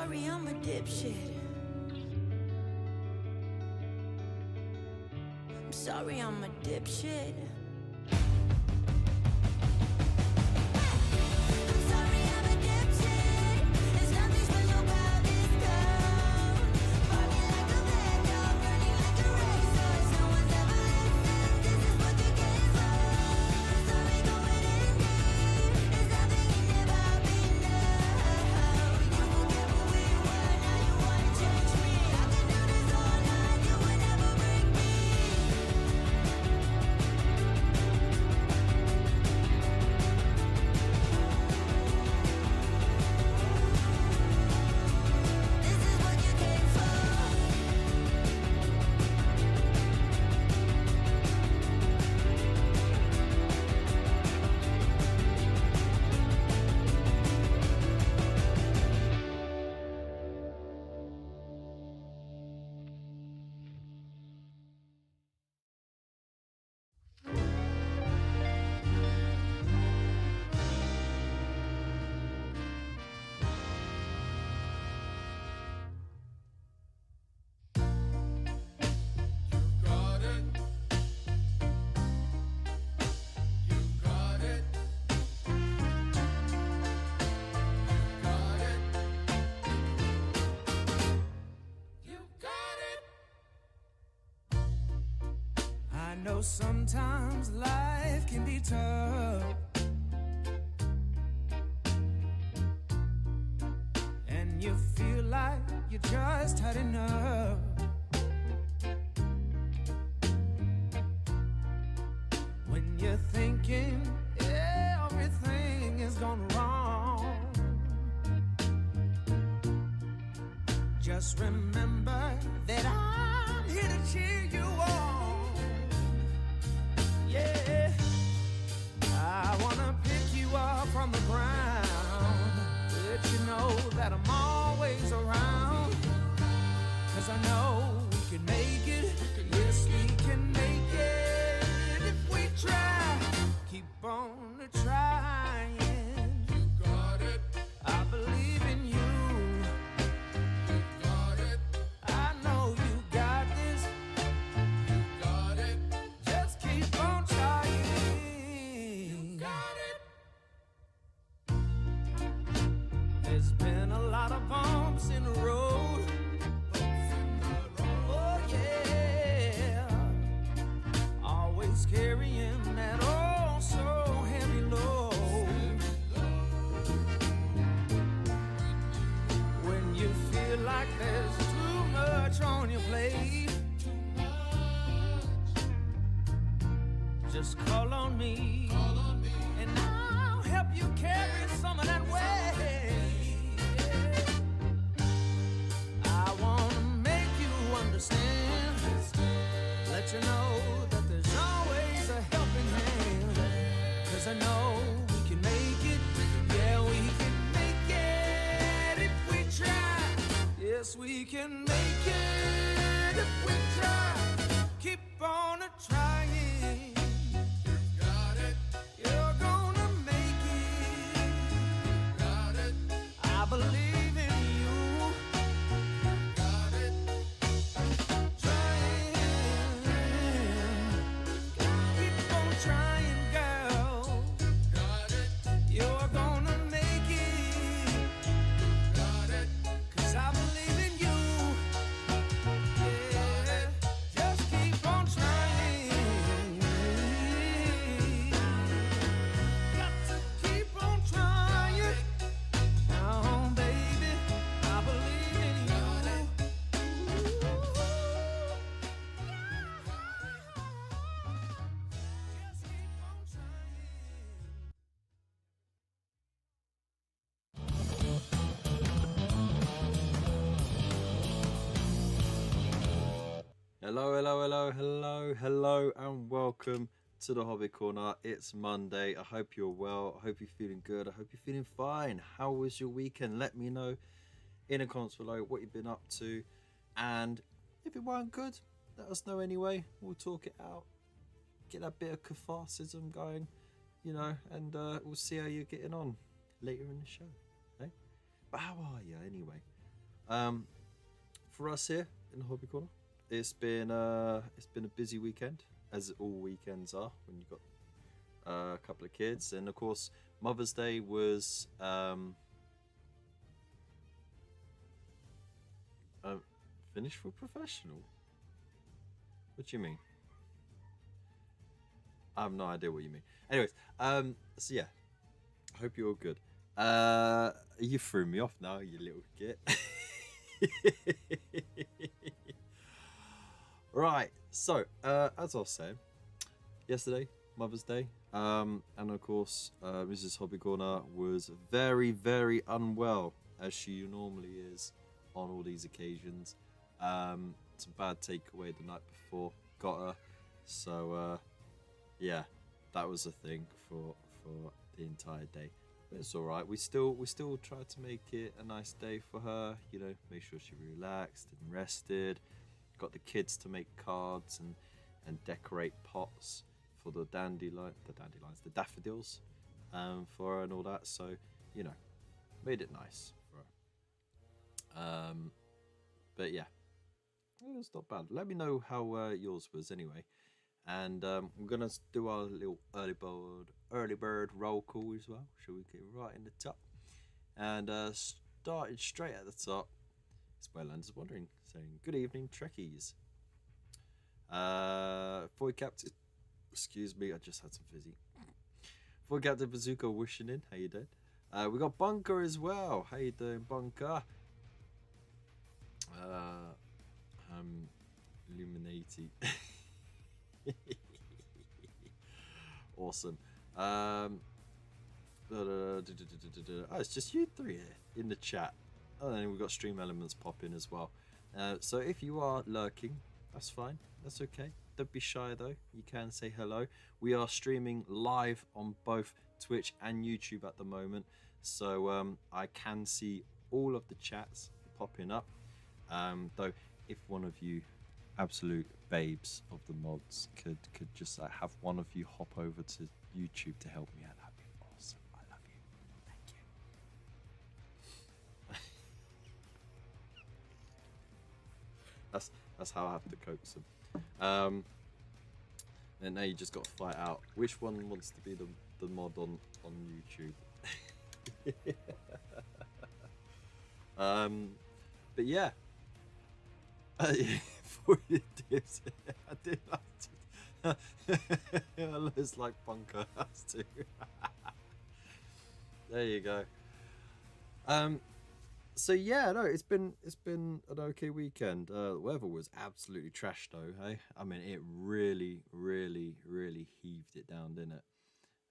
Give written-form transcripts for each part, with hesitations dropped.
sorry I'm a dipshit. I'm sorry I'm a dipshit. know sometimes life can be tough, and you feel like you just had enough. When you're thinking everything is gone wrong, just remember that I'm here to cheer you on. Yeah, I wanna pick you up from the ground, let you know that I'm always around, 'cause I know we can make it, yes we can make it if we try, keep on trying. You got it, I believe in you. You got it, I know you got this. You got it, just keep on trying. You got it. There's been a lot of bumps in the road. Oh yeah, always carrying that oh so heavy load. When you feel like there's too much on your plate, just call on me, and I'll help you carry some of that weight. I wanna make you understand, let you know that there's always a helping hand, 'cause I know we can make it, yeah we can make it if we try, yes we can make it if we try, keep on trying. You got it, you're gonna make it. You got it, I believe in you. Got it, trying, keep on trying, girl. Got it, you're gonna make it. Got it, 'cause I believe in you. Yeah, just keep on trying. Got to keep on trying. Now, baby, I believe in you. Just keep on trying. Hello, and welcome to the Hobby Corner. It's Monday. I hope you're well. I hope you're feeling good. I hope you're feeling fine. How was your weekend? Let me know in the comments below what you've been up to, and if it weren't good, let us know anyway. We'll talk it out, get that bit of catharsism going, and we'll see how you're getting on later in the show. Eh? But how are you anyway? For us here in the Hobby Corner, it's been a busy weekend, as all weekends are when you've got a couple of kids, and of course Mother's Day was finished for professional. What do you mean? I have no idea what you mean. Anyways, so yeah, I hope you're all good. You threw me off now, you little git. Right, so as I was saying, yesterday, Mother's Day, and of course, Mrs. Hobby Corner was very, very unwell, as she normally is on all these occasions. Some bad takeaway the night before got her, so yeah, that was a thing for the entire day. But it's all right. We still tried to make it a nice day for her. You know, make sure she relaxed and rested. Got the kids to make cards and decorate pots for the daffodils, for her and all that. So, you know, made it nice for her. But yeah, it was not bad. Let me know how yours was anyway. And we're gonna do our little early bird roll call as well. Shall we get right in the top? And started straight at the top. It's Waylanders Wandering saying, "Good evening, Trekkies." Boy Captain, excuse me, I just had some fizzy. Boy Captain Bazooka wishing in. How you doing? We got Bunker as well. How you doing, Bunker? Illuminati. Awesome. Oh, it's just you three here in the chat. And then we've got Stream Elements popping as well. So if you are lurking, that's fine. That's okay. Don't be shy though. You can say hello. We are streaming live on both Twitch and YouTube at the moment. So I can see all of the chats popping up. Though if one of you absolute babes of the mods could just have one of you hop over to YouTube to help me out, that'd be awesome. I love you. Thank you. That's how I have to coax them. And now you just got to fight out which one wants to be the mod on YouTube. But yeah. For your tips, I did like to. It's like Bunker has to. There you go. So yeah, no, it's been an okay weekend. The weather was absolutely trash though, hey. I mean, it really heaved it down, didn't it?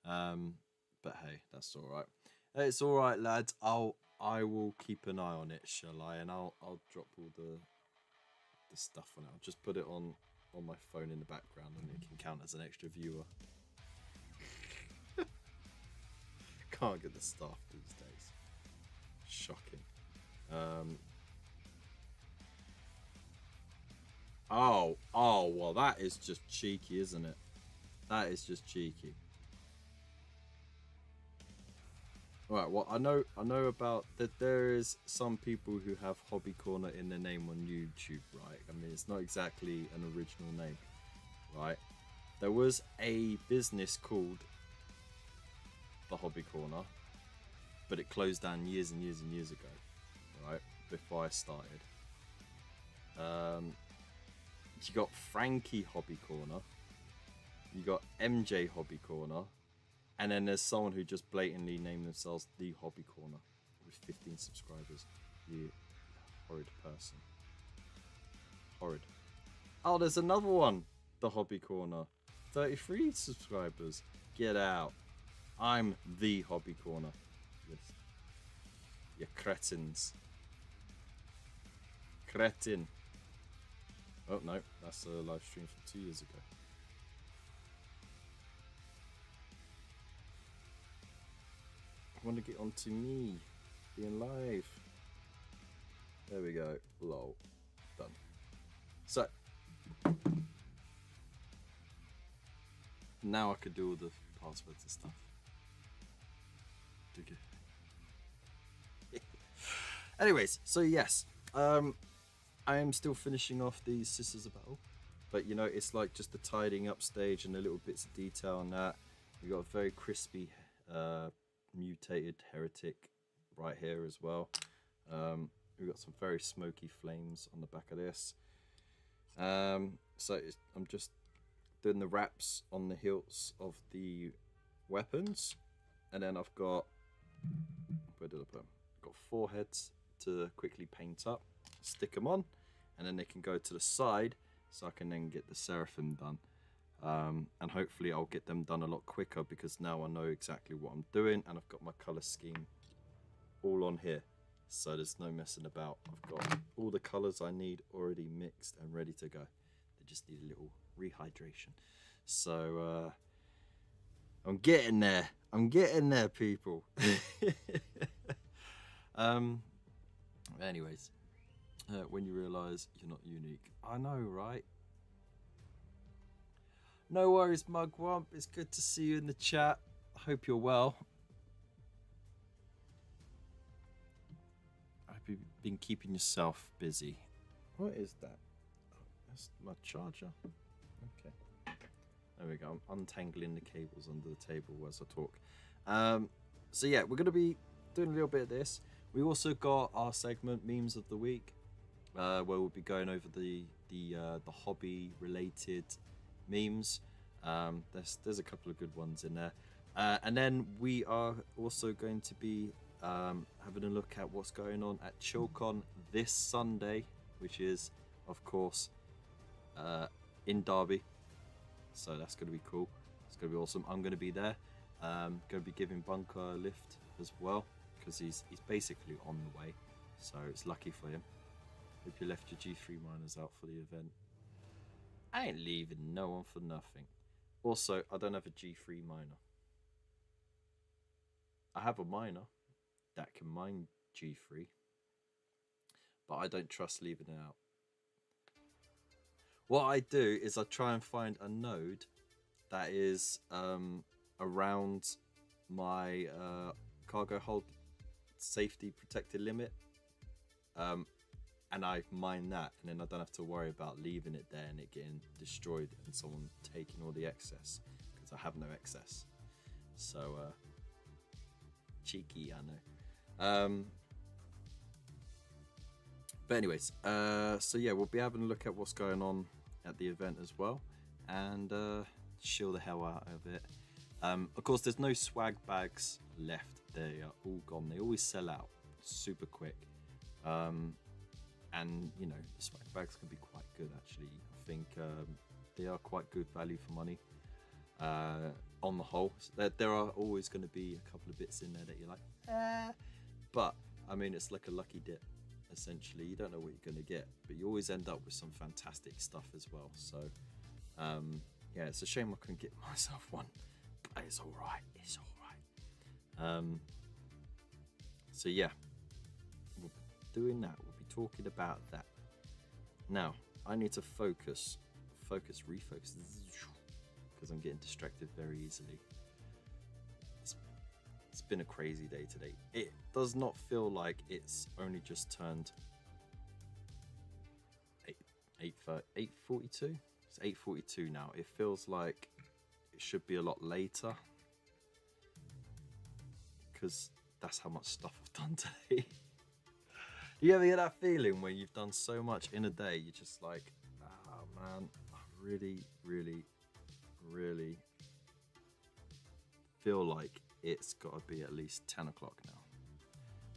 But hey, that's all right. It's all right, lads. I will keep an eye on it, shall I? And I'll drop all the stuff on it. I'll just put it on my phone in the background, and it can count as an extra viewer. Can't get the stuff these days. Shocking. Oh, well, that is just cheeky, isn't it? That is just cheeky. Right, well, I know about that. There is some people who have Hobby Corner in their name on YouTube, right? I mean, it's not exactly an original name, right? There was a business called the Hobby Corner, but it closed down years and years and years ago, right? Before I started. You got Frankie Hobby Corner, you got MJ Hobby Corner, and then there's someone who just blatantly named themselves The Hobby Corner with 15 subscribers. You horrid person. Horrid. Oh, there's another one. The Hobby Corner. 33 subscribers. Get out. I'm The Hobby Corner. Yes. You cretins. Cretin. Oh, no. That's a live stream from 2 years ago. I want to get onto me being live. There we go. Lol. Done. So now I could do all the passwords and stuff. Anyways, so yes, I am still finishing off these Sisters of Battle, but you know, it's like just the tidying up stage and the little bits of detail on that. We got a very crispy mutated heretic right here as well. We've got some very smoky flames on the back of this. So I'm just doing the wraps on the hilts of the weapons, and then I've got, where did I put them? Got 4 heads to quickly paint up, stick them on, and then they can go to the side, so I can then get the Seraphim done. And hopefully I'll get them done a lot quicker, because now I know exactly what I'm doing, and I've got my color scheme all on here, so there's no messing about. I've got all the colors I need already mixed and ready to go. They just need a little rehydration. So I'm getting there. I'm getting there, people. Anyways, when you realize you're not unique. I know, right? No worries, Mugwump. It's good to see you in the chat. I hope you're well. I hope you've been keeping yourself busy. What is that? Oh, that's my charger. Okay. There we go. I'm untangling the cables under the table as I talk. So yeah, we're going to be doing a little bit of this. We also got our segment Memes of the Week, where we'll be going over the hobby related memes. There's a couple of good ones in there, and then we are also going to be having a look at what's going on at ChillCon this Sunday, which is of course in Derby, so that's going to be cool. It's going to be awesome. I'm going to be there. Going to be giving Bunker a lift as well, because he's basically on the way, so it's lucky for him. Hope you left your G3 miners out for the event. I ain't leaving no one for nothing. Also, I don't have a G3 miner. I have a miner that can mine G3, but I don't trust leaving it out. What I do is I try and find a node that is around my cargo hold safety protected limit, and I mine that, and then I don't have to worry about leaving it there and it getting destroyed and someone taking all the excess, because I have no excess. So cheeky, I know. But anyways, so yeah, we'll be having a look at what's going on at the event as well, and chill the hell out of it. Of course, there's no swag bags left. They are all gone. They always sell out super quick. And you know, the swag bags can be quite good actually. I think they are quite good value for money on the whole. There are always going to be a couple of bits in there that you're like, but I mean, it's like a lucky dip essentially. You don't know what you're going to get, but you always end up with some fantastic stuff as well. So yeah, it's a shame I couldn't get myself one, but it's all right. It's all right. So yeah, we'll be doing that. We'll be talking about that. Now I need to refocus, because I'm getting distracted very easily. It's been a crazy day today. It does not feel like it's only just turned 8:42. It's 8:42 now. It feels like it should be a lot later, because that's how much stuff I've done today. You ever get that feeling when you've done so much in a day, you're just like, oh man, I really, really, really feel like it's got to be at least 10 o'clock now.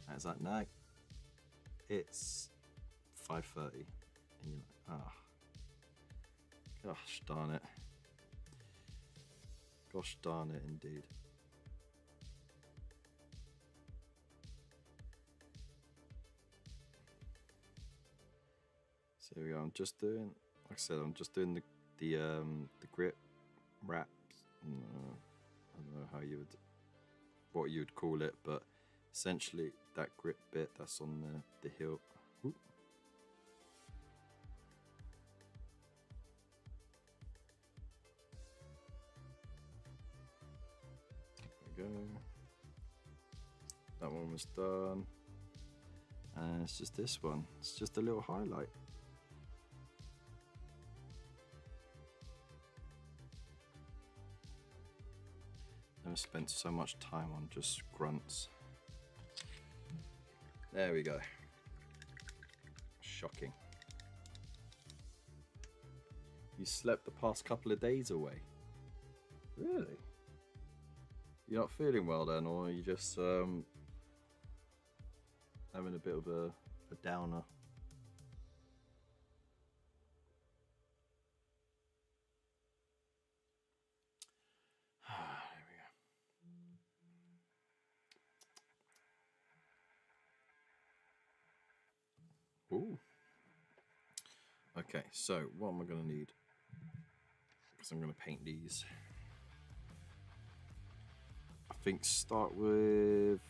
And it's like, no, it's 5:30. And you're like, ah, gosh darn it. Gosh darn it indeed. So here we go. I'm just doing, like I said, I'm just doing the grip wraps. I don't know how you would, what you would call it, but essentially that grip bit that's on the hilt. Oop. There we go. That one was done. And it's just this one. It's just a little highlight. Never spent so much time on just grunts. There we go. Shocking. You slept the past couple of days away. Really? You're not feeling well then, or are you just having a bit of a downer? There we go. Ooh. Okay, so what am I going to need? Because I'm going to paint these. I think start with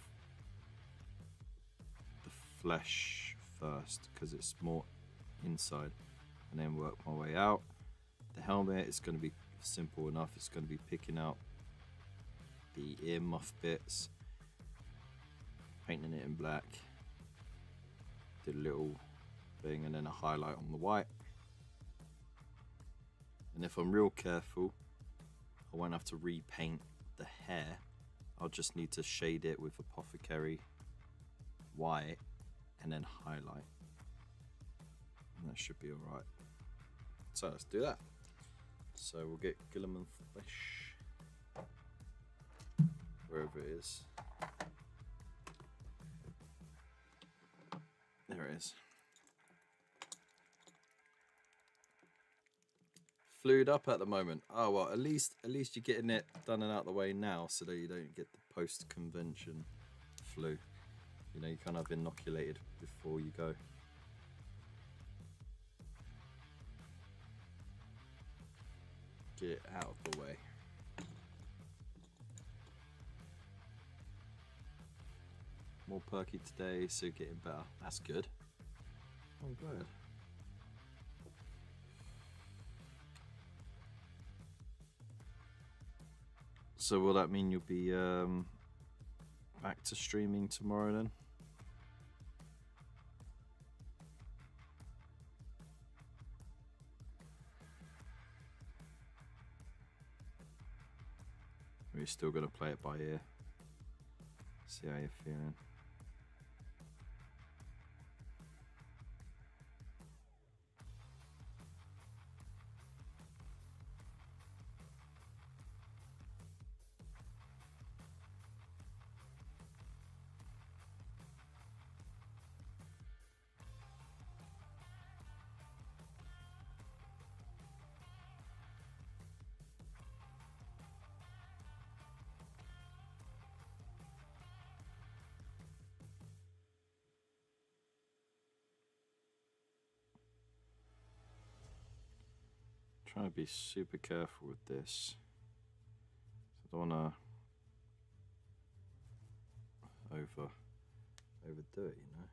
the flesh first, because it's more inside, and then work my way out. The helmet is going to be simple enough. It's going to be picking out the earmuff bits, painting it in black, did a little thing, and then a highlight on the white. And if I'm real careful, I won't have to repaint the hair. I'll just need to shade it with Apothecary white and then highlight. And that should be alright. So let's do that. So we'll get Guilliman Flesh, wherever it is. There it is. Flued up at the moment. Oh well, at least you're getting it done and out the way now, so that you don't get the post-convention flu. You know, you kind of inoculated before you go. Get it out of the way. More perky today, so getting better. That's good. I'm glad. So will that mean you'll be back to streaming tomorrow then? Or are you still going to play it by ear? See how you're feeling. Trying to be super careful with this. I don't want to overdo it, you know.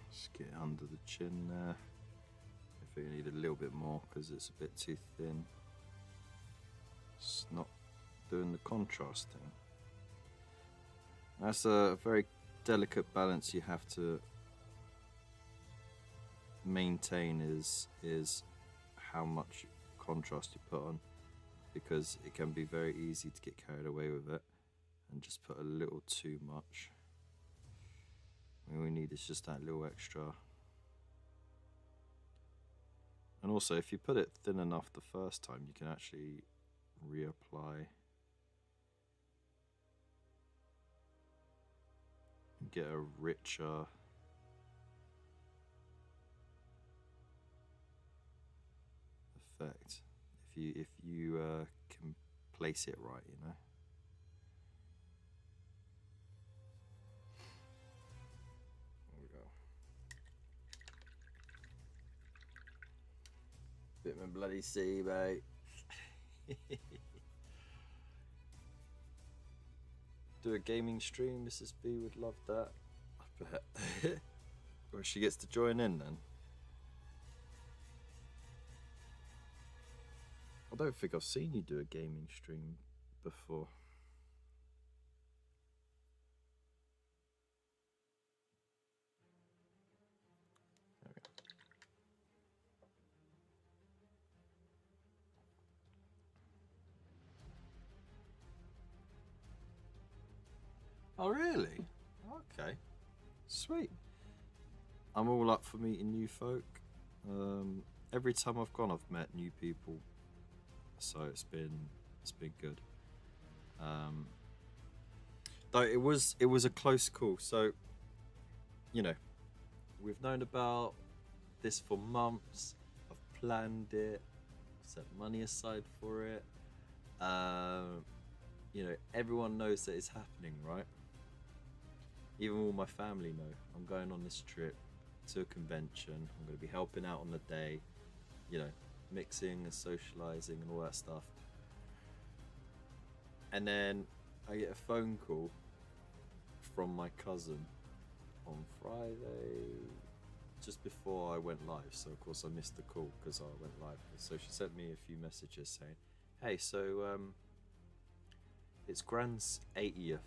Just get it under the chin there. I think I need a little bit more because it's a bit too thin. It's not doing the contrast thing. That's a very delicate balance you have to maintain is how much contrast you put on, because it can be very easy to get carried away with it and just put a little too much. All we need is just that little extra. And also, if you put it thin enough the first time, you can actually reapply and get a richer effect if you can place it right, you know. There we go. Bit my bloody sea, mate. Do a gaming stream, Mrs. B would love that. I bet. Or she gets to join in then. I don't think I've seen you do a gaming stream before. There we go. Oh really? Okay. Sweet. I'm all up for meeting new folk. Every time I've gone, I've met new people, so it's been good. Though it was a close call. So, you know, we've known about this for months. I've planned it, set money aside for it. You know, everyone knows that it's happening, right? Even all my family know. I'm going on this trip to a convention. I'm going to be helping out on the day, you know, mixing and socializing and all that stuff. And then I get a phone call from my cousin on Friday, just before I went live. So of course I missed the call because I went live. So she sent me a few messages saying, hey, so it's Gran's 80th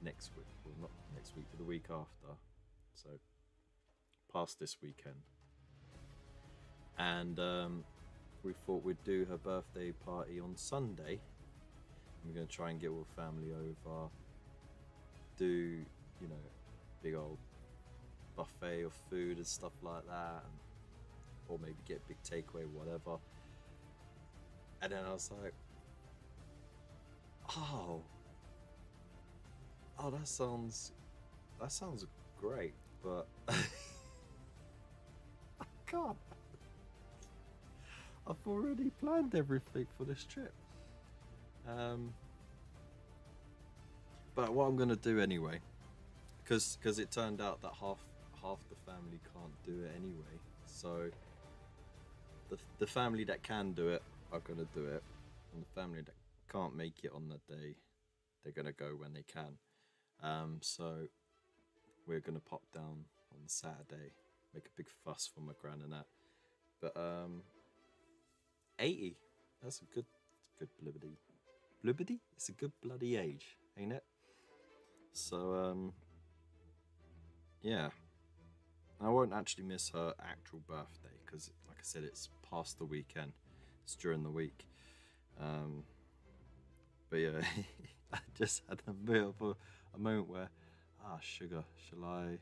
next week. Well, not next week, but the week after. So past this weekend. And we thought we'd do her birthday party on Sunday. We're going to try and get all the family over, do, you know, big old buffet of food and stuff like that, and, or maybe get a big takeaway, whatever. And then I was like, oh, that sounds great, but I can't. I've already planned everything for this trip. But what I'm gonna do anyway, because it turned out that half the family can't do it anyway. So the family that can do it are gonna do it, and the family that can't make it on the day, they're gonna go when they can. So we're gonna pop down on Saturday, make a big fuss for my gran and that. But 80, that's a good blibbity. Blibbity? It's a good bloody age, ain't it? So yeah, I won't actually miss her actual birthday because, like I said, it's past the weekend. It's during the week. But yeah, I just had a bit of a moment where, sugar, shall I?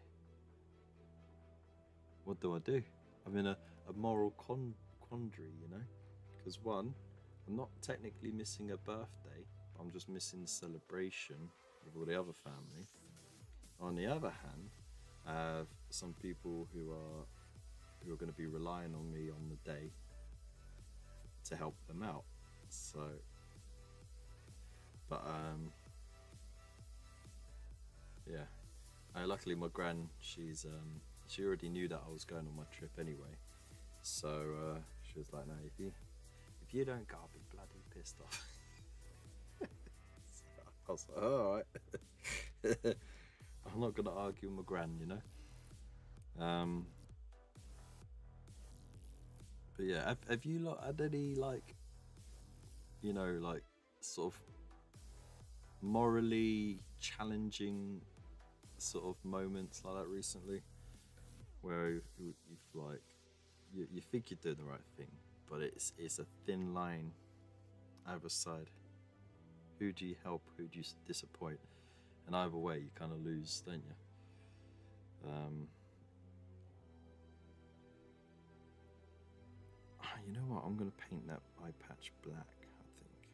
What do I do? I'm in a moral quandary, you know? Because one, I'm not technically missing a birthday. I'm just missing the celebration with all the other family. On the other hand, I have some people who are going to be relying on me on the day to help them out. So, but yeah. Luckily, my gran, she already knew that I was going on my trip anyway. So she was like, "No, if you don't go, I'll be bloody pissed off." So I was like, "All right." I'm not gonna argue with my gran, you know. But yeah, have you lot had any, like, you know, like sort of morally challenging sort of moments like that recently, where you've like you think you're doing the right thing, but it's a thin line either side. Who do you help? Who do you disappoint? And either way, you kind of lose, don't you? You know what? I'm gonna paint that eye patch black. I think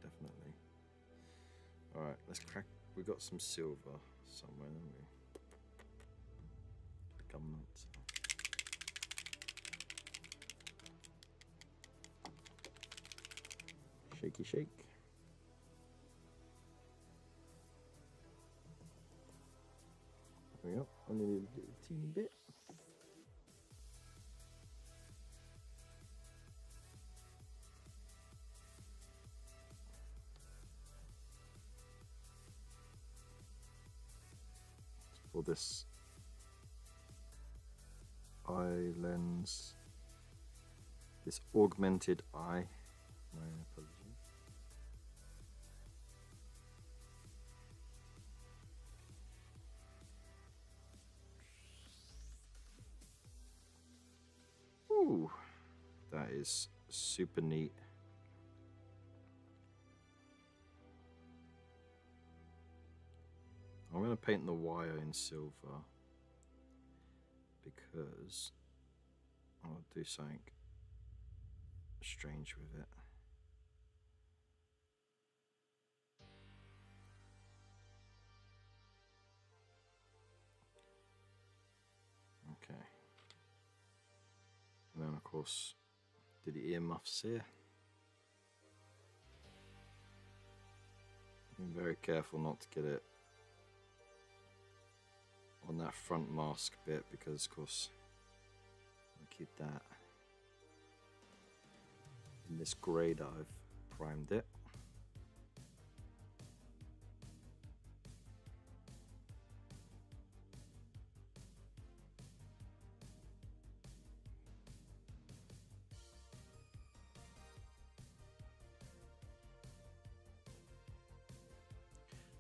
definitely. All right, let's crack. We got some silver somewhere, haven't we? Government. Shaky shake. There we go. Only need to do a teeny bit. For this eye lens, this augmented eye. My apologies. Ooh, that is super neat. I'm going to paint the wire in silver because I'll do something strange with it. Okay. And then of course do the earmuffs here. Being very careful not to get it on that front mask bit because of course I'll keep that in this grey that I've primed it.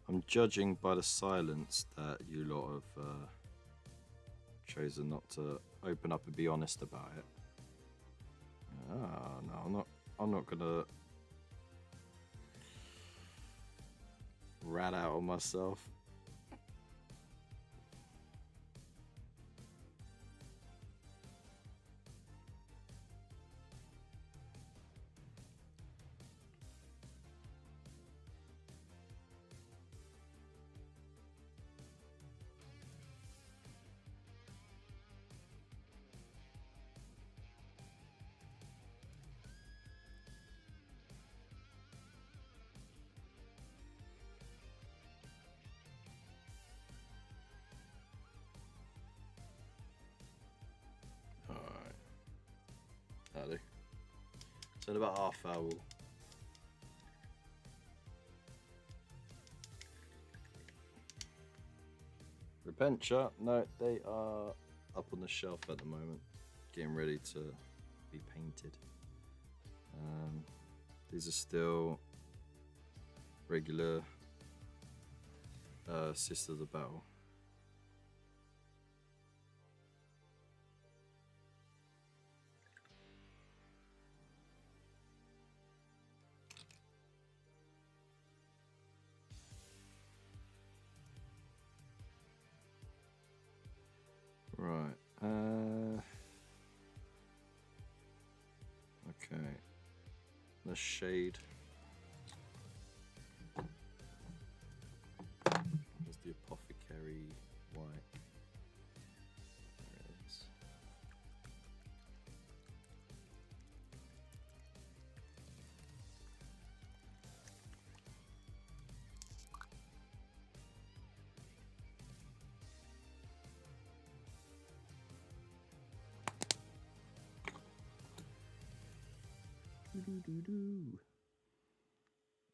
I'm judging by the silence that you lot have chosen not to open up and be honest about it. Ah, no, I'm not gonna rat out on myself. That'll do. So in about half hour we'll Repentia, no, they are up on the shelf at the moment, getting ready to be painted. These are still regular Sisters of Battle. Right. Okay. The shade. There's the Apothecary white. There it is. Doo-doo-doo-doo.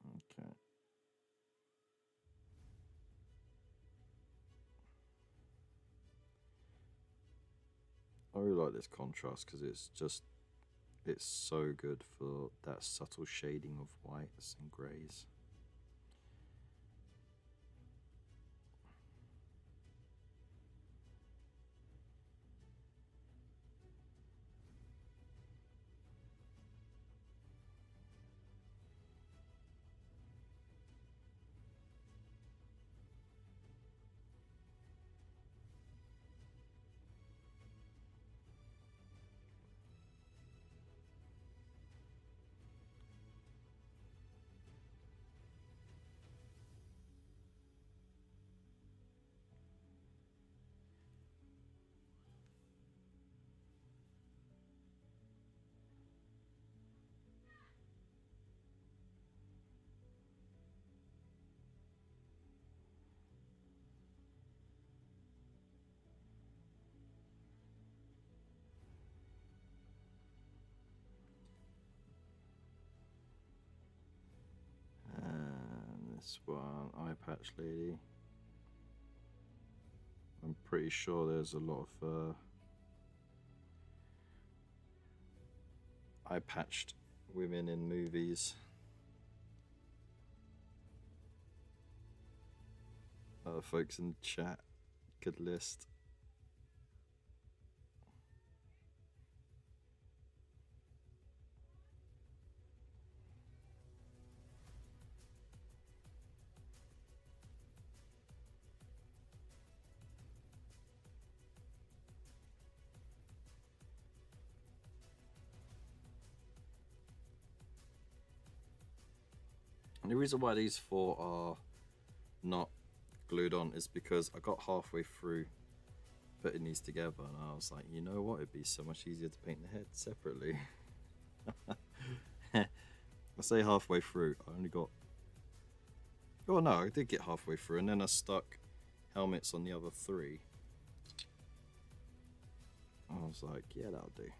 Okay. I really like this contrast because it's so good for that subtle shading of whites and greys. This one, eye patch lady. I'm pretty sure there's a lot of eye patched women in movies. Other folks in the chat, good list. And the reason why these four are not glued on is because I got halfway through putting these together and I was like, you know what, it'd be so much easier to paint the head separately. I say halfway through, I only got, oh no, I did get halfway through, and then I stuck helmets on the other three. I was like, yeah, that'll do.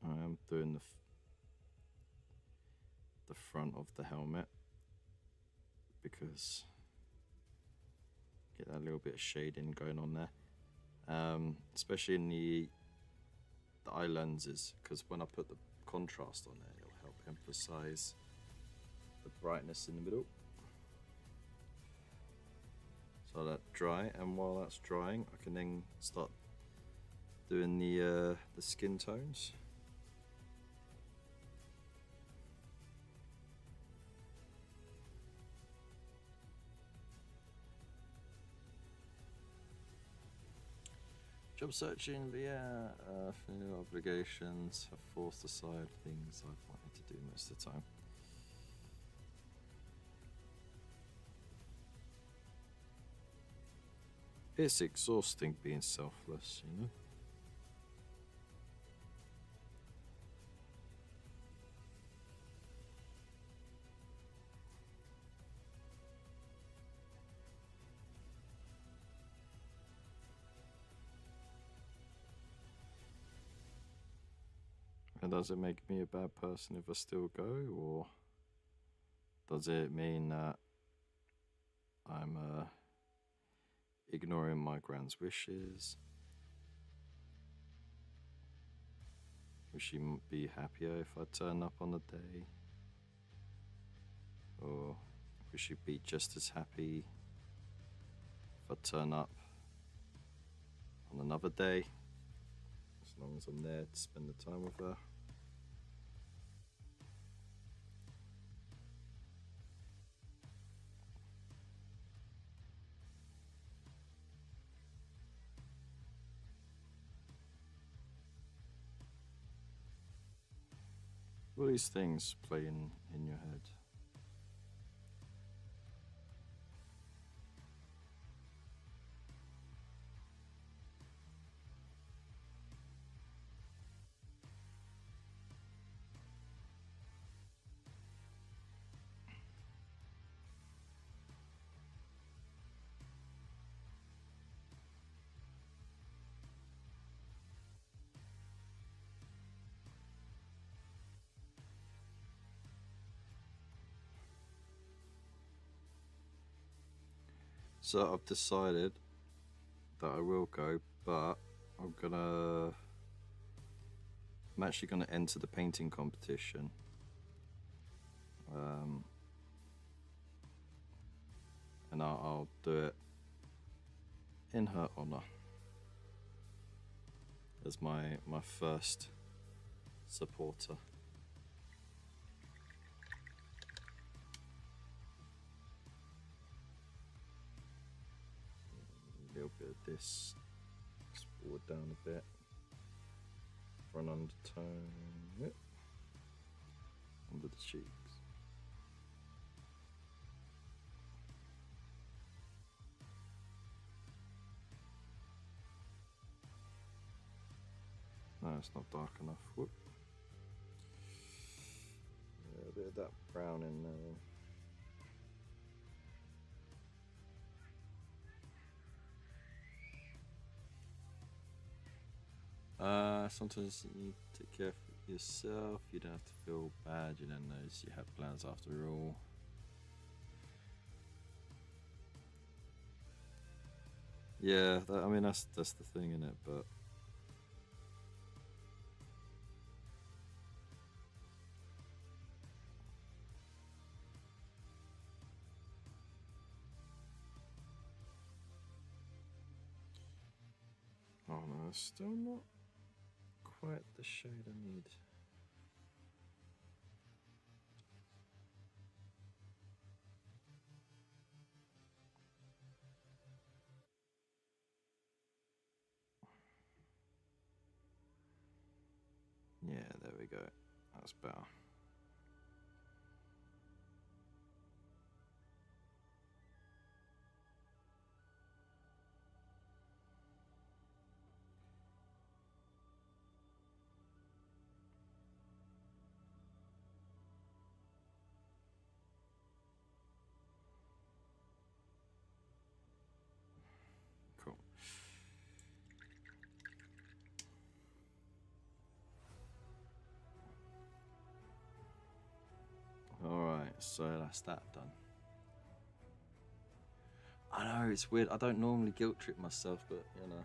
I am doing the front of the helmet because get that little bit of shading going on there, especially in the eye lenses, because when I put the contrast on there, it'll help emphasize the brightness in the middle. So let that dry, and while that's drying, I can then start doing the skin tones. Job searching via familiar obligations have forced aside things I've wanted to do most of the time. It's exhausting being selfless, you know? And does it make me a bad person if I still go, or does it mean that I'm ignoring my grand's wishes? Would she be happier if I turn up on the day? Or would she be just as happy if I turn up on another day? As long as I'm there to spend the time with her. All these things play in your head. So I've decided that I will go, but I'm actually gonna enter the painting competition. And I'll do it in her honor as my first supporter. A little bit of this, just forward down a bit, front undertone, yep. Under the cheeks. No, it's not dark enough. Whoop. Yeah, a bit of that brown in there. Sometimes you take care of yourself. You don't have to feel bad. You don't notice you had plans after all. Yeah, I mean that's the thing in it, but oh no, it's still not quite the shade I need. Yeah, there we go. That's better. Cool. Alright, so that's that done. I know, it's weird. I don't normally guilt trip myself, but you know.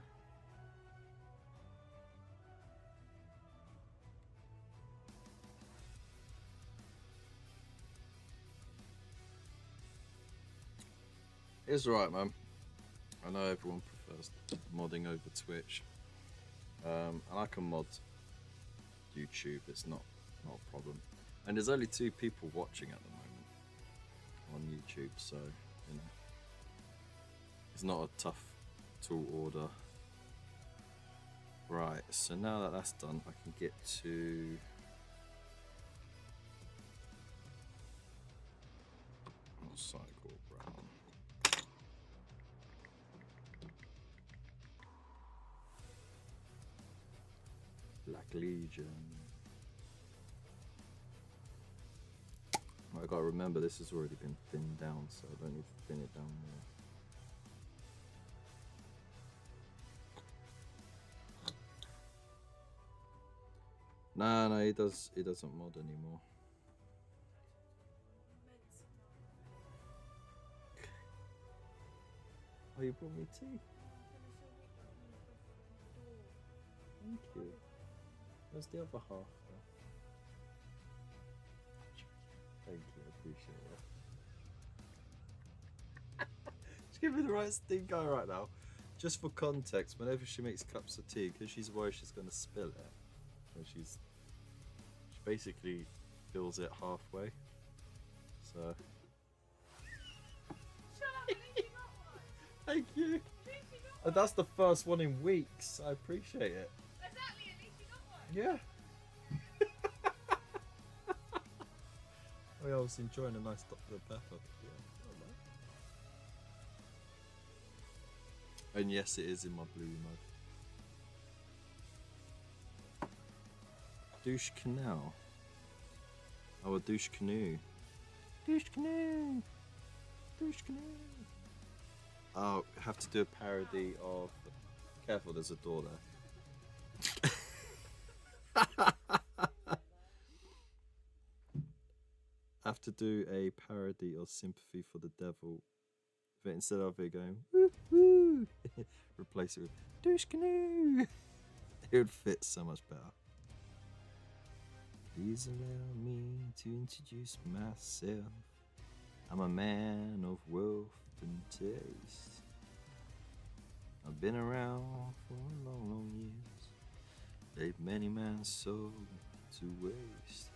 It's alright, man. I know everyone prefers modding over Twitch. And I can mod YouTube, it's not a problem. And there's only 2 people watching at the moment on YouTube, so you know it's not a tough tall order. Right, so now that that's done, I can get to cycle brown. Black Legion. I gotta remember this has already been thinned down, so I don't need to thin it down more. No, he doesn't mod anymore. Oh, you brought me tea. Thank you. Where's the other half though? Thank you, I appreciate it. Just give me the right stink eye right now. Just for context, whenever she makes cups of tea, because she's worried she's going to spill it, and she basically fills it halfway. So. Shut up, at least you got one. Thank you. At least you got one. And that's the first one in weeks. I appreciate it. Exactly, at least you got one. Yeah. Oh, yeah, I was enjoying a nice Dr. Pepper. Yeah, and yes, it is in my blue mug. Douche canal. Oh, a douche canoe. Douche canoe. Douche canoe. Oh, have to do a parody of. Careful, there's a door there. Have to do a parody of Sympathy for the Devil, but instead of it going woo woo, replace it with douche canoe. It would fit so much better. Please allow me to introduce myself. I'm a man of wealth and taste. I've been around for long, long years. Laid many man's soul to waste.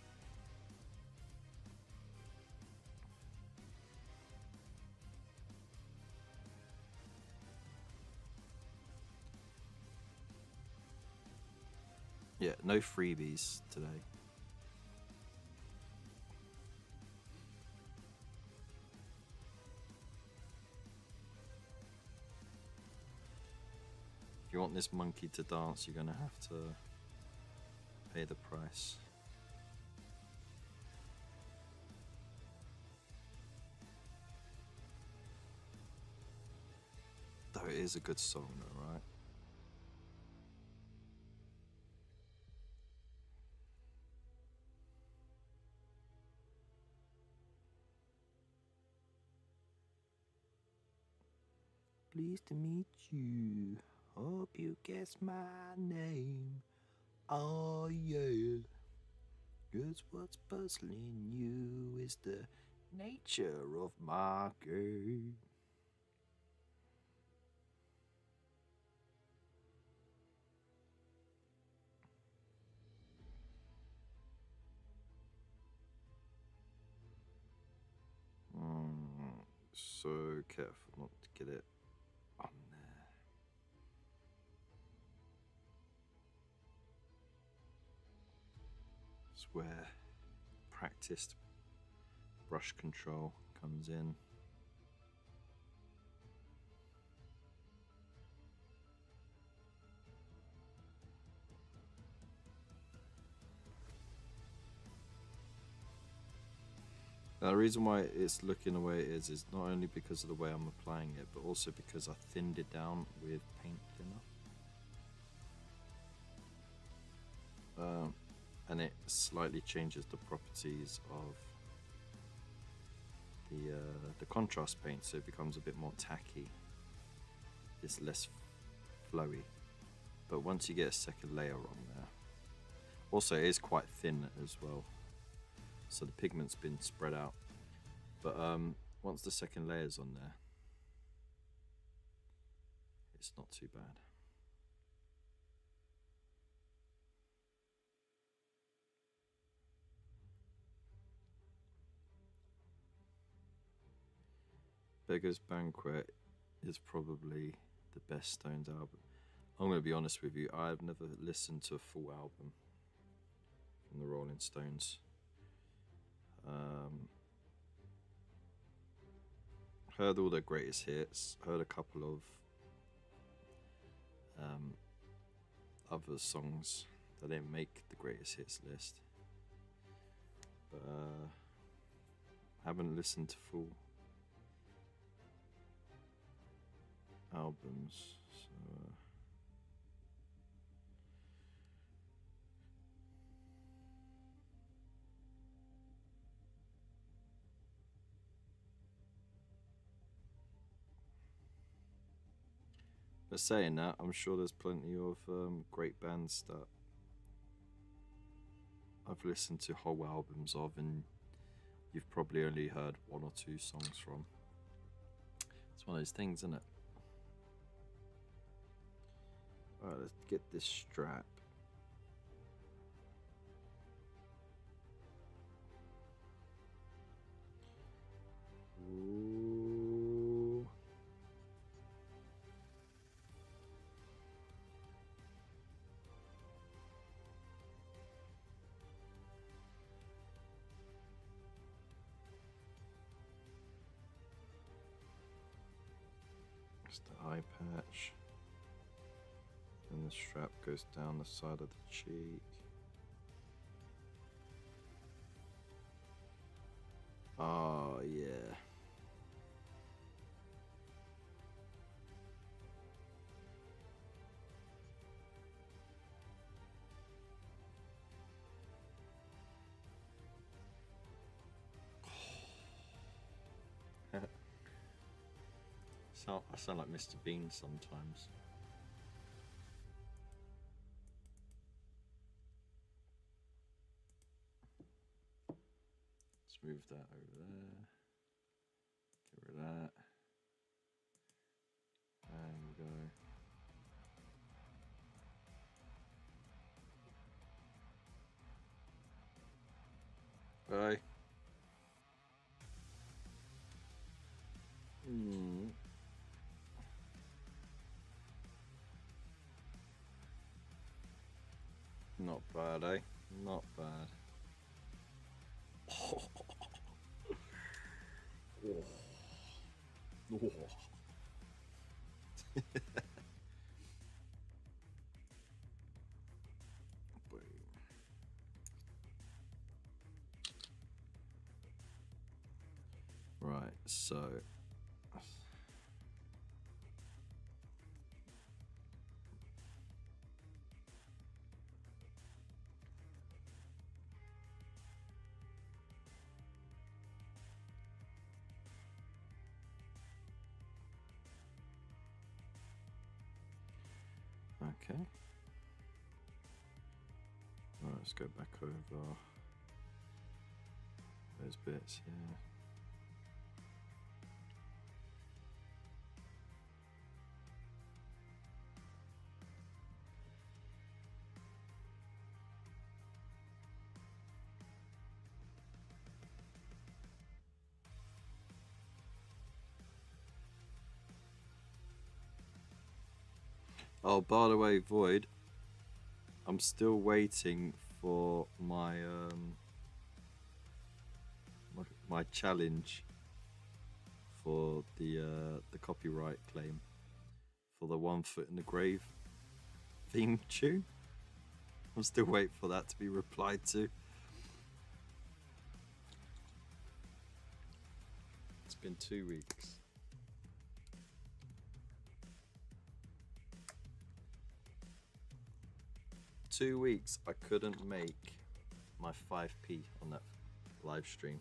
Yeah, no freebies today. If you want this monkey to dance, you're gonna have to pay the price. Though it is a good song though, right? pleased to meet you. Hope you guess my name. Oh yeah. 'Cause what's puzzling you is the nature of my game. So careful not to get it on there. It's where practiced brush control comes in. Now, the reason why it's looking the way it is not only because of the way I'm applying it, but also because I thinned it down with paint thinner. And it slightly changes the properties of the contrast paint, so it becomes a bit more tacky. It's less flowy. But once you get a second layer on there, also it is quite thin as well, so the pigment's been spread out. But once the second layer's on there, it's not too bad. Beggar's Banquet is probably the best Stones album. I'm going to be honest with you, I've never listened to a full album from the Rolling Stones. Heard all their greatest hits, heard a couple of other songs that didn't make the greatest hits list, but haven't listened to full albums, so but saying that, I'm sure there's plenty of great bands that I've listened to whole albums of, and you've probably only heard one or two songs from. It's one of those things, isn't it? Alright, let's get this strap. Ooh. It's the eye patch. And the strap goes down the side of the cheek. Oh, yeah. I sound like Mr. Bean sometimes. Let's move that over there. Get rid of that. And go. Bye. Not bad, eh? Not bad. Oh. Oh. Oh. Right, so Okay. Right, let's go back over those bits here. Oh, by the way, Void, I'm still waiting for my my challenge for the copyright claim for the One Foot in the Grave theme tune. I'm still waiting for that to be replied to. It's been 2 weeks. Two weeks I couldn't make my 5p on that live stream.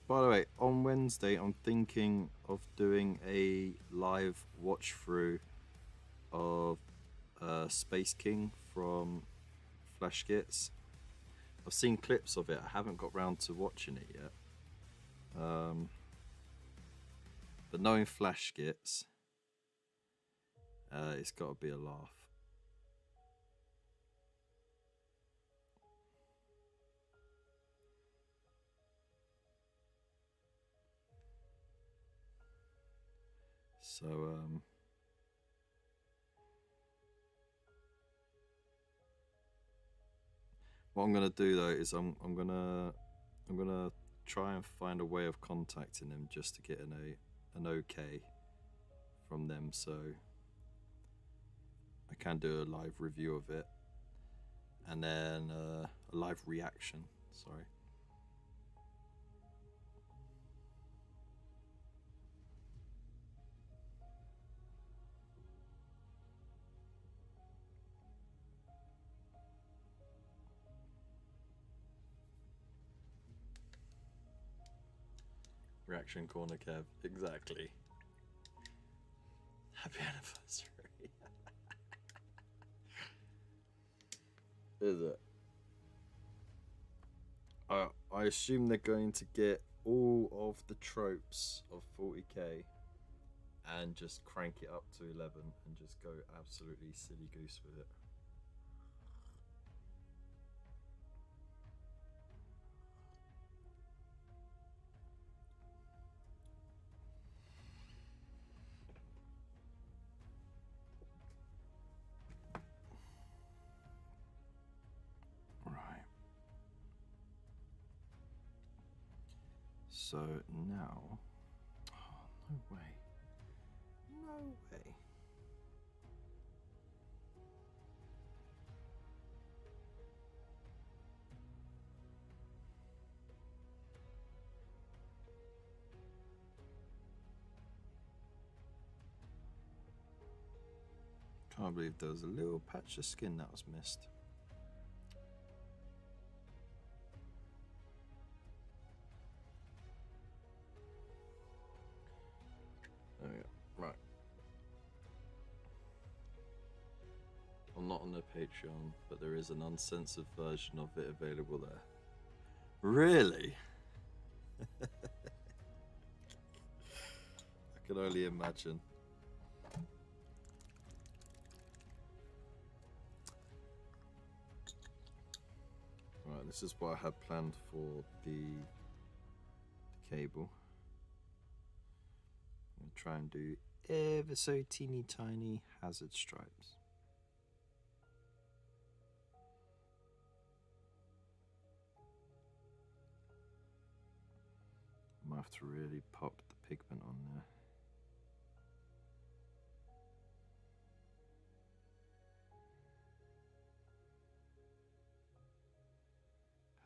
By the way, on Wednesday, I'm thinking of doing a live watch through of Space King from Flash Gits. I've seen clips of it. I haven't got round to watching it yet. But knowing Flash Gits, it's got to be a laugh. So what I'm gonna do though is I'm gonna try and find a way of contacting them just to get an okay from them, so I can do a live review of it and then a live reaction. Sorry. Reaction corner, Kev. Exactly. Happy anniversary. Is it? I assume they're going to get all of the tropes of 40k and just crank it up to 11 and just go absolutely silly goose with it. So now, oh, no way, no way. Can't believe there was a little patch of skin that was missed. There we go. Right. I'm not on the Patreon, but there is an uncensored version of it available there. Really? I can only imagine. Right, this is what I had planned for the cable. I'm going to try and do ever so teeny tiny hazard stripes. Might have to really pop the pigment on there.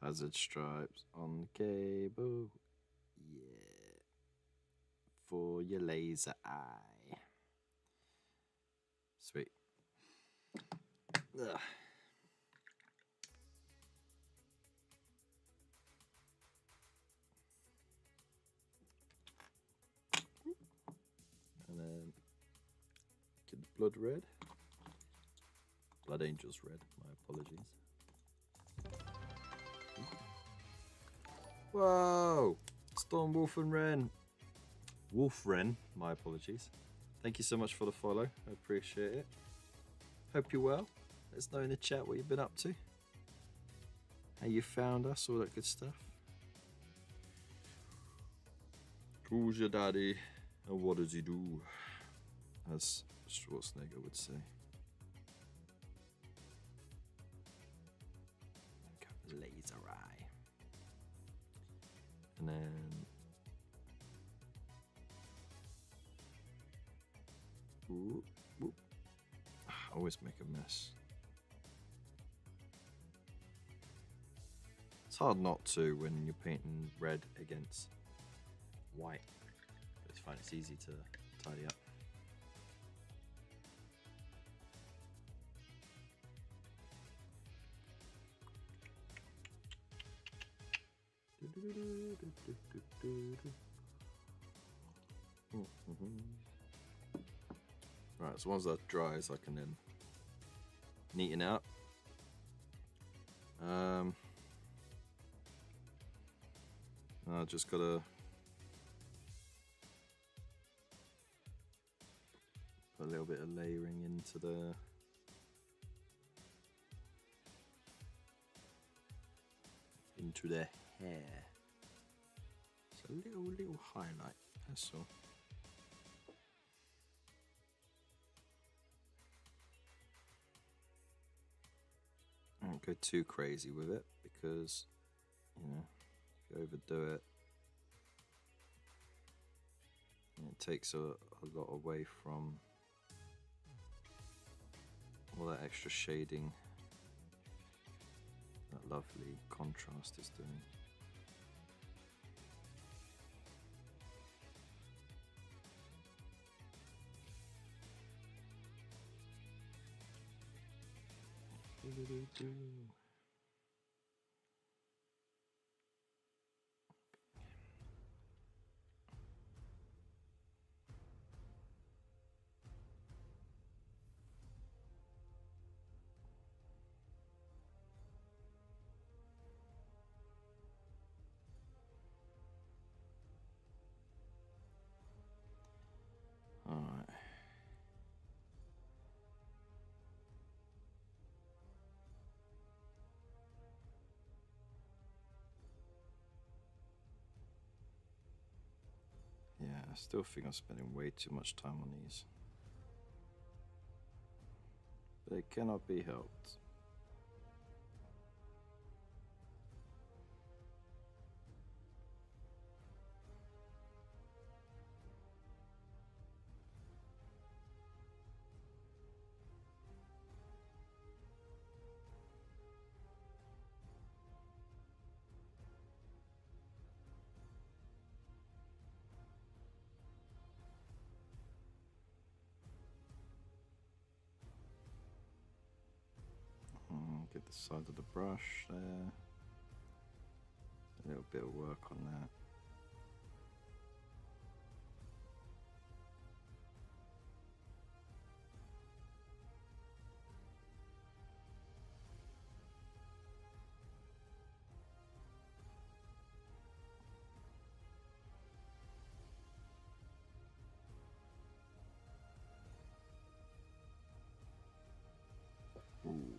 Hazard stripes on the cable. Yeah. For your laser eye. Sweet. Ugh. And then get the blood red. Blood Angels red, my apologies. Whoa! Storm Wolf and Wren. Wolf Wren, my apologies. Thank you so much for the follow. I appreciate it. Hope you're well. Let us know in the chat what you've been up to. How you found us, all that good stuff. Who's your daddy and what does he do? As Schwarzenegger would say. Laser eye. And then ooh, ooh. I always make a mess. It's hard not to when you're painting red against white. I just find it's easy to tidy up. Right, so once that dries, I can then neaten out. I just gotta put a little bit of layering into the hair. It's a little highlight, that's all. I don't go too crazy with it because, you know, if you overdo it, it takes a lot away from all that extra shading that lovely contrast is doing. All right. Yeah, I still think I'm spending way too much time on these. But it cannot be helped. Get the side of the brush there. A little bit of work on that. Ooh.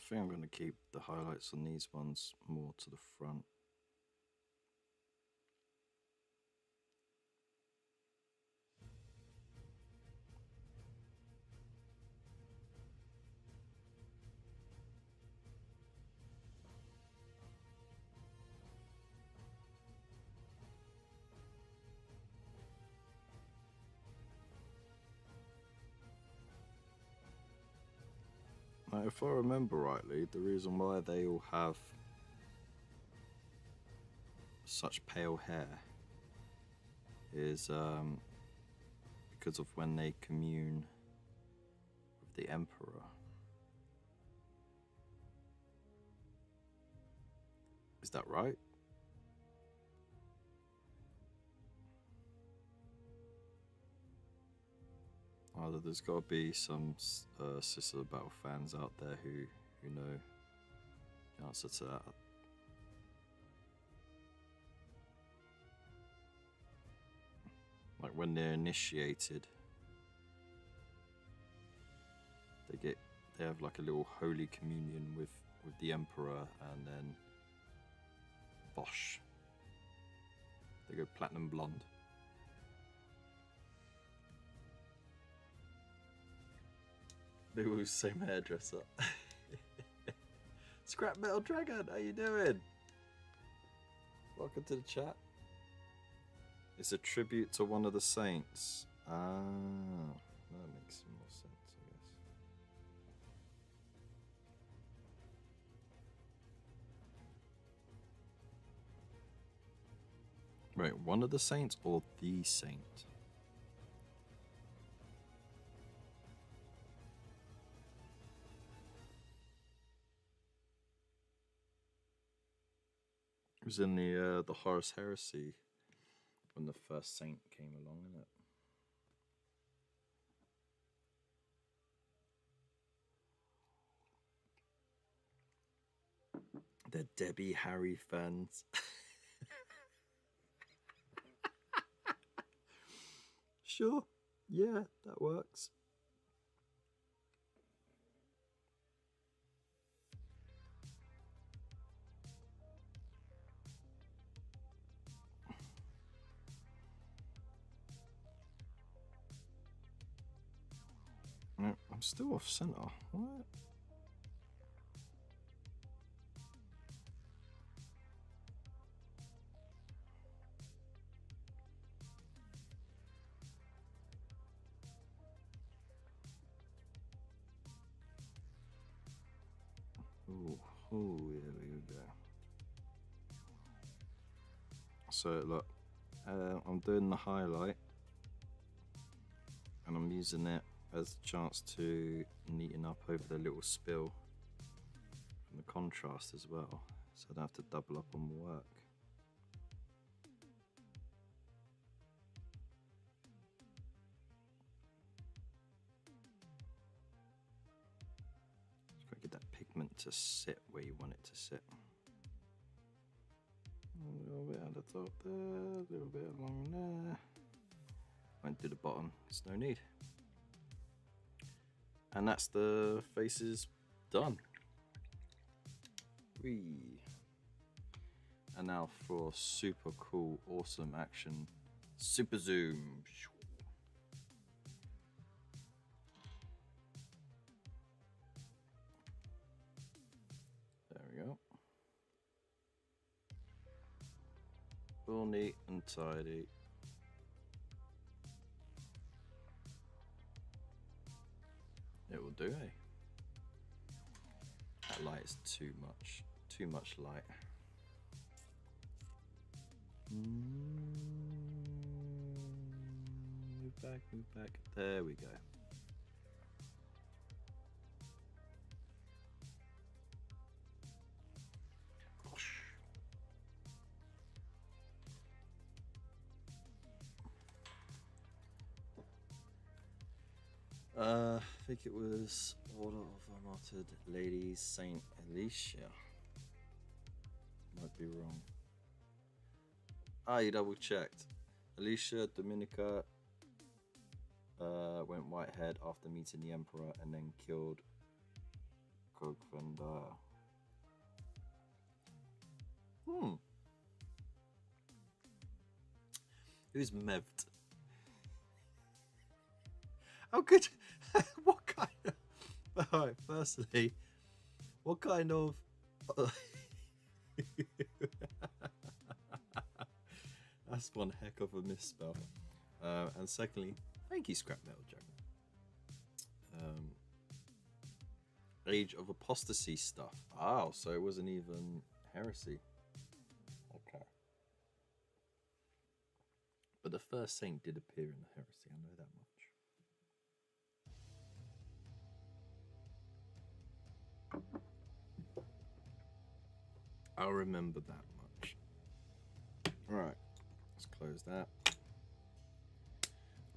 think I'm going to keep the highlights on these ones more to the front. Now, if I remember rightly, the reason why they all have such pale hair is because of when they commune with the Emperor. Is that right? Either there's got to be some Sister of the Battle fans out there who know the answer to that. Like when they're initiated, they have like a little holy communion with the Emperor, and then Bosh, they go platinum blonde. They were the same hairdresser. Scrap Metal Dragon, how you doing? Welcome to the chat. It's a tribute to one of the saints. Ah, that makes more sense, I guess. Right, one of the saints or the saint? It was in the Horus Heresy when the first saint came along, innit? The Debbie Harry fans. Sure, yeah, that works. No, I'm still off center. What? Oh, here we go. So look, I'm doing the highlight, and I'm using it as a chance to neaten up over the little spill from the contrast as well, so I don't have to double up on work. Just gotta get that pigment to sit where you want it to sit. A little bit at the top there, a little bit along there. Won't do the bottom, there's no need. And that's the faces done. Whee. And now for super cool, awesome action, super zoom. There we go. All neat and tidy. It will do, eh? That light is too much light. Move back. There we go. I think it was Order of Unmartyred Lady Saint Alicia. Might be wrong. You double checked. Alicia Dominica went whitehead after meeting the Emperor and then killed Cog Fender. Who's Mevd? How good? What kind of... Alright, firstly, what kind of... That's one heck of a misspell. And secondly, thank you, Scrap Metal Jack. Age of Apostasy stuff. Oh, so it wasn't even heresy. Okay. But the first saint did appear in the heresy, I know that much. I'll remember that much. Alright, let's close that.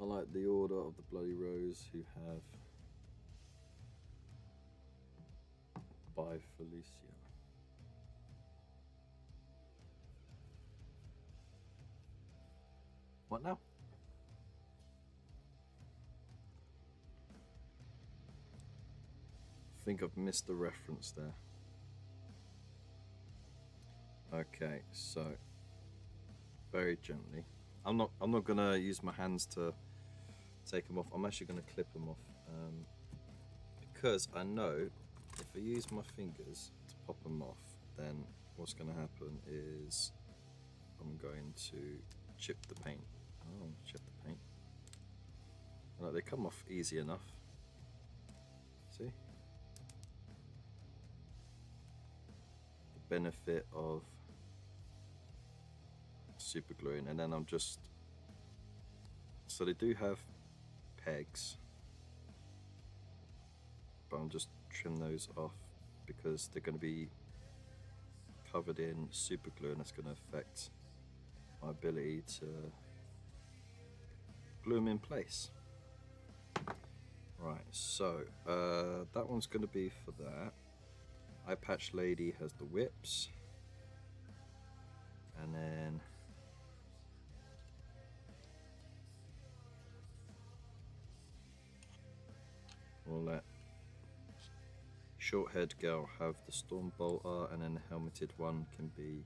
I like the Order of the Bloody Rose, who have by Felicia. What now? I think I've missed the reference there. Okay, so very gently. I'm not gonna use my hands to take them off. I'm actually gonna clip them off because I know if I use my fingers to pop them off, then what's gonna happen is I'm going to chip the paint. Oh, chip the paint. Like, they come off easy enough. See? The benefit of super gluing, and then I'm just... So they do have pegs, but I'm just trim those off because they're going to be covered in super glue, and that's going to affect my ability to glue them in place. Right, so that one's going to be for that. Eye Patch Lady has the whips, and then we'll let Shorthead Girl have the Storm Bolter, and then the helmeted one can be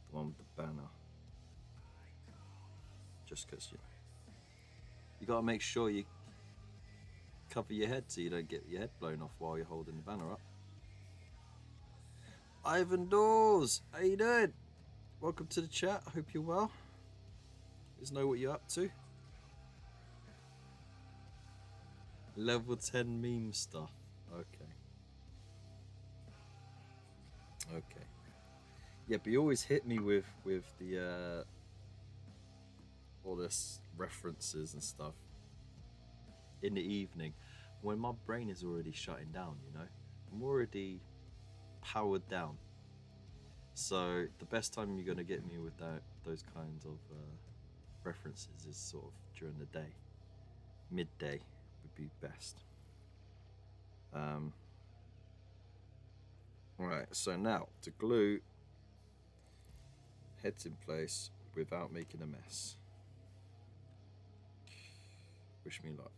the one with the banner. Just because you got to make sure you cover your head so you don't get your head blown off while you're holding the banner up. Ivan Dawes, how you doing? Welcome to the chat. I hope you're well. Let us know what you're up to. Level 10 meme stuff. Okay. Okay. Yeah, but you always hit me with the all this references and stuff in the evening when my brain is already shutting down, you know? I'm already powered down. So the best time you're gonna get me with those kinds of references is sort of during the day. Midday would be best. Right, so now to glue heads in place without making a mess. Wish me luck.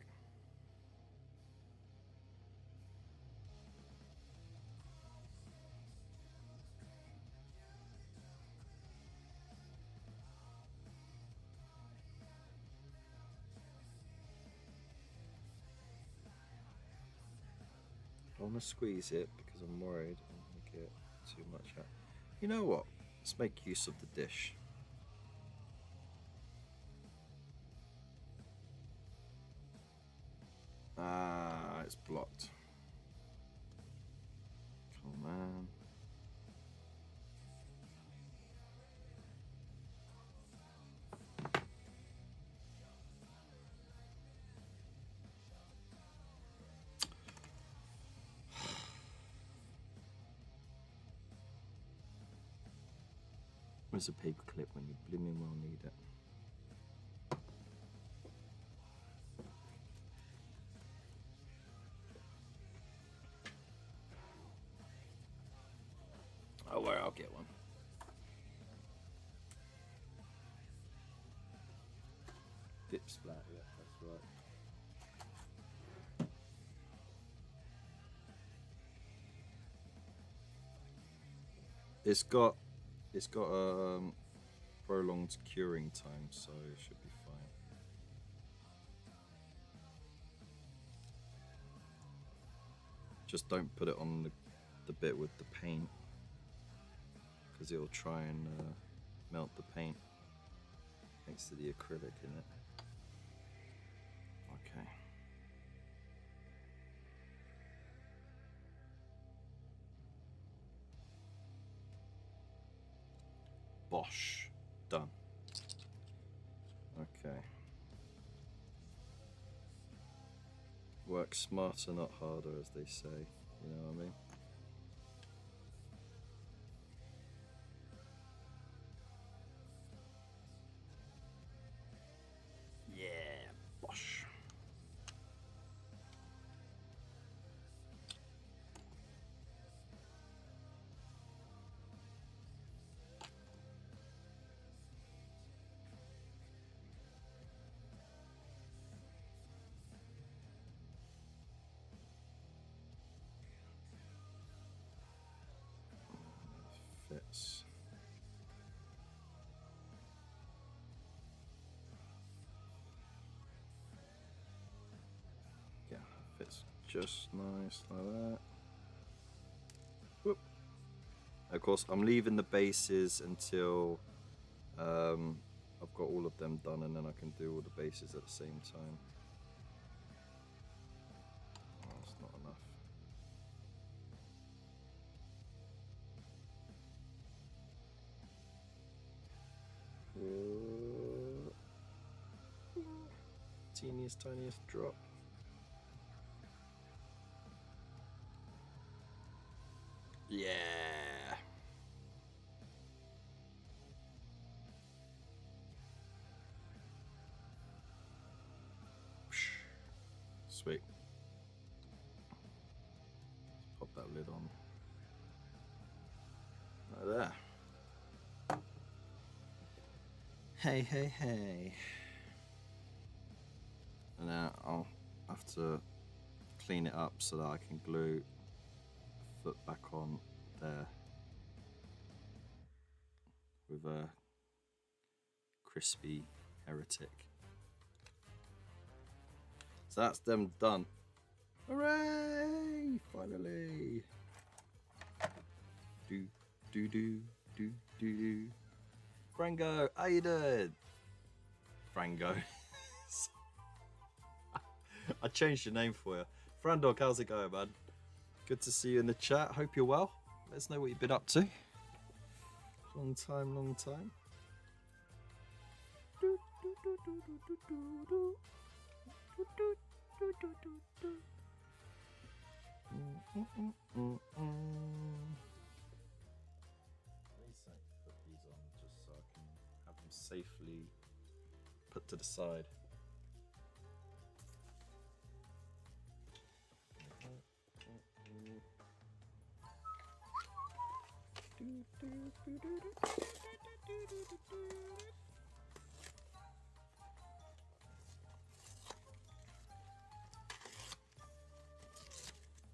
I want to squeeze it because I'm worried I'm going to get too much out. You know what? Let's make use of the dish. Ah, it's blocked. Come on. Where's a paper clip when you blooming well need it? Oh, well, I'll get one. Dips flat, yeah, that's right. It's got prolonged curing time, so it should be fine. Just don't put it on the bit with the paint, because it'll try and melt the paint next to the acrylic in it. Okay. Bosh. Done. Okay. Work smarter, not harder, as they say. You know what I mean? Yeah, bosh. Fits. Yeah, fits just nice like that. Whoop. Of course, I'm leaving the bases until I've got all of them done, and then I can do all the bases at the same time. Oh, that's not enough. Teeniest, tiniest drop. Yeah. Sweet. Pop that lid on. Like there. Hey, hey, hey. And now I'll have to clean it up so that I can glue the foot back on there with a crispy heretic. So that's them done. Hooray! Finally. Do. Frango, how you doing? Frango. I changed your name for you. Frandog, how's it going, man? Good to see you in the chat. Hope you're well. Let us know what you've been up to. Long time. Put these on just so I can have them safely put to the side.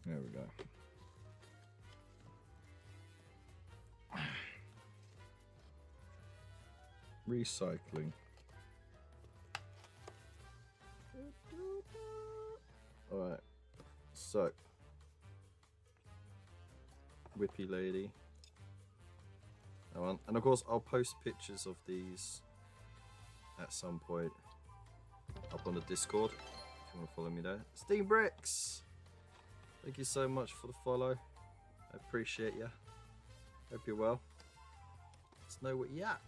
There we go. Recycling. Alright, so Whippy Lady. And of course I'll post pictures of these at some point up on the Discord if you want to follow me there. Steam Bricks! Thank you so much for the follow. I appreciate you. Hope you're well. Let's know what you're at.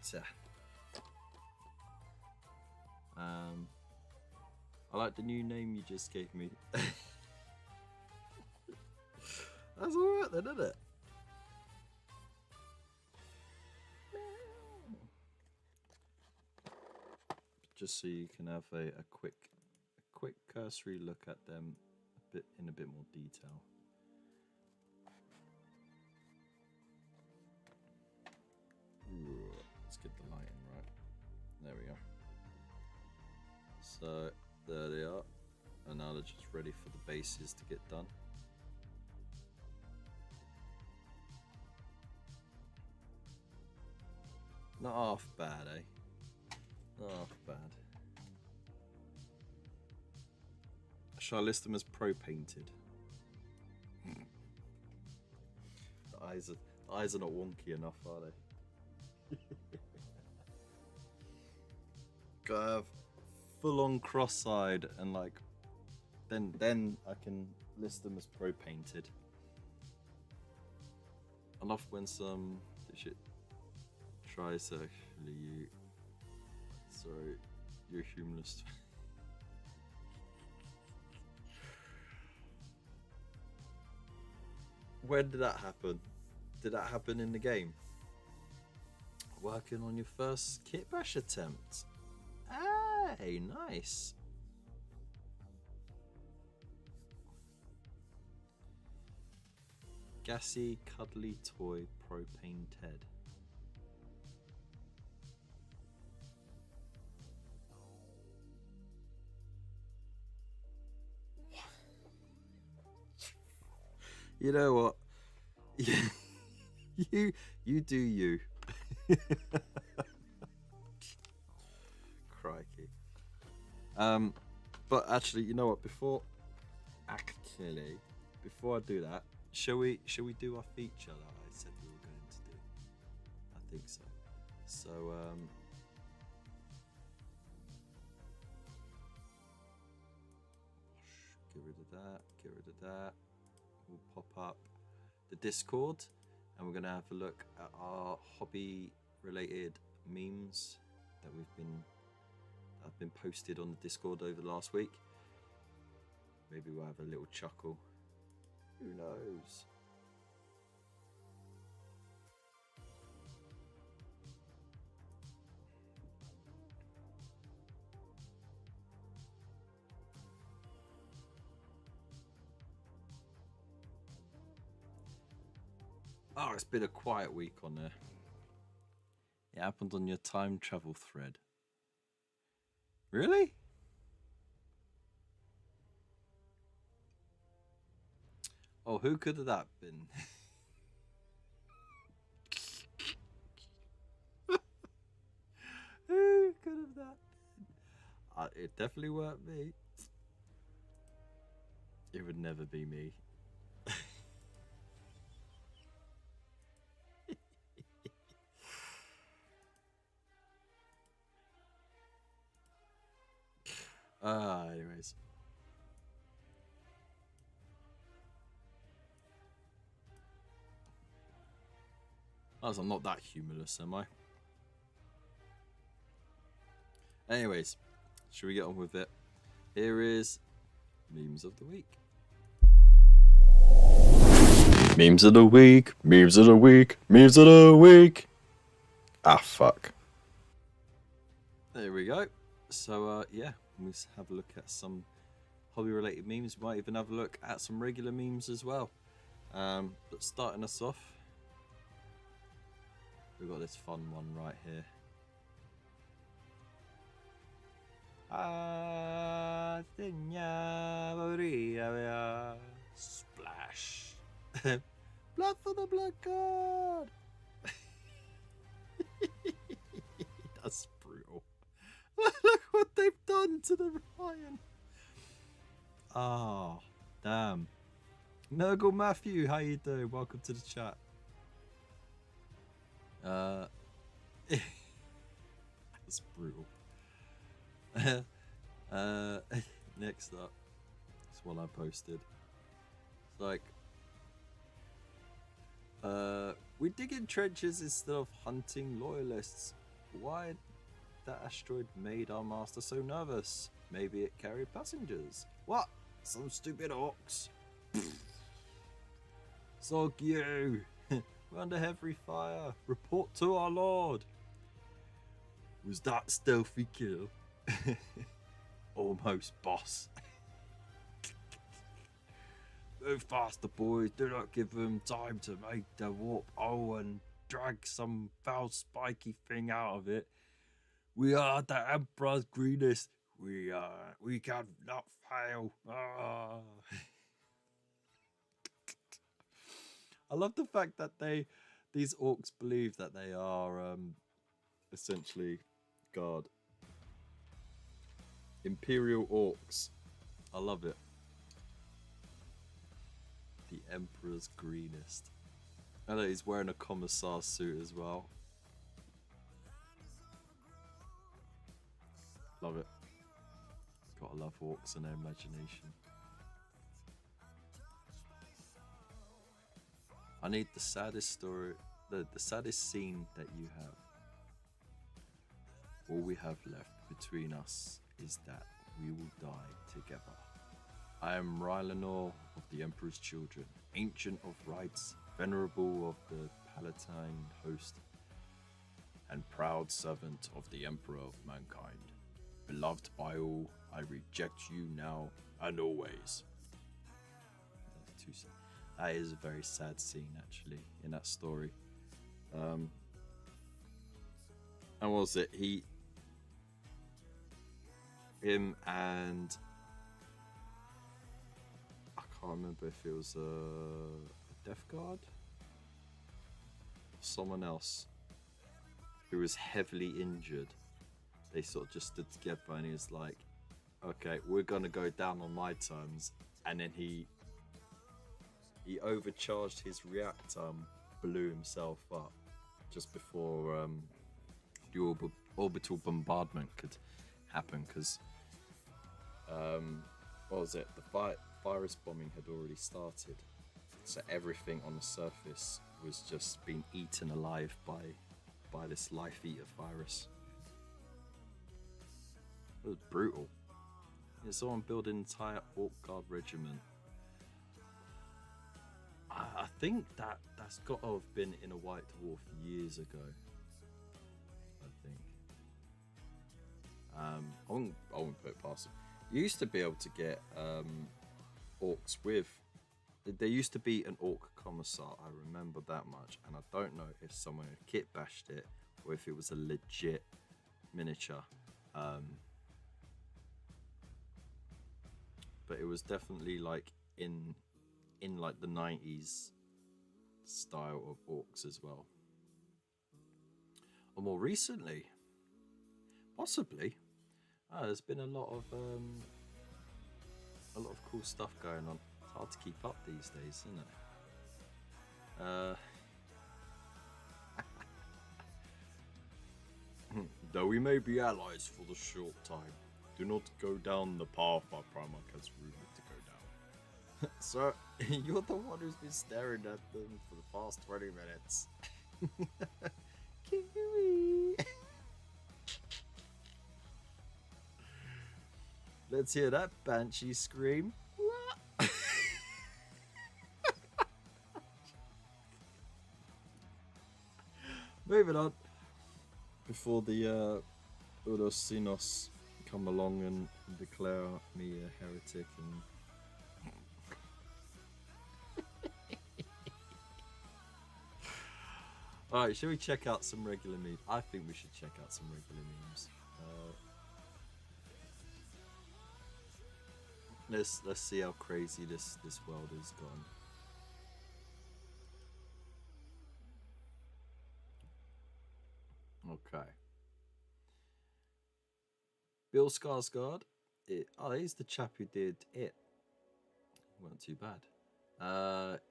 I like the new name you just gave me. That's alright then, isn't it? Just so you can have a quick cursory look at them in a bit more detail. Ooh, let's get the lighting right. There we go. So there they are, and now they're just ready for the bases to get done. Not half bad, eh? Not half bad. Shall I list them as pro painted? The eyes are not wonky enough, are they? Gotta have full on cross-eyed and like then I can list them as pro painted. I love when some shit tries to actually you. Sorry, you're humorless. When did that happen? Did that happen in the game? Working on your first kit bash attempt. Hey, nice. Gassy, cuddly toy, propane Ted. You know what? you do you. Crikey. But actually, you know what? Before I do that, shall we do our feature that I said we were going to do? I think so. So get rid of that. Get rid of that. We'll pop up the Discord, and we're gonna have a look at our hobby-related memes that have been posted on the Discord over the last week. Maybe we'll have a little chuckle. Who knows? Oh, it's been a quiet week on there. It happened on your time travel thread. Really? Oh, who could have that been? Who could have that been? It definitely weren't me. It would never be me. Anyways. As I'm not that humorless, am I? Anyways, should we get on with it? Here is memes of the week. Memes of the week, memes of the week, memes of the week. Ah, fuck. There we go. So, yeah, let's have a look at some hobby-related memes. We might even have a look at some regular memes as well. But starting us off, we've got this fun one right here. Splash. Blood for the blood god. That's brutal. Look what they've done to the Ryan. Oh, damn. Nurgle Matthew, how you doing? Welcome to the chat. That's brutal. Next up, this one I posted. It's like, we dig in trenches instead of hunting loyalists. Why that asteroid made our master so nervous? Maybe it carried passengers. What? Some stupid orcs? Sog you! We're under heavy fire. Report to our lord. Was that stealthy kill? Almost, boss. Move faster, boys. Do not give them time to make the warp. Oh, and drag some foul spiky thing out of it. We are the Emperor's greenest. We cannot fail. Ah. I love the fact that these orcs believe that they are essentially guard. Imperial Orcs. I love it. The Emperor's Greenest. I know he's wearing a commissar suit as well. Love it. Gotta love orcs and their imagination. I need the saddest story, the saddest scene that you have. All we have left between us is that we will die together. I am Rylanor of the Emperor's Children, ancient of rights, venerable of the Palatine host, and proud servant of the Emperor of mankind. Beloved by all, I reject you now and always. That's too sad. That is a very sad scene, actually, in that story. And what was it? Him and I can't remember if it was a Death Guard or someone else who was heavily injured. They sort of just stood together, and he was like, "Okay, we're gonna go down on my terms." And then he overcharged his reactor, blew himself up just before the orbital bombardment could happen, because what was it? The virus bombing had already started, so everything on the surface was just being eaten alive by this life eater virus. It was brutal. Yeah, someone built an entire Orc Guard regiment. I think that's got to have been in a White Dwarf years ago. I think. I wouldn't put it past them. You used to be able to get orcs with. There used to be an orc commissar. I remember that much, and I don't know if someone had kit bashed it or if it was a legit miniature. But it was definitely like in like the 90s style of orcs as well. Or more recently, possibly, there's been a lot of cool stuff going on. It's hard to keep up these days, isn't it? Though we may be allies for the short time, do not go down the path our Primarch has rumored to go down. Sir, you're the one who's been staring at them for the past 20 minutes. Kiwi! Let's hear that banshee scream. Moving on. Before the Urosinos come along and declare me a heretic and Alright, shall we check out some regular memes? I think we should check out some regular memes. Let's see how crazy this world has gone. Okay. Bill Skarsgård. He's the chap who did It. Weren't too bad.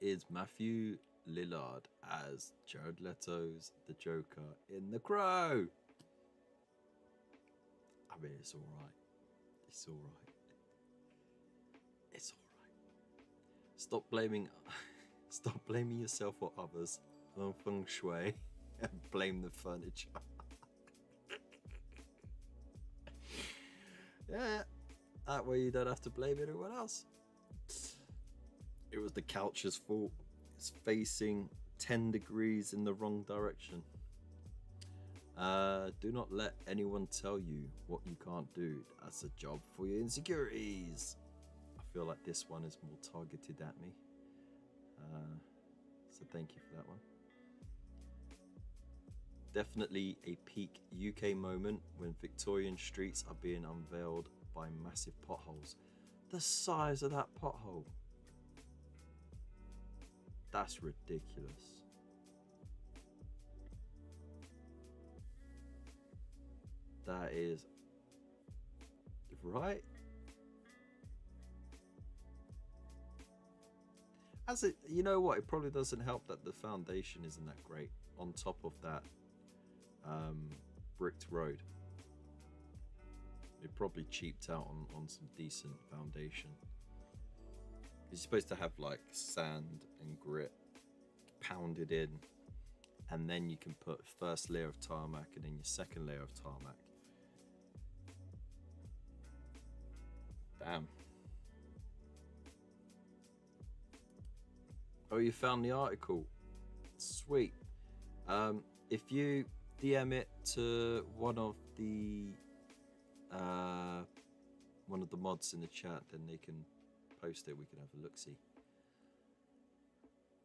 Is Matthew Lillard as Jared Leto's the Joker in The Crow. I mean, it's alright. It's alright. It's alright. Stop blaming yourself or others on feng shui and blame the furniture. Yeah, that way you don't have to blame anyone else. It was the couch's fault. It's facing 10 degrees in the wrong direction. Do not let anyone tell you what you can't do. That's a job for your insecurities. I feel like this one is more targeted at me. So thank you for that one. Definitely a peak UK moment when Victorian streets are being unveiled by massive potholes. The size of that pothole. That's ridiculous. That is right. As it, you know what? It probably doesn't help that the foundation isn't that great on top of that bricked road. It probably cheaped out on some decent foundation. You're supposed to have like sand and grit pounded in, and then you can put first layer of tarmac and then your second layer of tarmac. Damn. Oh, you found the article. Sweet. If you DM it to one of the mods in the chat, then they can post it. We can have a look-see.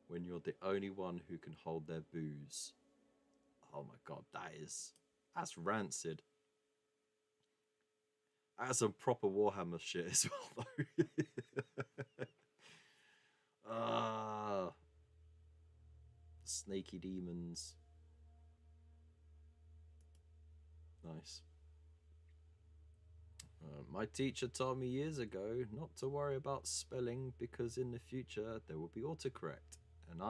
When you're the only one who can hold their booze. Oh my god, that's rancid. That's some proper Warhammer shit as well, though. Snaky demons. Nice. My teacher told me years ago not to worry about spelling because in the future there will be autocorrect, and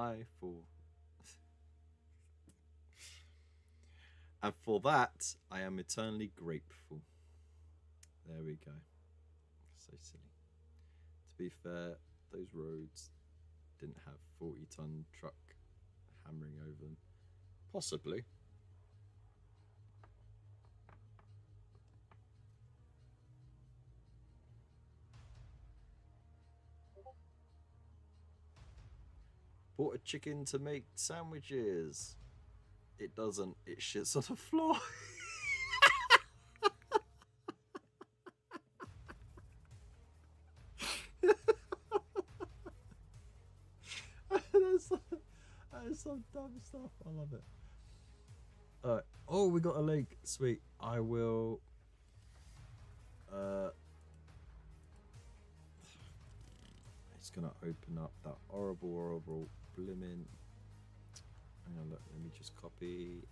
and for that I am eternally grateful. There we go. So silly. To be fair, those roads didn't have 40-ton truck hammering over them. Possibly. Bought a chicken to make sandwiches. It doesn't. It shits on the floor. That's some dumb stuff. I love it. Alright. Oh, we got a link. Sweet. I will. It's gonna open up that horrible blimmin'. Hang on, look. Let me just copy.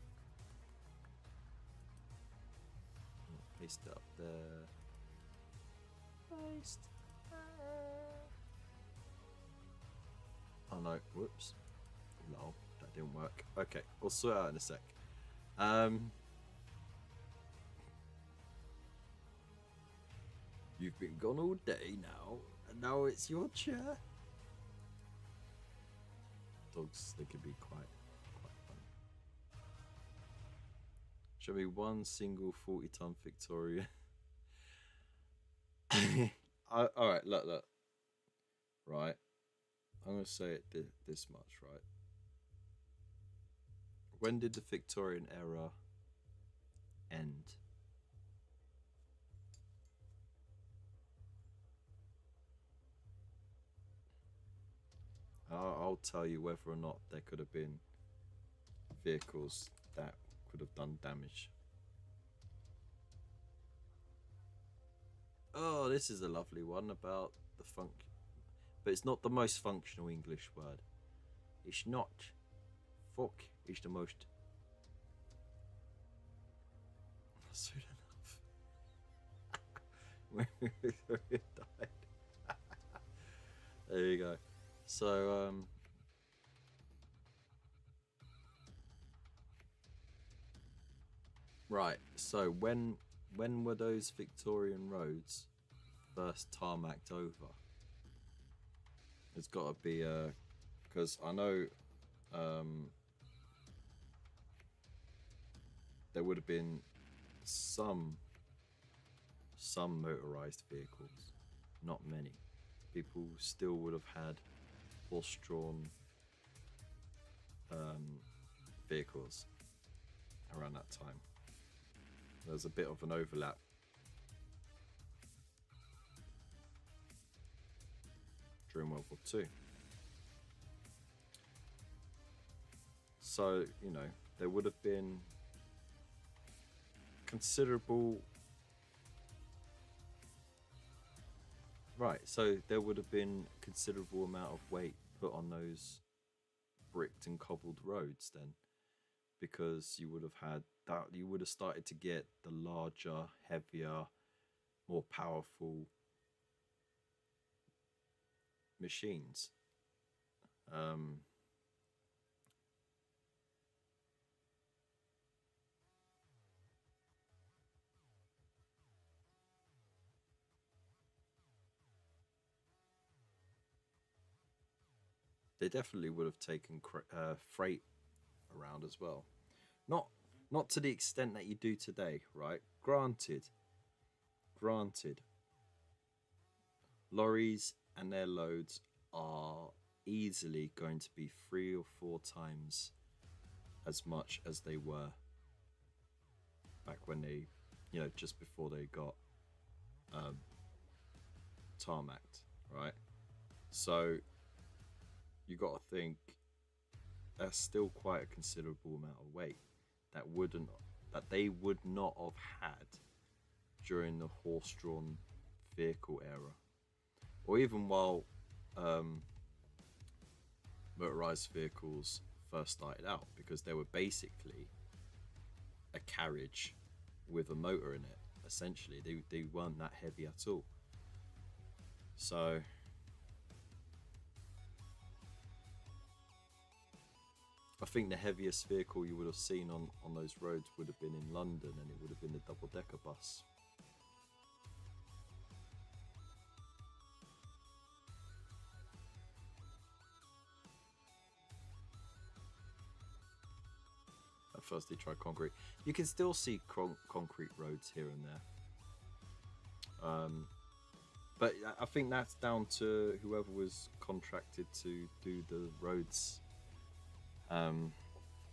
Paste it up there. Paste. Oh no, whoops. Lol, that didn't work. Okay, we'll sort it out in a sec. You've been gone all day now, and now it's your chair. Dogs, they can be quite fun. Show me one single 40-ton Victoria. Alright, look. Right. I'm going to say it this much, right? When did the Victorian era end? I'll tell you whether or not there could have been vehicles that could have done damage. Oh, this is a lovely one about the funk. But it's not the most functional English word. It's not. Fuck is the most. Soon enough. Victoria died. There you go. So, right. So when were those Victorian roads first tarmacked over? It's got to be because I know there would have been some motorized vehicles, not many. People still would have had horse-drawn vehicles around that time. There's a bit of an overlap. During World War II. So, you know, there would have been considerable... Right, so there would have been considerable amount of weight put on those bricked and cobbled roads then. because you would have had that, you would have started to get the larger, heavier, more powerful machines. They definitely would have taken freight around as well. Not not to the extent that you do today, right? Granted, lorries and their loads are easily going to be 3 or 4 times as much as they were back when they, just before they got tarmacked, right? So you got to think that's still quite a considerable amount of weight that they would not have had during the horse-drawn vehicle era, or even while motorized vehicles first started out, because they were basically a carriage with a motor in it. Essentially, they weren't that heavy at all. So I think the heaviest vehicle you would have seen on those roads would have been in London, and it would have been the double-decker bus. At first they tried concrete. You can still see concrete roads here and there. But I think that's down to whoever was contracted to do the roads.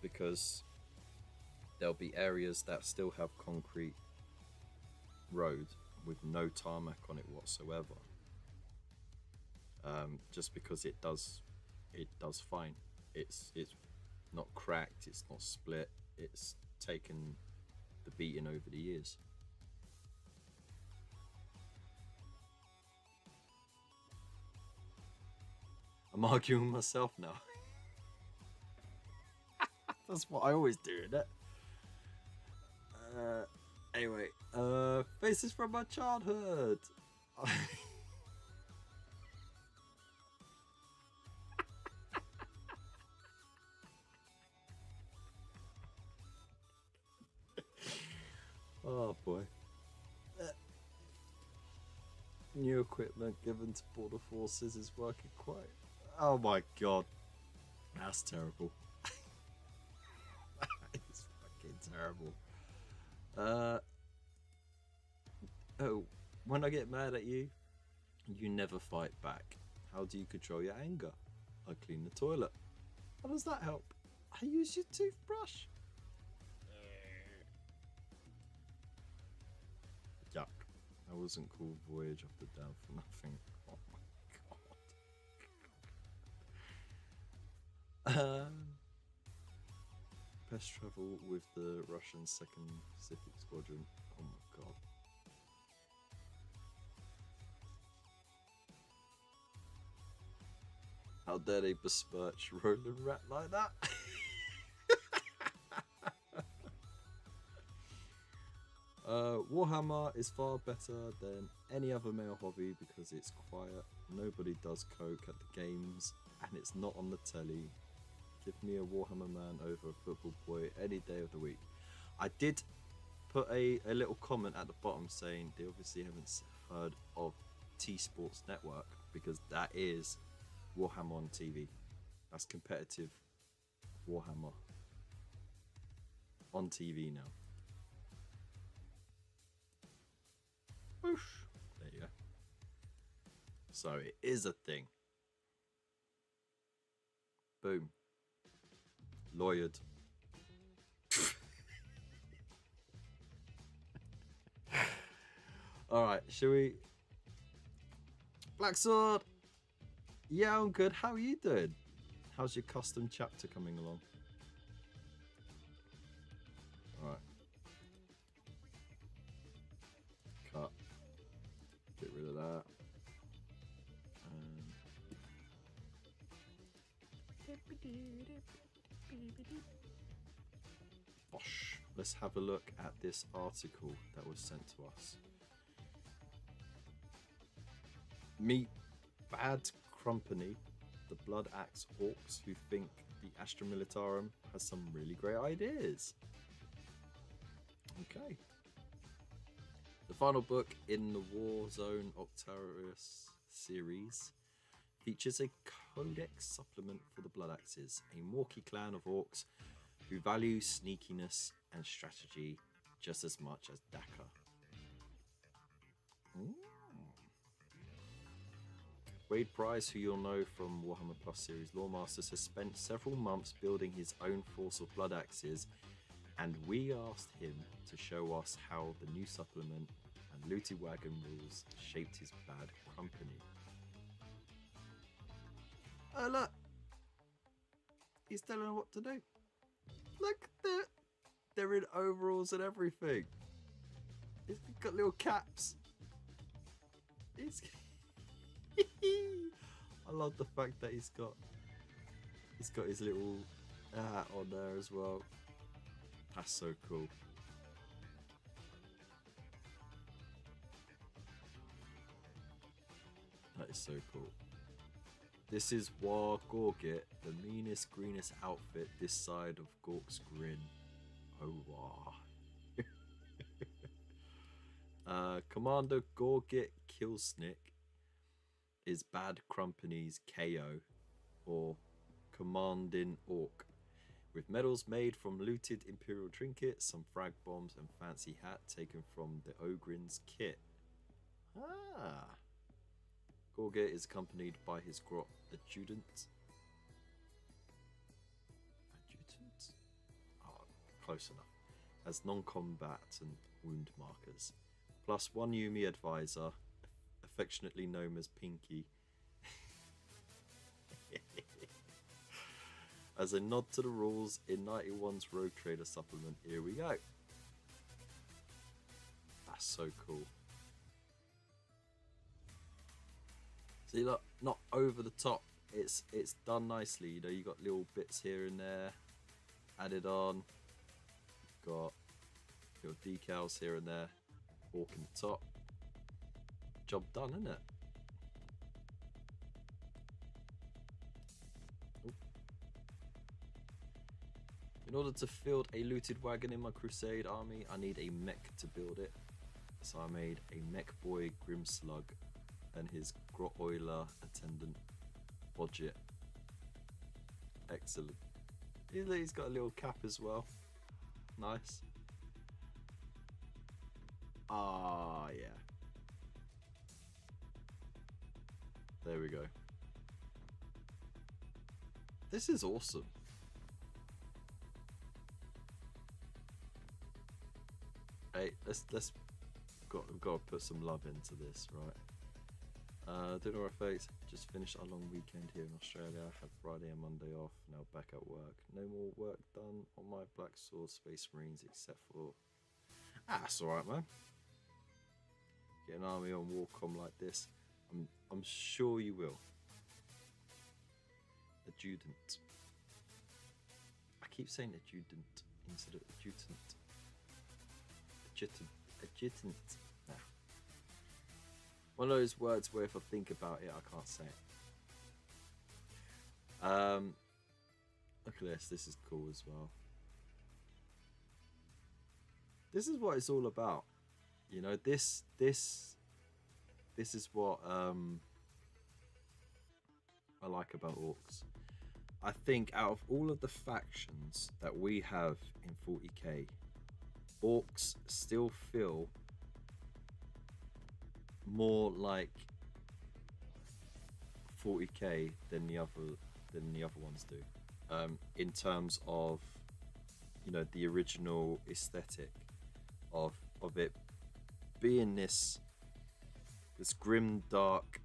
Because there'll be areas that still have concrete road with no tarmac on it whatsoever. Just because it does fine. It's not cracked, it's not split, it's taken the beating over the years. I'm arguing with myself now. That's what I always do, isn't it? Anyway, faces from my childhood. Oh boy. New equipment given to border forces is working quite. Oh my god. That's terrible. It's fucking terrible. Oh, when I get mad at you, you never fight back. How do you control your anger? I clean the toilet. How does that help? I use your toothbrush. Yuck. That wasn't called Voyage of the Dove for nothing. Oh my god. Best travel with the Russian 2nd Pacific Squadron. Oh my god. How dare they besmirch Roland Rat like that? Warhammer is far better than any other male hobby because it's quiet, nobody does coke at the games, and it's not on the telly. Give me a Warhammer man over a football boy any day of the week. I did put a little comment at the bottom saying they obviously haven't heard of T-Sports Network, because that is Warhammer on TV. That's competitive Warhammer on TV now. Whoosh. There you go. So it is a thing. Boom. Lawyered. Alright, shall we? Black Sword! Yeah, I'm good. How are you doing? How's your custom chapter coming along? Alright. Cut. Get rid of that. bosh. Let's have a look at this article that was sent to us. Meet Bad Company, the Blood Axe Orcs who think the Astra Militarum has some really great ideas. Okay. The final book in the Warzone Octarius series features a codex supplement for the Blood Axes, a Morky clan of orcs who value sneakiness and strategy just as much as Daka. Wade Price, who you'll know from Warhammer Plus series Loremasters, has spent several months building his own force of Blood Axes, and we asked him to show us how the new supplement and Looted Wagon rules shaped his bad company. Oh look! He's telling them what to do. Look, they're in overalls and everything. He's got little caps. He's I love the fact that he's got his little hat on there as well. That's so cool. That is so cool. This is War Gorget, the meanest, greenest outfit this side of Gork's Grin. Oh, wow. Commander Gorget Killsnick is Bad Company's KO, or Commanding Orc, with medals made from looted Imperial trinkets, some frag bombs, and fancy hat taken from the Ogrin's kit. Ah. Gorget is accompanied by his Grot Adjutant. Adjutant? Oh, close enough. As non-combat and wound markers. Plus one Yumi advisor, affectionately known as Pinky. As a nod to the rules in 91's Rogue Trader supplement, here we go. That's so cool. See, look, not over the top. It's done nicely. You know, you got little bits here and there added on. Got little decals here and there. Orc in the top. Job done, isn't it? Ooh. In order to field a looted wagon in my crusade army, I need a mech to build it. So I made a mech boy Grimslug and his Grot Oiler attendant Bodget. Excellent. He's got a little cap as well. Nice. Ah, yeah. There we go. This is awesome. Hey, let's got to put some love into this, right? Dinner effects. Just finished a long weekend here in Australia. I had Friday and Monday off. Now back at work. No more work done on my Black Sword Space Marines except for. That's alright, man. Get an army on Warcom like this. I'm sure you will. Adjutant. I keep saying adjutant instead of adjutant. Adjutant. Nah. One of those words where if I think about it, I can't say it. Look at this. This is cool as well. This is what it's all about. You know, this is what I like about orcs. I think out of all of the factions that we have in 40k, orcs still feel more like 40k than the other ones do. In terms of, you know, the original aesthetic of it being this grim, dark,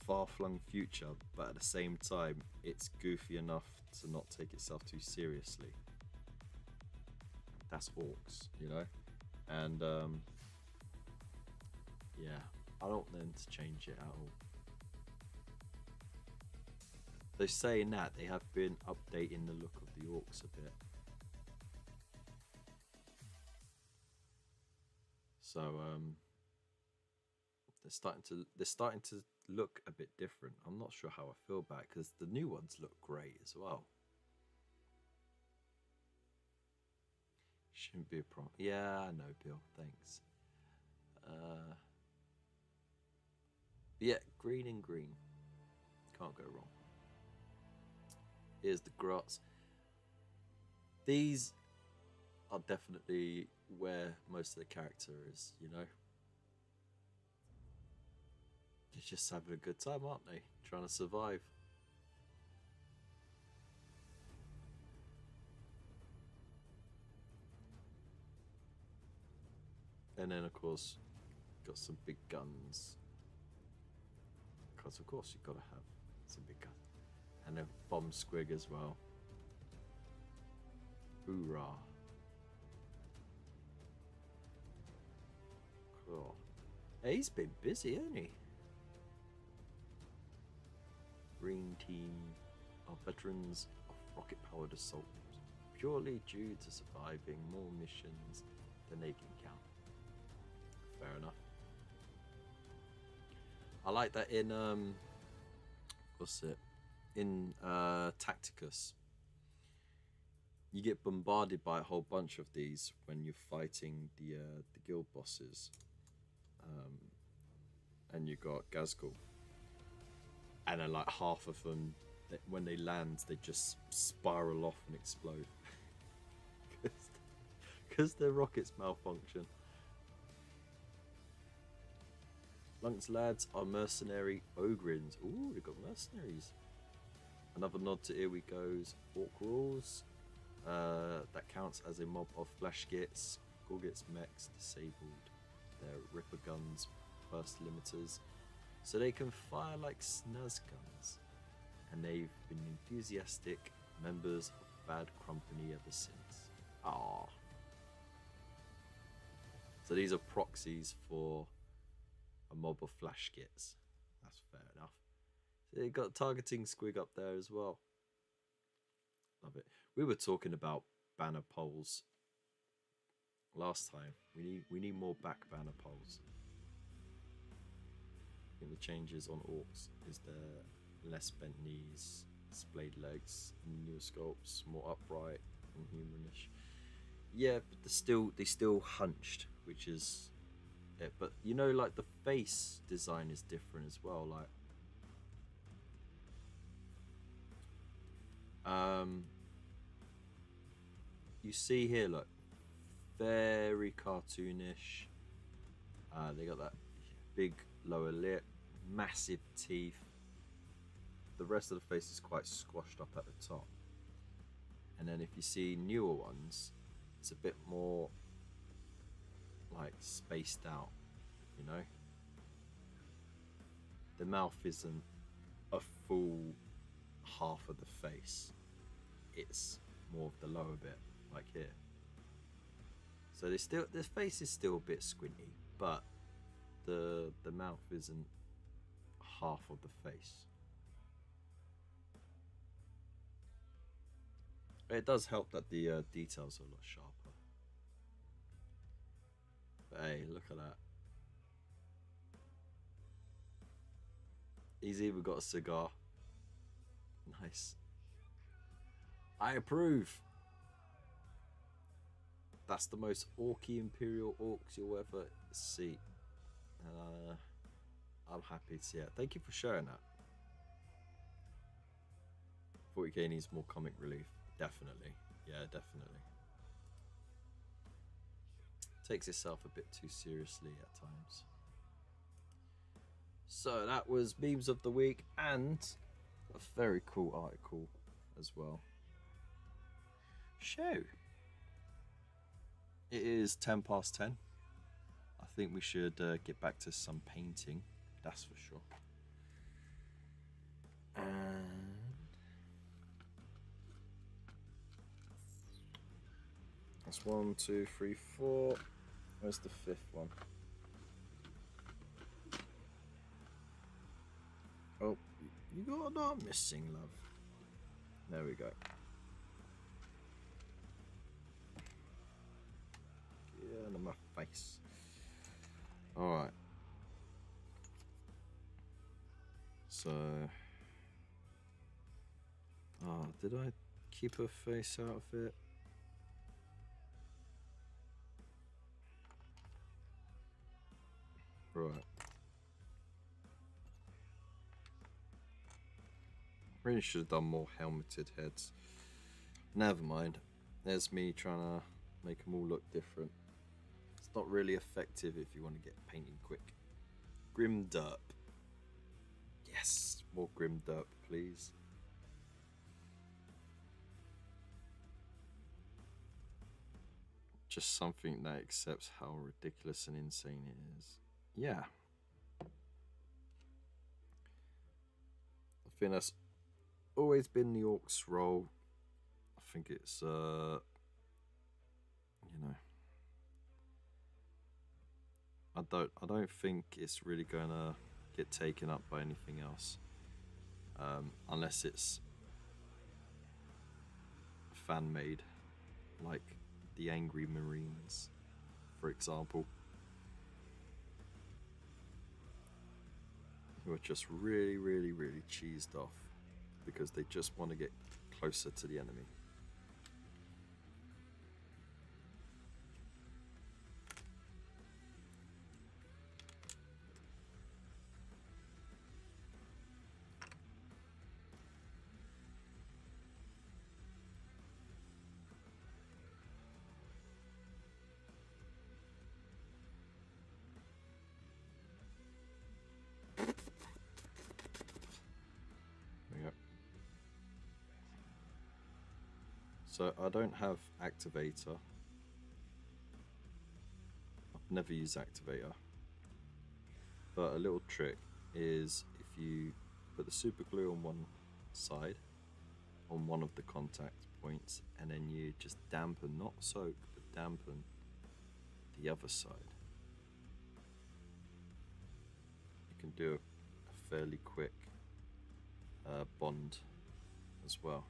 far-flung future, but at the same time it's goofy enough to not take itself too seriously. That's orcs, you know. And yeah, I don't want them to change it at all. They're saying that they have been updating the look of the orcs a bit. So they're starting to look a bit different. I'm not sure how I feel about it because the new ones look great as well. Shouldn't be a problem. Yeah, I know, Bill. Thanks. Yeah, green and green. Can't go wrong. Here's the grots. These are definitely where most of the character is, you know? They're just having a good time, aren't they? Trying to survive. And then, of course, got some big guns. Because, of course, you've got to have some big guns. And a bomb squig as well. Hoorah. Cool. Hey, he's been busy, hasn't he? Green team are veterans of rocket-powered assault, purely due to surviving more missions than they can count. Fair enough. I like that in what's it? In Tacticus. You get bombarded by a whole bunch of these when you're fighting the guild bosses. And you got Ghazghkull. And then like half of them, when they land, they just spiral off and explode. Because their rockets malfunction. Lunk's lads are mercenary ogrins. Ooh, they've got mercenaries. Another nod to Here We Go's Orc Rules. That counts as a mob of Flashgits, Gorgits mechs disabled their Ripper guns burst limiters, so they can fire like snaz guns. And they've been enthusiastic members of Bad Company ever since. Ah. So these are proxies for a mob of Flashgits. That's fair enough. So they got targeting squig up there as well. Love it. We were talking about banner poles last time. We need more back banner poles. I think the changes on orcs is there less bent knees, splayed legs, newer sculpts, more upright and humanish. Yeah, but they still hunched, which is it. But you know, like the face design is different as well. Like you see here, look, very cartoonish. They got that big lower lip, massive teeth. The rest of the face is quite squashed up at the top. And then if you see newer ones, it's a bit more like spaced out, you know? The mouth isn't a full half of the face. It's more of the lower bit, like here. So the face is still a bit squinty, but the mouth isn't half of the face. It does help that the details are a lot sharper. But hey, look at that. He's even got a cigar. Nice. I approve. That's the most orky Imperial orcs you'll ever see. I'm happy to see it. Thank you for sharing that. 40k needs more comic relief. Definitely. Yeah, definitely. Takes itself a bit too seriously at times. So that was memes of the week and a very cool article as well. Show. It is 10 past 10. I think we should get back to some painting. That's for sure. And that's 1, 2, 3, 4. Where's the fifth one? Oh, you got an arm missing, love. There we go. Get out of my face. All right. So, oh, did I keep her face out of it? Right. Really should have done more helmeted heads. Never mind. There's me trying to make them all look different. It's not really effective if you want to get painting quick. Grim Derp. Yes, more Grim Derp, please. Just something that accepts how ridiculous and insane it is. Yeah. I think that's always been the Orcs' role. I think it's, you know, I don't think it's really gonna get taken up by anything else, unless it's fan made, like the Angry Marines, for example, who are just really, really, really cheesed off because they just want to get closer to the enemy. So I don't have Activator. I've never used Activator. But a little trick is if you put the super glue on one side, on one of the contact points, and then you just dampen, not soak, but dampen the other side. You can do a fairly quick bond as well.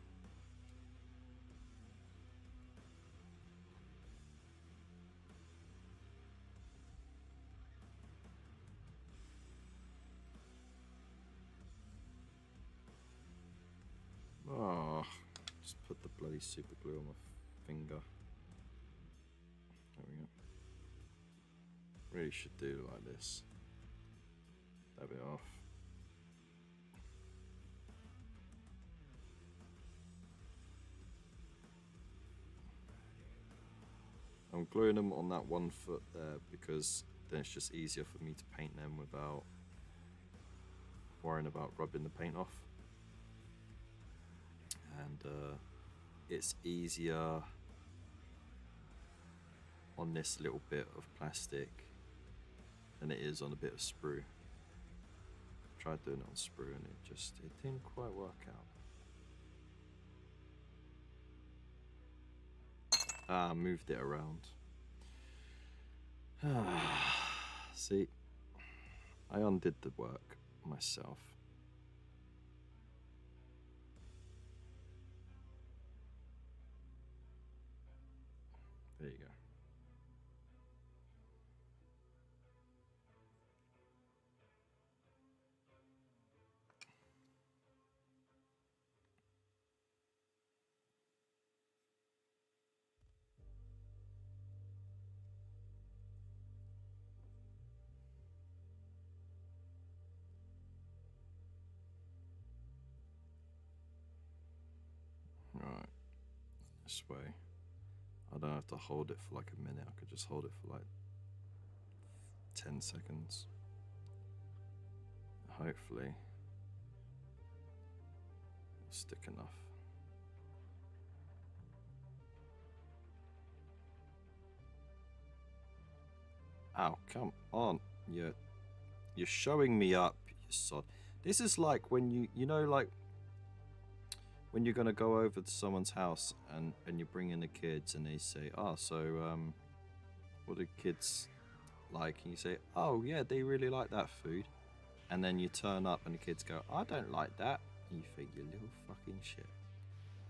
Oh, just put the bloody super glue on my finger. There we go. Really should do it like this. Dab it off. I'm gluing them on that one foot there because then it's just easier for me to paint them without worrying about rubbing the paint off. And it's easier on this little bit of plastic than it is on a bit of sprue. Tried doing it on sprue and it didn't quite work out. Ah, moved it around. See, I undid the work myself. There you go. Right, this way. I don't have to hold it for like a minute, I could just hold it for like 10 seconds. Hopefully, it'll stick enough. Ow, come on. You're showing me up, you sod. This is like when you know, like when you're gonna go over to someone's house and you bring in the kids and they say, oh, so what do kids like? And you say, oh yeah, they really like that food. And then you turn up and the kids go, I don't like that. And you think, you little fucking shit.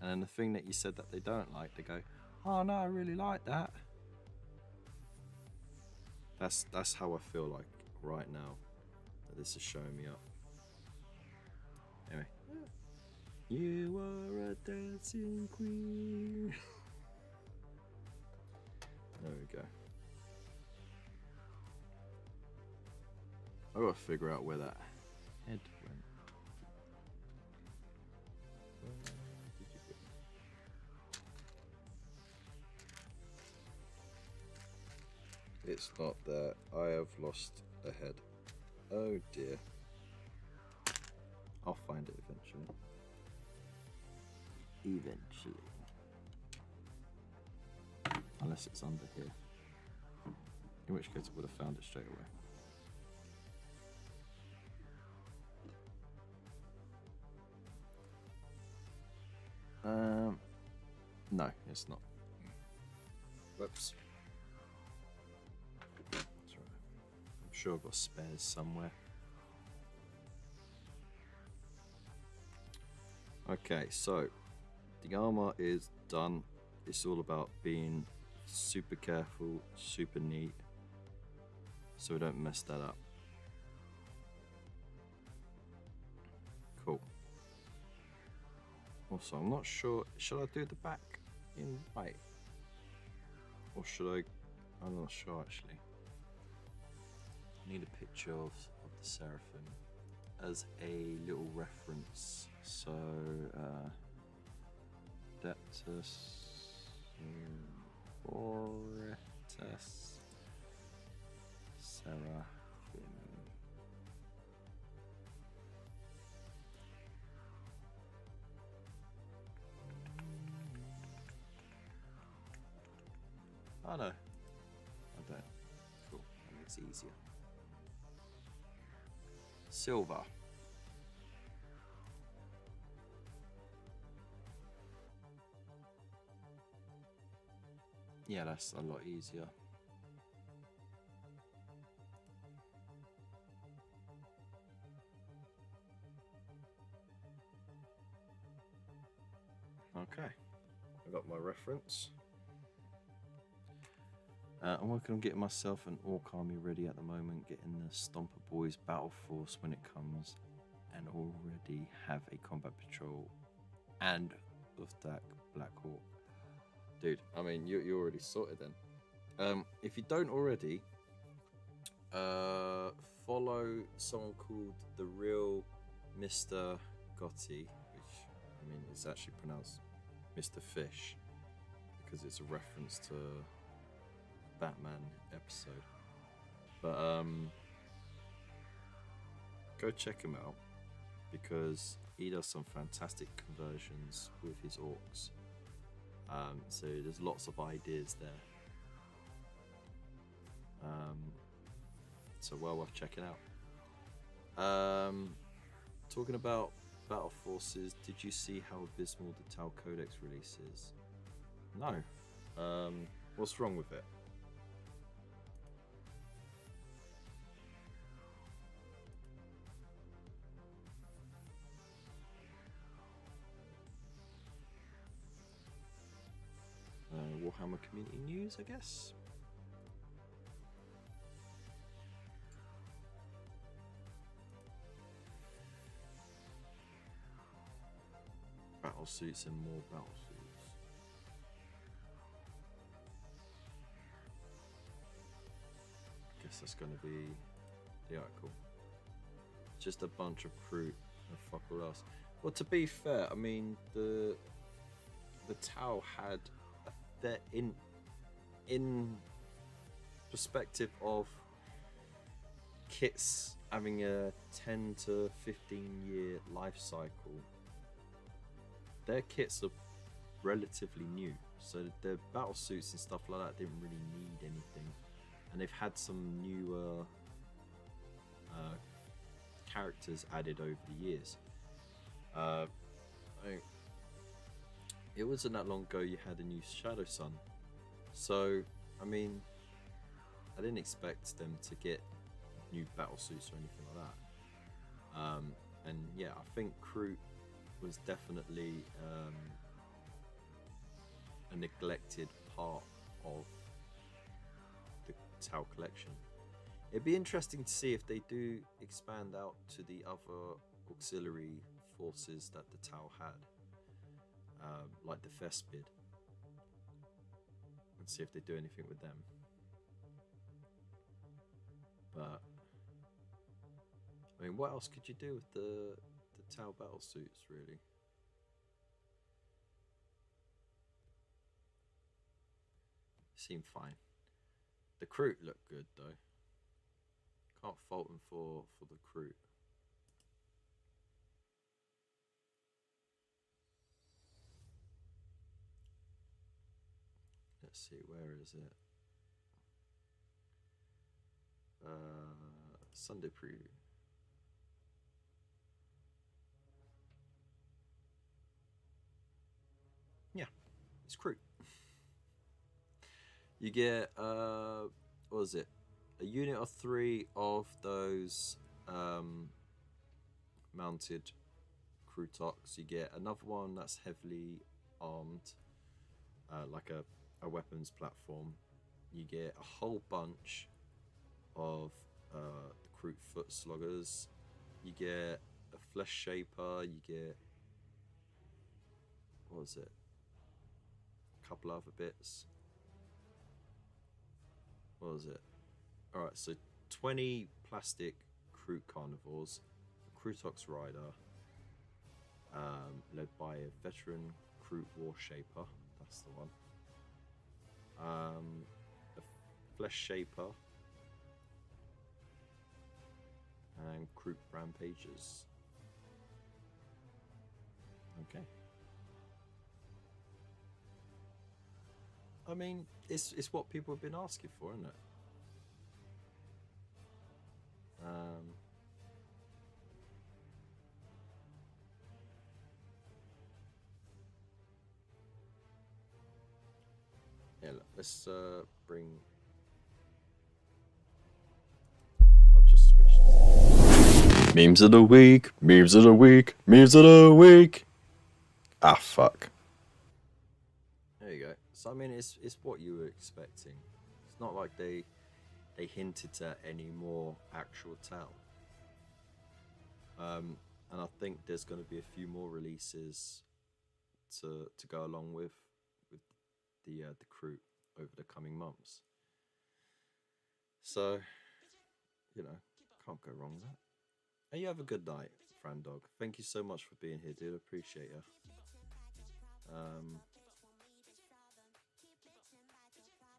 And then the thing that you said that they don't like, they go, oh no, I really like that. That's how I feel like right now that this is showing me up. Anyway, you are a dancing queen. There we go. I gotta figure out where that head went. Where did you put it? It's not there. I have lost a head. Oh dear. I'll find it eventually. Eventually. Unless it's under here. In which case I would have found it straight away. No, it's not. Whoops. That's right. I'm sure I've got spares somewhere. Okay, so the armor is done. It's all about being super careful, super neat, so we don't mess that up. Cool. Also, I'm not sure, should I do the back in white? Or should I? I'm not sure actually. I need a picture of the Seraphim as a little reference. So, Deptus Oritus Seraphim. Oh no, I don't. Cool, that makes it easier. Silver. Yeah, that's a lot easier. Okay, I got my reference. I'm working on getting myself an Orc army ready at the moment, getting the Stomper Boys battle force when it comes, and already have a combat patrol and Uftak Black Hawk. Dude, I mean, you're already sorted then. If you don't already, follow someone called The Real Mr. Gotti, which, I mean, is actually pronounced Mr. Fish, because it's a reference to Batman episode. But go check him out, because he does some fantastic conversions with his orcs. So there's lots of ideas there. So well worth checking out. Talking about battle forces, did you see how abysmal the Tau Codex release is? No. What's wrong with it? Warhammer community news, I guess. Battle suits and more battle suits. I guess that's going to be the article. Just a bunch of fruit and fuck all else. Well, to be fair, I mean the Tau had that in perspective of kits having a 10 to 15 year life cycle, their kits are relatively new, so their battle suits and stuff like that didn't really need anything, and they've had some newer characters added over the years. It wasn't that long ago you had a new Shadow Sun, so I mean, I didn't expect them to get new battle suits or anything like that. And yeah, I think Kroot was definitely a neglected part of Tau collection. It'd be interesting to see if they do expand out to the other auxiliary forces that the Tau had, like the Thespid, and see if they do anything with them. But I mean, what else could you do with the Tau battle suits, really? Seem fine. The Kroot look good though. Can't fault them for the Kroot. Let's see, where is it? Sunday preview. Yeah, it's Kroot. You get what is it? A unit of 3 of those mounted Krootoks. You get another one that's heavily armed, like a weapons platform. You get a whole bunch of the Kroot foot sloggers. You get a flesh shaper. You get, what was it? A couple other bits. What was it? Alright, so 20 plastic Kroot carnivores, a Krootox rider, led by a veteran Kroot war shaper, that's the one. A flesh shaper, and Kroot rampagers. Okay. I mean, it's what people have been asking for, isn't it? Yeah, let's bring. I'll just switch. Memes of the week, memes of the week, memes of the week. Ah, fuck. There you go. So I mean, it's what you were expecting. It's not like they hinted at any more actual Tau. And I think there's going to be a few more releases to go along with the Kroot over the coming months. So, you know, can't go wrong with that. And you have a good night, Frandog. Thank you so much for being here, dude. Appreciate you.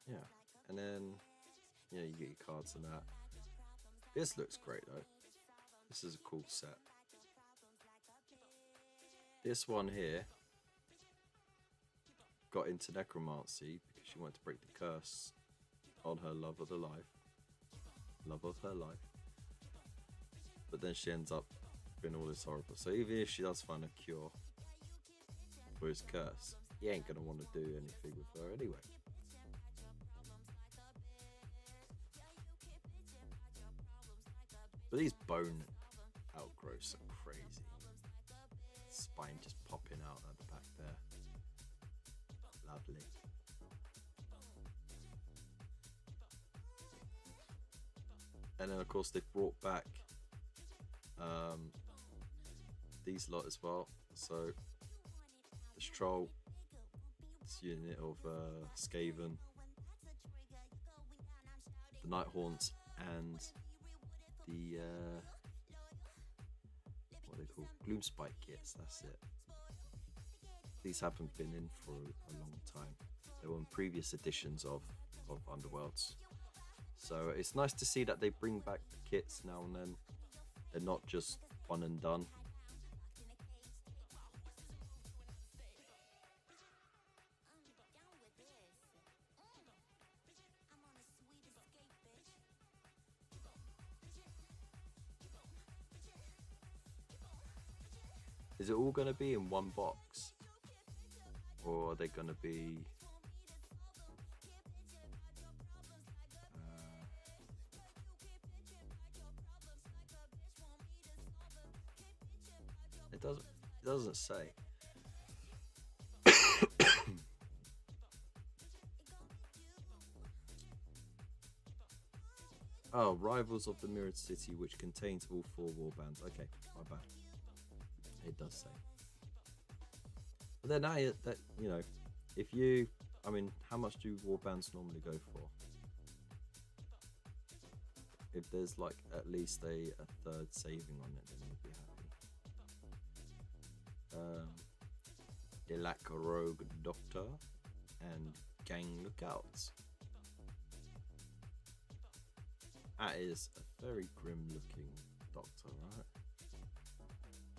Yeah, and then you get your cards and that. This looks great though. This is a cool set. This one here got into necromancy because she wanted to break the curse on her love of her life. But then she ends up being all this horrible. So even if she does find a cure for his curse, he ain't gonna want to do anything with her anyway. But these bone outgrowths are crazy. Spine just popping out at the back there. Lovely. And then of course they've brought back these lot as well. So the Stroll, this unit of Skaven, the Nighthaunts, and the what are they called? Gloomspite kits, that's it. These haven't been in for a long time. They were in previous editions of Underworlds. So it's nice to see that they bring back the kits now and then. They're not just one and done. Is it all going to be in one box? Or are they going to be... It doesn't say. Oh, Rivals of the Mirrored City, which contains all 4 warbands. Okay, my bad. It does say. But then that you know, if you, I mean, how much do warbands normally go for? If there's like at least a third saving on it, then you'll be happy. Delac Rogue Doctor and Gang Lookouts. That is a very grim looking doctor, right?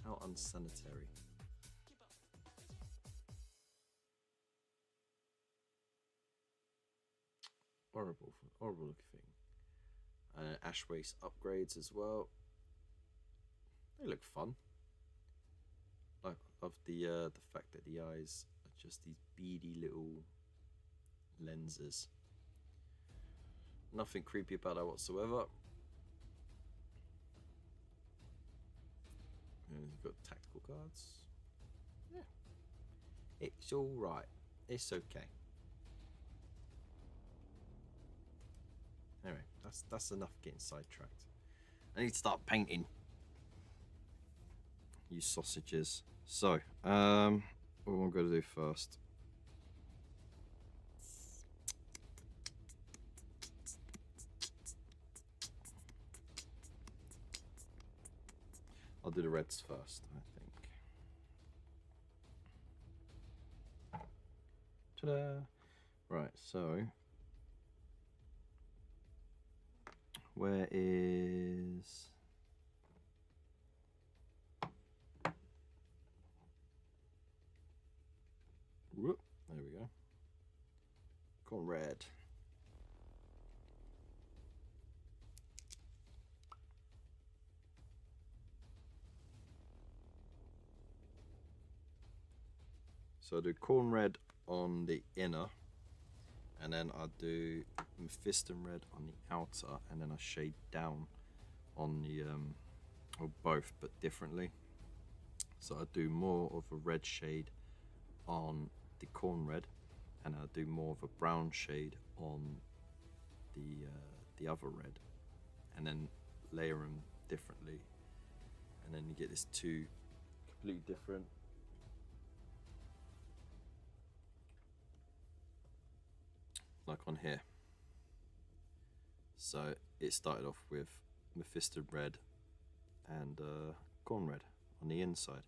How unsanitary. Horrible looking thing. Ash Waste upgrades as well. They look fun. I love the fact that the eyes are just these beady little lenses. Nothing creepy about that whatsoever. And you've got tactical cards. Yeah, it's all right. It's okay. Anyway, that's enough getting sidetracked. I need to start painting. You sausages. So, what am I going to do first? I'll do the reds first, I think. Ta-da! Right, so where is whoop, there we go. Conrad. So I do corn red on the inner, and then I do Mephiston red on the outer, and then I shade down on the or both but differently. So I do more of a red shade on the corn red, and I do more of a brown shade on the other red, and then layer them differently, and then you get this two completely different. Like on here. So it started off with Mephiston red and corn red on the inside,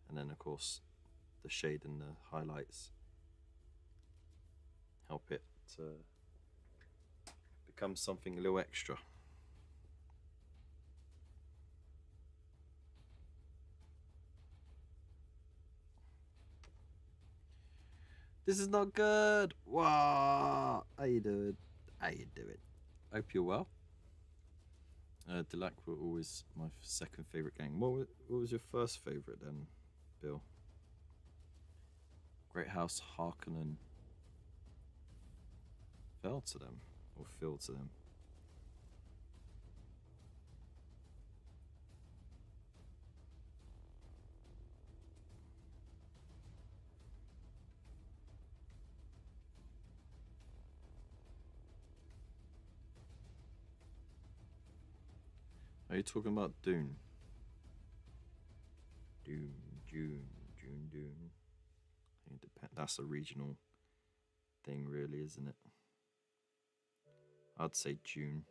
and then of course the shade and the highlights help it to become something a little extra. This is not good. Wow. How you doing? How you doing? Hope you're well. Delac were always my second favourite gang. What was your first favourite then, Bill? Great House Harkonnen fell to them, or fell to them. Are you talking about Dune? Dune. It depends. That's a regional thing, really, isn't it? I'd say June.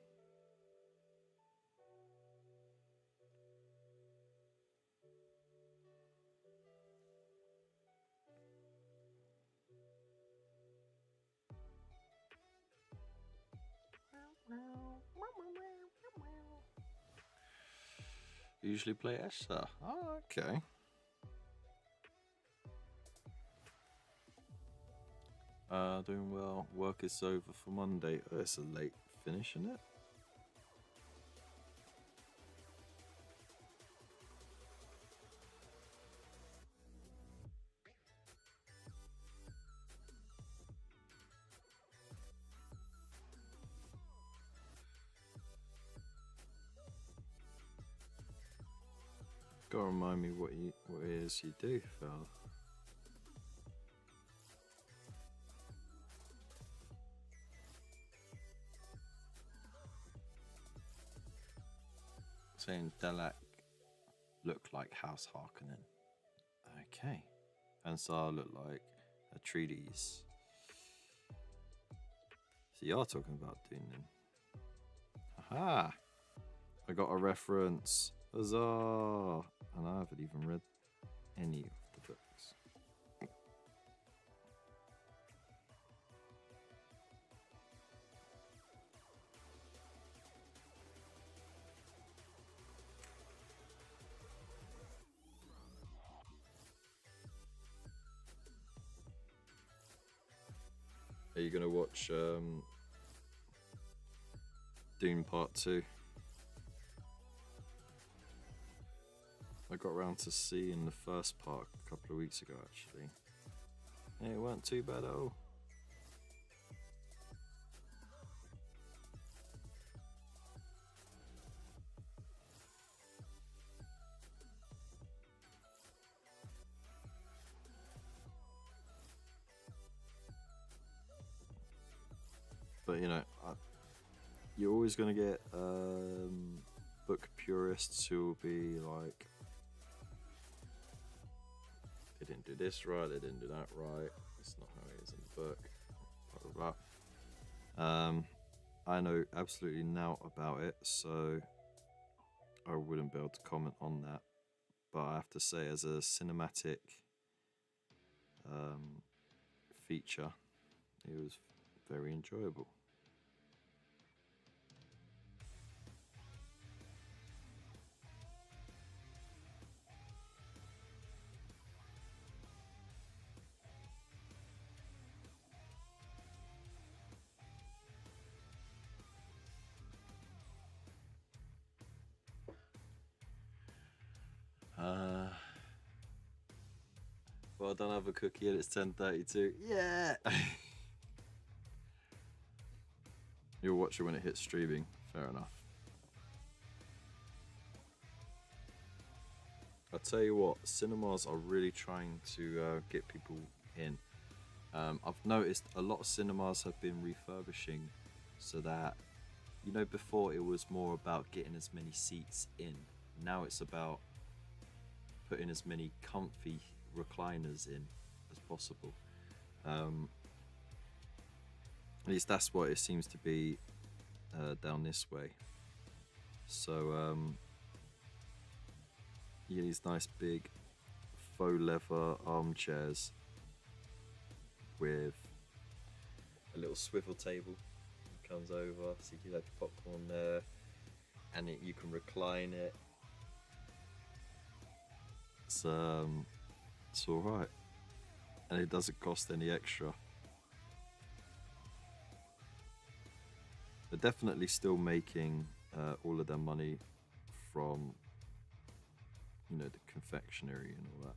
Usually play Esha. Oh, okay. Doing well. Work is over for Monday. Oh, it's a late finish, isn't it? Gotta remind me what it is you do, fella. saying Delac look like House Harkonnen. Okay. Ansar look like Atreides. So you are talking about Dune then. Aha! I got a reference. Huzzah! And I haven't even read any of the books. Are you gonna watch Dune Part 2? I got around to seeing the first part a couple of weeks ago, actually. And it weren't too bad at all. But you know, you're always going to get book purists who will be like, they didn't do this right, they didn't do that right, it's not how it is in the book, blah blah blah. I know absolutely naught about it, so I wouldn't be able to comment on that. But I have to say, as a cinematic feature, it was very enjoyable. Well, I don't have a cookie and it's 10:32. Yeah! You'll watch it when it hits streaming. Fair enough. I'll tell you what, cinemas are really trying to get people in. I've noticed a lot of cinemas have been refurbishing so that, you know, before it was more about getting as many seats in. Now it's about putting as many comfy recliners in as possible. At least that's what it seems to be down this way. So you get these nice big faux leather armchairs with a little swivel table that comes over, so you can have your popcorn there, and you can recline it. It's alright, and it doesn't cost any extra. They're definitely still making all of their money from, you know, the confectionery and all that.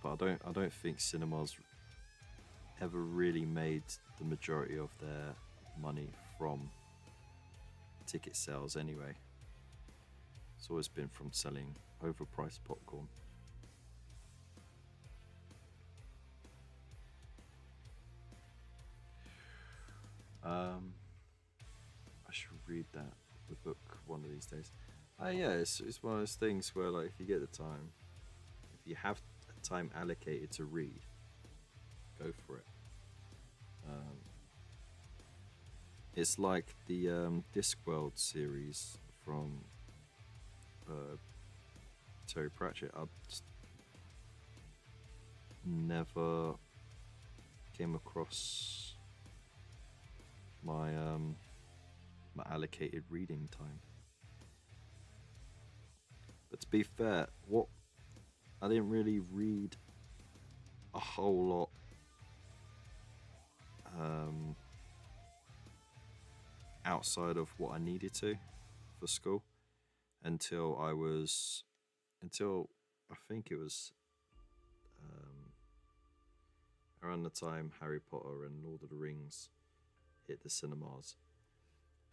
But I don't think cinemas ever really made the majority of their money from ticket sales anyway. It's always been from selling overpriced popcorn. I should read the book one of these days. Yeah, it's one of those things where, like, if you get the time, if you have time allocated to read, go for it. It's like the Discworld series from Terry Pratchett. I just never came across my my allocated reading time. But to be fair, I didn't really read a whole lot outside of what I needed to for school until I think it was around the time Harry Potter and Lord of the Rings hit the cinemas,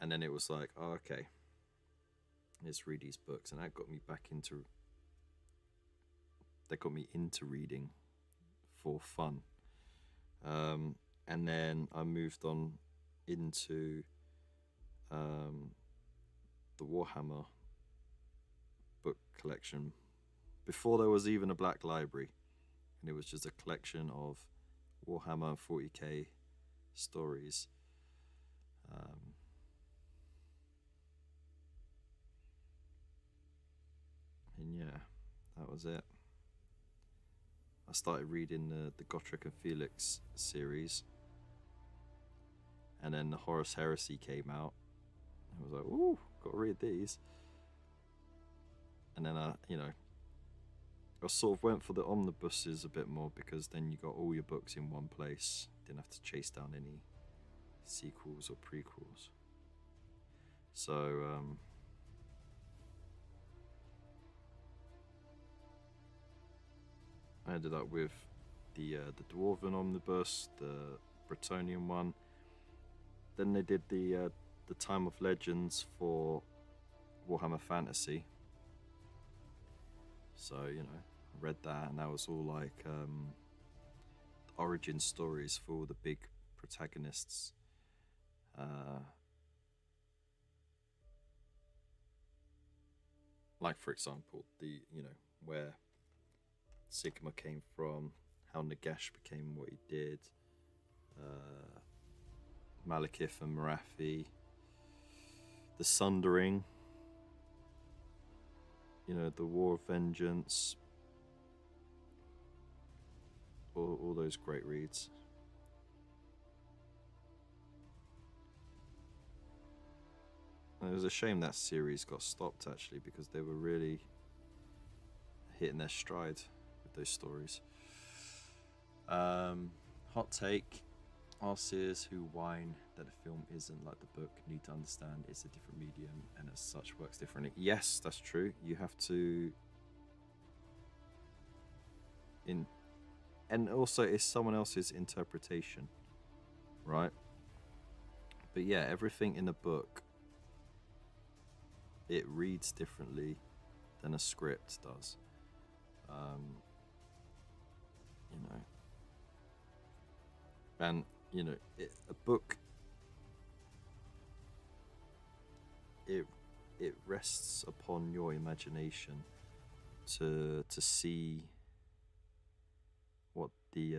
and then it was like, oh, okay, let's read these books, and that got me into reading for fun. And then I moved on into the Warhammer book collection before there was even a Black Library, and it was just a collection of Warhammer 40k stories. And yeah, that was it. I started reading the Gotrek and Felix series, and then the Horus Heresy came out. I was like, ooh, gotta read these. And then I sort of went for the omnibuses a bit more, because then you got all your books in one place. Didn't have to chase down any sequels or prequels. So I ended up with the Dwarven omnibus, the Bretonnian one. Then they did the Time of Legends for Warhammer Fantasy. So, I read that, and that was all like origin stories for all the big protagonists. Like, for example, where Sigma came from, how Nagash became what he did, Malekith and Marathi, the Sundering, the War of Vengeance, all those great reads. And it was a shame that series got stopped, actually, because they were really hitting their stride with those stories. Hot take: arseers who whine that a film isn't like the book need to understand it's a different medium and as such works differently. Yes, that's true. You have to and also it's someone else's interpretation, right? But yeah, everything in the book, it reads differently than a script does. And a book, it rests upon your imagination to see what the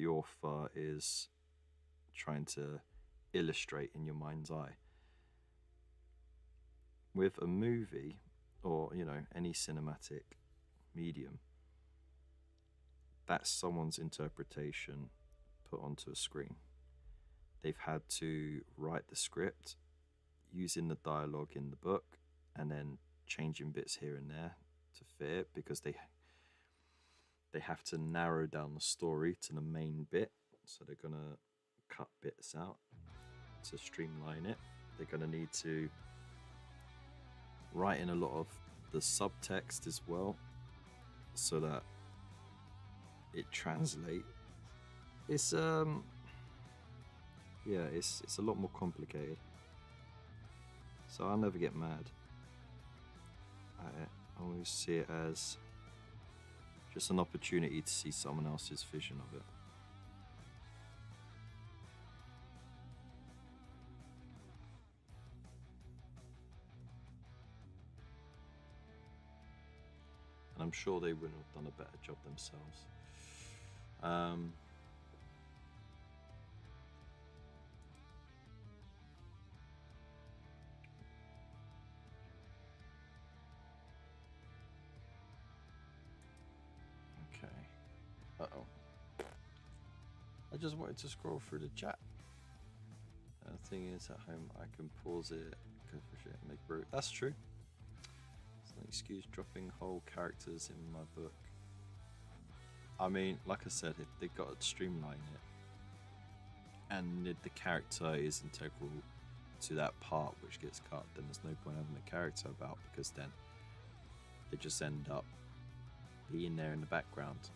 author is trying to illustrate in your mind's eye. With a movie, or any cinematic medium, that's someone's interpretation put onto a screen. They've had to write the script using the dialogue in the book, and then changing bits here and there to fit it, because they have to narrow down the story to the main bit. So they're gonna cut bits out to streamline it. They're gonna need to write in a lot of the subtext as well, so that it translates. It's it's a lot more complicated. So I'll never get mad at it. I always see it as just an opportunity to see someone else's vision of it. And I'm sure they wouldn't have done a better job themselves. Okay. Uh-oh. I just wanted to scroll through the chat. The thing is, at home I can pause it, go for shit, and make brew. That's true. It's an excuse dropping whole characters in my book. I mean, like I said, they've got to streamline it, and if the character is integral to that part which gets cut, then there's no point having a character about, because then they just end up being there in the background.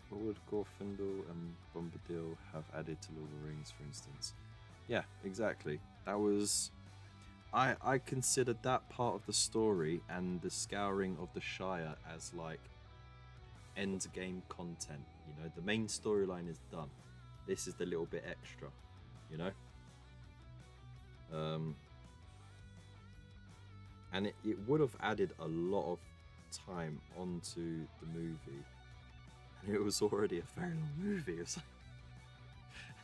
What would Glorfindel and Bombadil have added to Lord of the Rings, for instance? Yeah, exactly. That was... I considered that part of the story and the scouring of the Shire as like end game content. You know, the main storyline is done. This is the little bit extra. You know. And it would have added a lot of time onto the movie, and it was already a very long movie. It was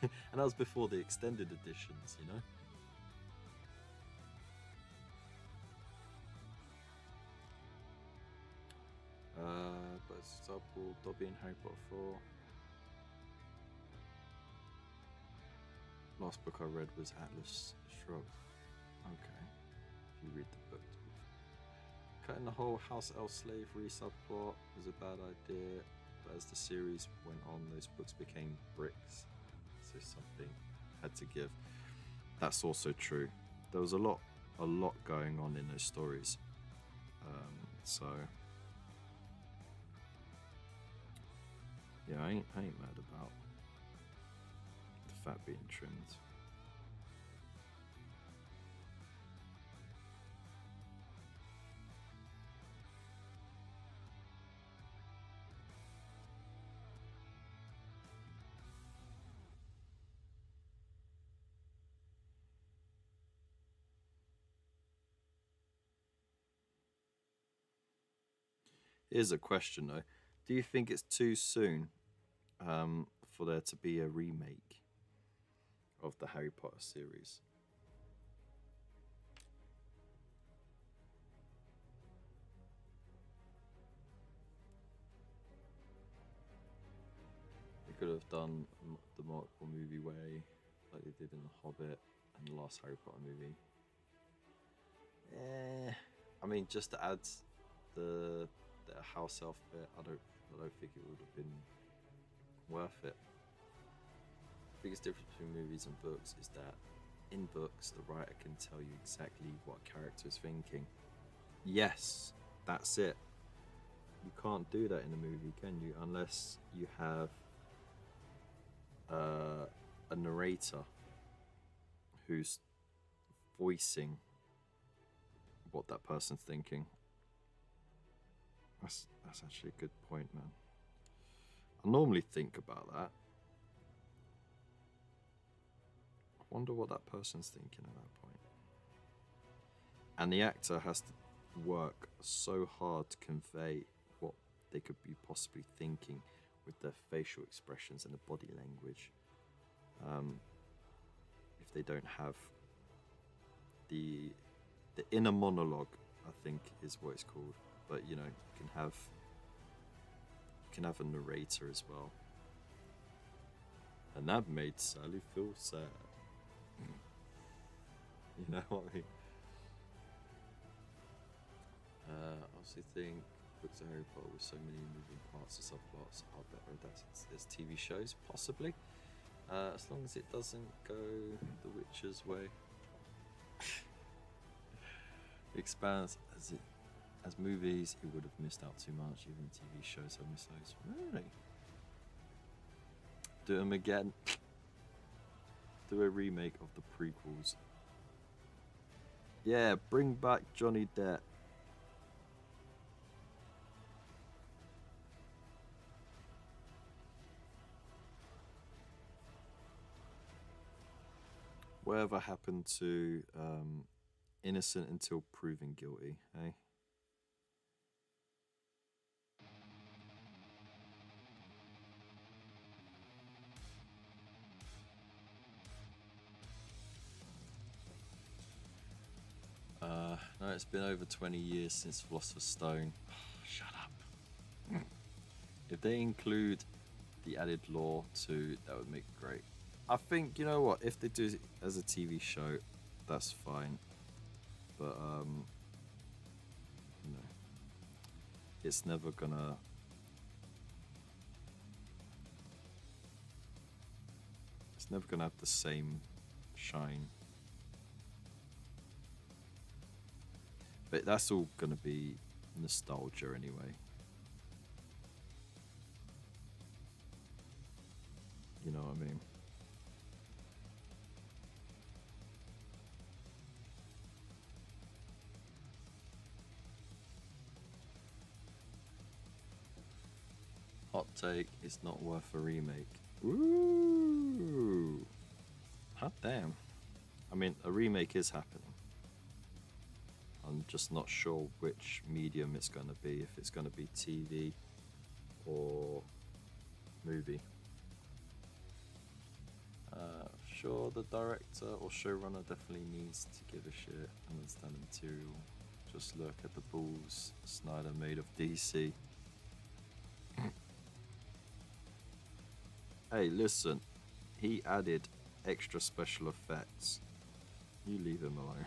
and that was before the extended editions, you know. But for example, Dobby and Harry Potter 4. Last book I read was Atlas Shrugged. Okay, if you read the book. Cutting the whole house elf slavery subplot was a bad idea, but as the series went on, those books became bricks, so something had to give. That's also true. There was a lot going on in those stories. So yeah, I ain't mad about the fat being trimmed. Here's a question though. Do you think it's too soon for there to be a remake of the Harry Potter series? They could have done the Marvel movie way, like they did in The Hobbit and the last Harry Potter movie. I mean, just to add the house elf bit, I don't think it would have been worth it. The biggest difference between movies and books is that in books the writer can tell you exactly what a character is thinking. Yes, that's it. You can't do that in a movie, can you? Unless you have a narrator who's voicing what that person's thinking. That's actually a good point, man. I normally think about that. I wonder what that person's thinking at that point. And the actor has to work so hard to convey what they could be possibly thinking with their facial expressions and the body language. If they don't have the inner monologue, I think is what it's called. But you know, you can have a narrator as well, and that made Sally feel sad. You know what I mean? I also think books of Harry Potter with so many moving parts and subplots are better adapted as TV shows, possibly, as long as it doesn't go The Witcher's way. Expands as movies, it would have missed out too much. Even TV shows have missed those. Really? Do them again. Do a remake of the prequels. Yeah, bring back Johnny Depp. Whatever happened to innocent until proven guilty, eh? No, it's been over 20 years since Philosopher's Stone. Shut up. If they include the added lore too, that would make it great. I think, you know what, if they do it as a TV show, that's fine. But, you know, it's never gonna... It's never gonna have the same shine. But that's all gonna be nostalgia anyway. You know what I mean? Hot take, it's not worth a remake. Ooh. Hot damn. I mean, a remake is happening. I'm just not sure which medium it's going to be, if it's going to be TV or movie. Sure, the director or showrunner definitely needs to give a shit and understand the material. Just look at the balls Snyder made of DC. Hey, listen, he added extra special effects. You leave him alone.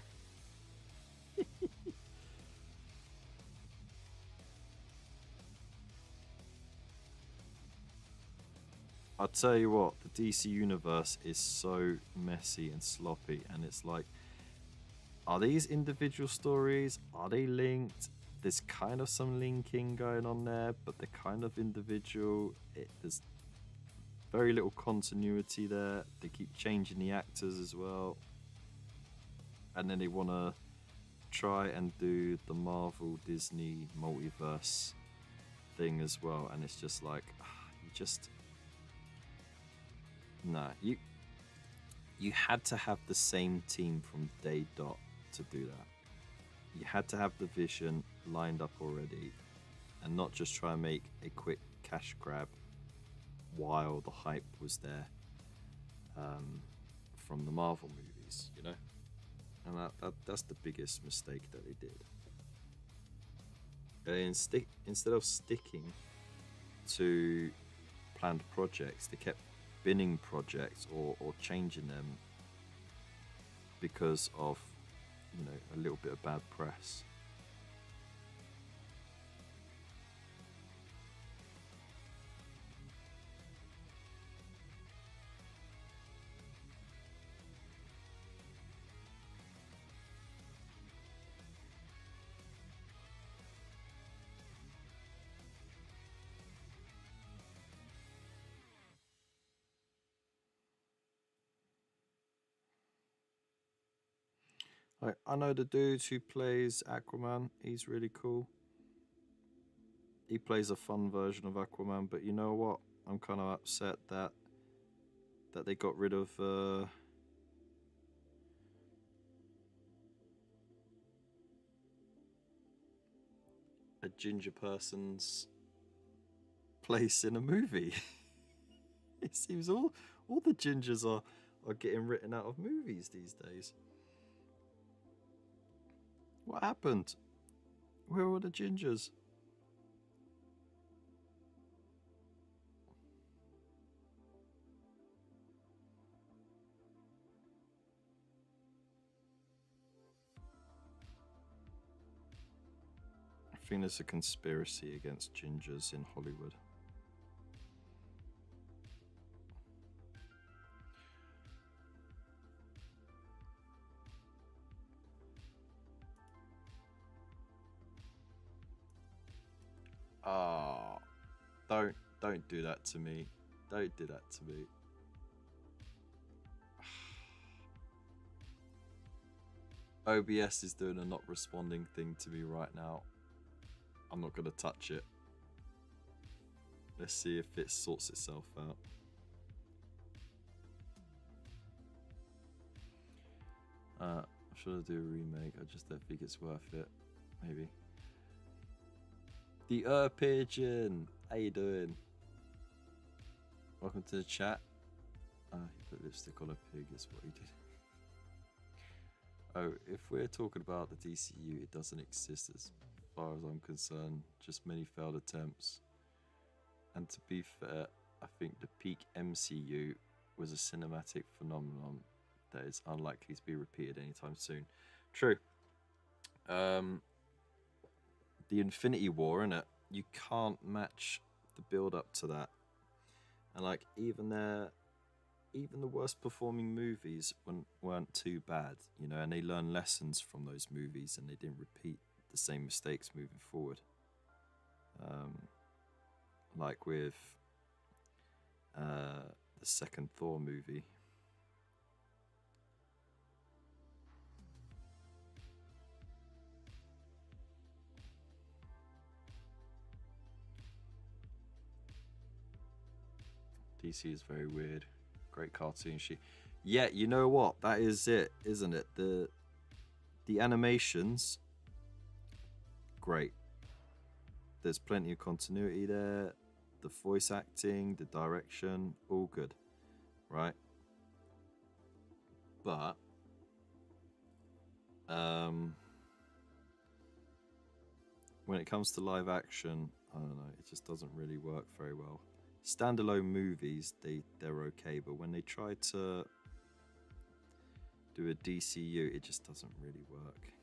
I'll tell you what, the DC universe is so messy and sloppy, and it's like, are these individual stories? Are they linked? There's kind of some linking going on there, but they're kind of individual. There's very little continuity there. They keep changing the actors as well. And then they want to try and do the Marvel Disney multiverse thing as well. And it's just like, you just... Nah, you had to have the same team from day dot to do that. You had to have the vision lined up already and not just try and make a quick cash grab while the hype was there from the Marvel movies, you know? And that's the biggest mistake that they did. And instead of sticking to planned projects, they kept binning projects or changing them because of, you know, a little bit of bad press. I know the dude who plays Aquaman. He's really cool. He plays a fun version of Aquaman, but you know what? I'm kind of upset that they got rid of a ginger person's place in a movie. It seems all the gingers are getting written out of movies these days. What happened? Where were the gingers? I think there's a conspiracy against gingers in Hollywood. Oh, don't do that to me. Don't do that to me. OBS is doing a not responding thing to me right now. I'm not going to touch it. Let's see if it sorts itself out. Should I do a remake? I just don't think it's worth it. Maybe. The Pigeon! How you doing? Welcome to the chat. He put lipstick on a pig is what he did. Oh, if we're talking about the DCU, it doesn't exist as far as I'm concerned. Just many failed attempts. And to be fair, I think the peak MCU was a cinematic phenomenon that is unlikely to be repeated anytime soon. True. The Infinity War, innit? You can't match the build up to that. And like even the worst performing movies weren't too bad, you know, and they learned lessons from those movies and they didn't repeat the same mistakes moving forward. Like with the second Thor movie. DC is very weird. Great cartoon sheet. Yeah, you know what? That is it, isn't it? The animations, great. There's plenty of continuity there. The voice acting, the direction, all good, right? But when it comes to live action, I don't know, it just doesn't really work very well. Standalone movies, they're okay, but when they try to do a DCU, it just doesn't really work.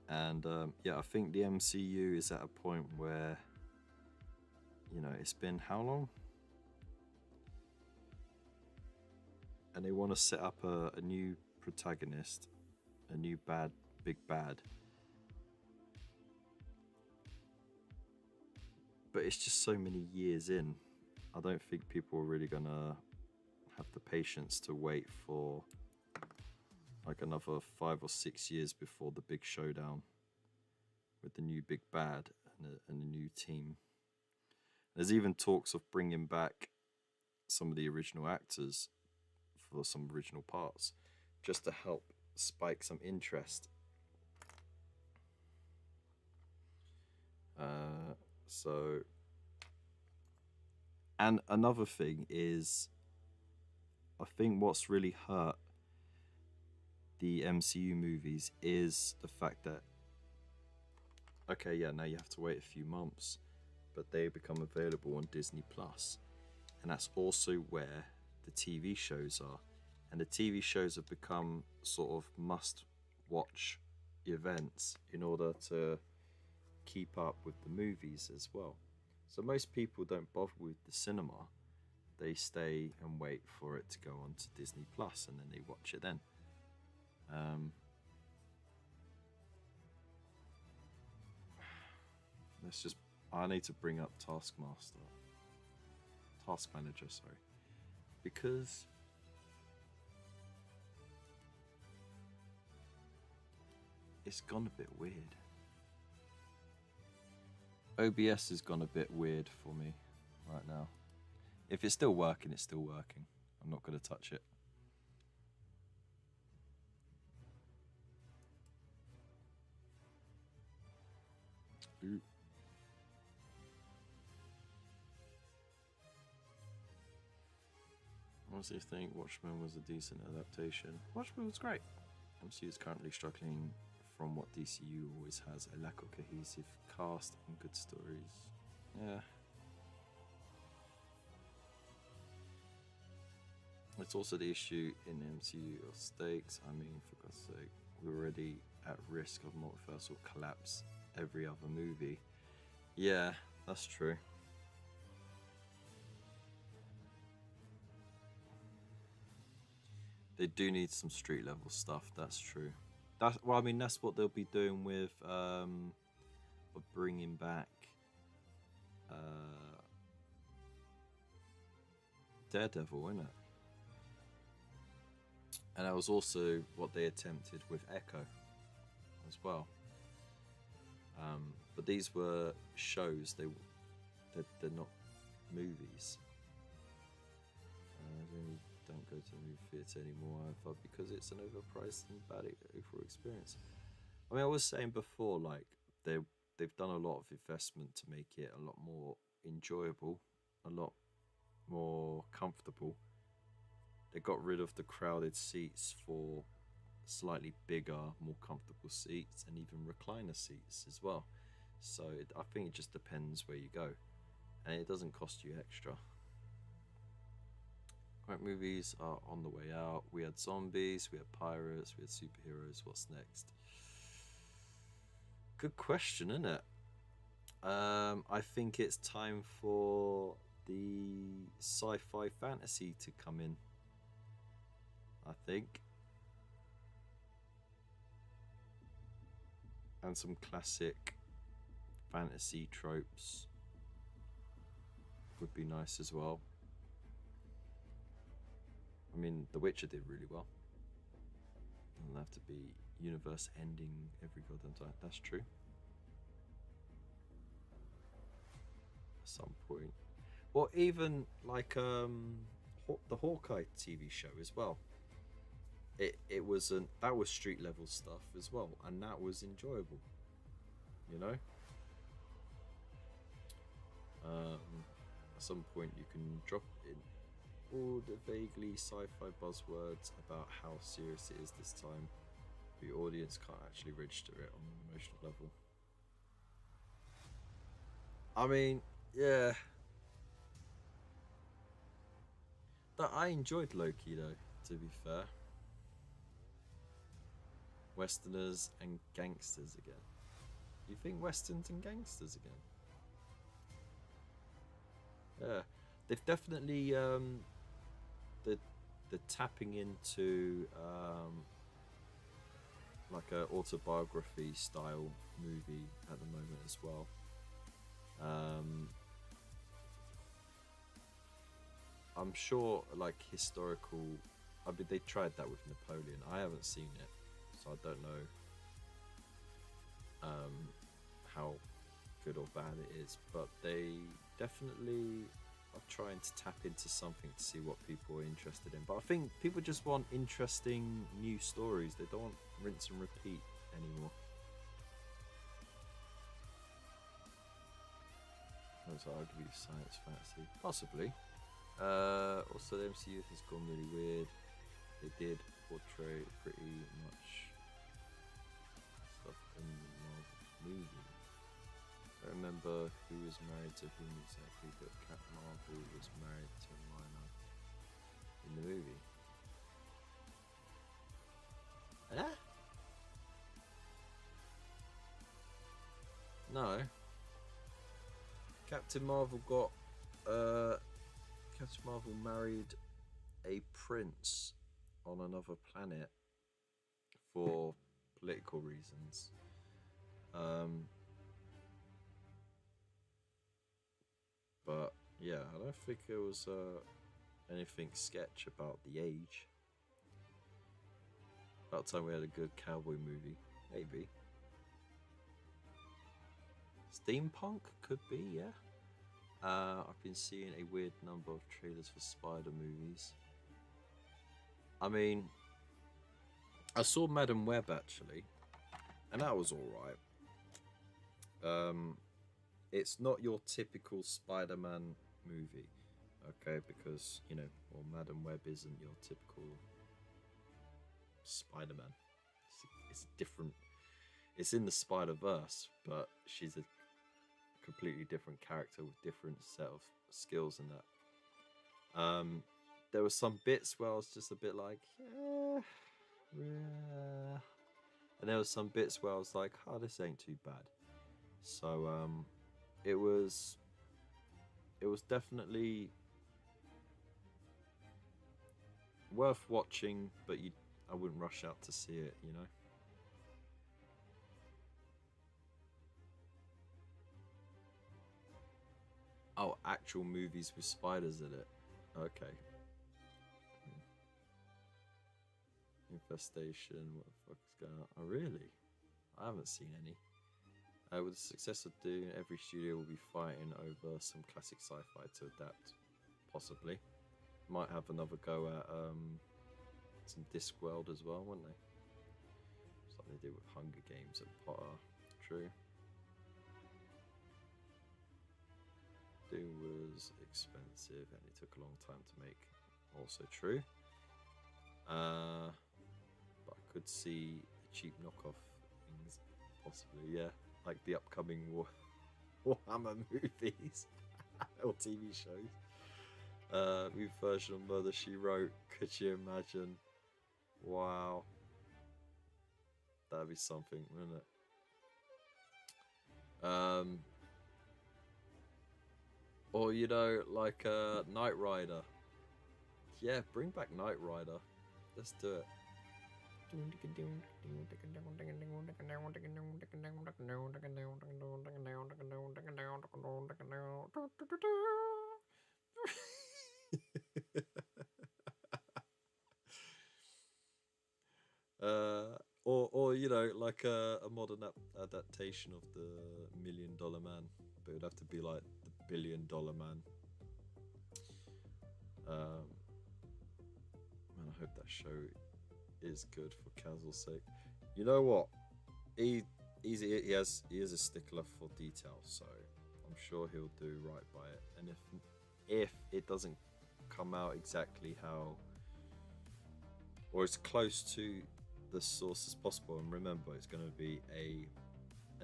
And yeah, I think the MCU is at a point where, you know, it's been how long? And they want to set up a new protagonist, a new big bad. But it's just so many years in. I don't think people are really gonna have the patience to wait for like another 5 or 6 years before the big showdown with the new big bad and a new team. There's even talks of bringing back some of the original actors for some original parts, just to help spike some interest. So, and another thing is, I think what's really hurt the MCU movies is the fact that, okay, yeah, now you have to wait a few months, but they become available on Disney Plus, and that's also where the TV shows are, and the TV shows have become sort of must-watch events in order to keep up with the movies as well. So most people don't bother with the cinema. They stay and wait for it to go on to Disney Plus, and then they watch it then. I need to bring up Task Manager, sorry, because it's gone a bit weird. OBS has gone a bit weird for me right now. If it's still working, it's still working. I'm not going to touch it. Ooh. Honestly, I think Watchmen was a decent adaptation. Watchmen was great. MCU is currently struggling from what DCU always has, a lack of cohesive cast and good stories. Yeah. It's also the issue in MCU of stakes. I mean, for God's sake, we're already at risk of multiversal collapse every other movie. Yeah, that's true. They do need some street level stuff, that's true. Well, I mean, that's what they'll be doing with bringing back Daredevil, isn't it? And that was also what they attempted with Echo as well. But these were shows; they're not movies. I really don't go to the movie theatre anymore either, because it's an overpriced and bad overall experience. I mean, I was saying before, like they've done a lot of investment to make it a lot more enjoyable, a lot more comfortable. They got rid of the crowded seats for slightly bigger, more comfortable seats, and even recliner seats as well. So I think it just depends where you go, and it doesn't cost you extra. Great movies are on the way out. We had zombies, we had pirates, we had superheroes. What's next? Good question, isn't it? I think it's time for the sci-fi fantasy to come in. I think. And some classic fantasy tropes would be nice as well. I mean, The Witcher did really well. Doesn't have to be universe ending every goddamn time. That's true. At some point. or even like the Hawkeye TV show as well. It wasn't, that was street level stuff as well, and that was enjoyable, you know. At some point you can drop in all the vaguely sci-fi buzzwords about how serious it is this time. The audience can't actually register it on an emotional level. I mean, yeah. That I enjoyed Loki though, to be fair. Westerners and gangsters again. You think westerns and gangsters again? Yeah, they've definitely the tapping into like a autobiography style movie at the moment as well. I'm sure like historical. I mean, they tried that with Napoleon. I haven't seen it, so I don't know how good or bad it is. But they definitely are trying to tap into something to see what people are interested in. But I think people just want interesting new stories. They don't want rinse and repeat anymore. So I'll give you science fantasy, possibly. Also, the MCU has gone really weird. They did portray pretty much stuff in the Marvel movie. I don't remember who was married to whom exactly, but Captain Marvel was married to Lana in the movie. Eh? No. Captain Marvel married a prince on another planet for political reasons. But yeah, I don't think it was anything sketch about the age. About time we had a good cowboy movie, maybe. Steampunk could be, yeah. I've been seeing a weird number of trailers for Spider movies. I mean, I saw Madam Web actually, and that was alright. It's not your typical Spider-Man movie, okay? Because, you know, well, Madam Web isn't your typical Spider-Man. It's different. It's in the Spider-Verse, but she's a completely different character with different set of skills in that. There were some bits where I was just a bit like, yeah, and there were some bits where I was like, oh, this ain't too bad. So it was definitely worth watching, but I wouldn't rush out to see it, you know. Oh, actual movies with spiders in it. Okay. Infestation, what the fuck is going on? Oh, really? I haven't seen any. With the success of Dune, every studio will be fighting over some classic sci-fi to adapt. Possibly. Might have another go at some Discworld as well, wouldn't they? Just like they did with Hunger Games at Potter. True. Dune was expensive and it took a long time to make. Also true. But I could see the cheap knockoff things, possibly, yeah. Like the upcoming Warhammer movies or TV shows. New version of Murder, She Wrote. Could you imagine? Wow. That'd be something, wouldn't it? Or, you know, like Knight Rider. Yeah, bring back Knight Rider. Let's do it. Or you know, like a modern adaptation of the $1 Million Man, but it would have to be like the $1 Billion Man. Man, I hope that show is good for Kaz's sake. You know what? He is a stickler for detail, so I'm sure he'll do right by it. And if it doesn't come out exactly how, or as close to the source as possible, and remember, it's going to be a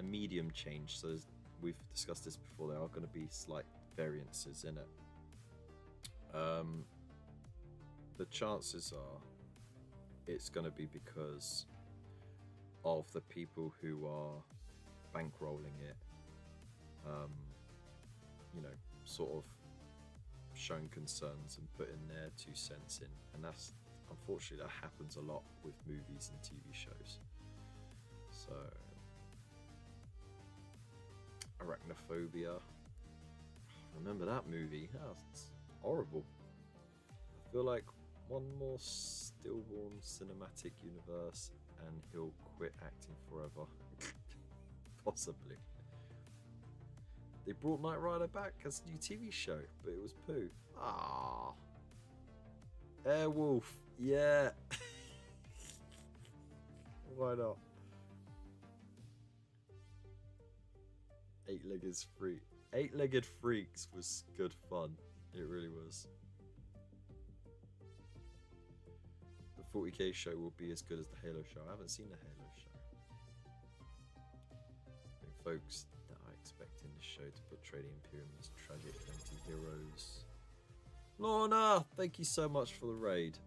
medium change. So we've discussed this before. There are going to be slight variances in it. The chances are it's going to be because of the people who are bankrolling it, sort of showing concerns and putting their 2 cents in, and that's unfortunately that happens a lot with movies and TV shows. So Arachnophobia, remember that movie? It's horrible. I feel like one more Stillborn cinematic universe and he'll quit acting forever. Possibly. They brought Knight Rider back as a new TV show, but it was poo. Ah, Airwolf, yeah. Why not? Eight-Legged Freaks was good fun. It really was. The 40k show will be as good as the Halo show. I haven't seen the Halo show. And folks that are expecting the show to portray the Imperium as tragic anti-heroes. Lorna, thank you so much for the raid.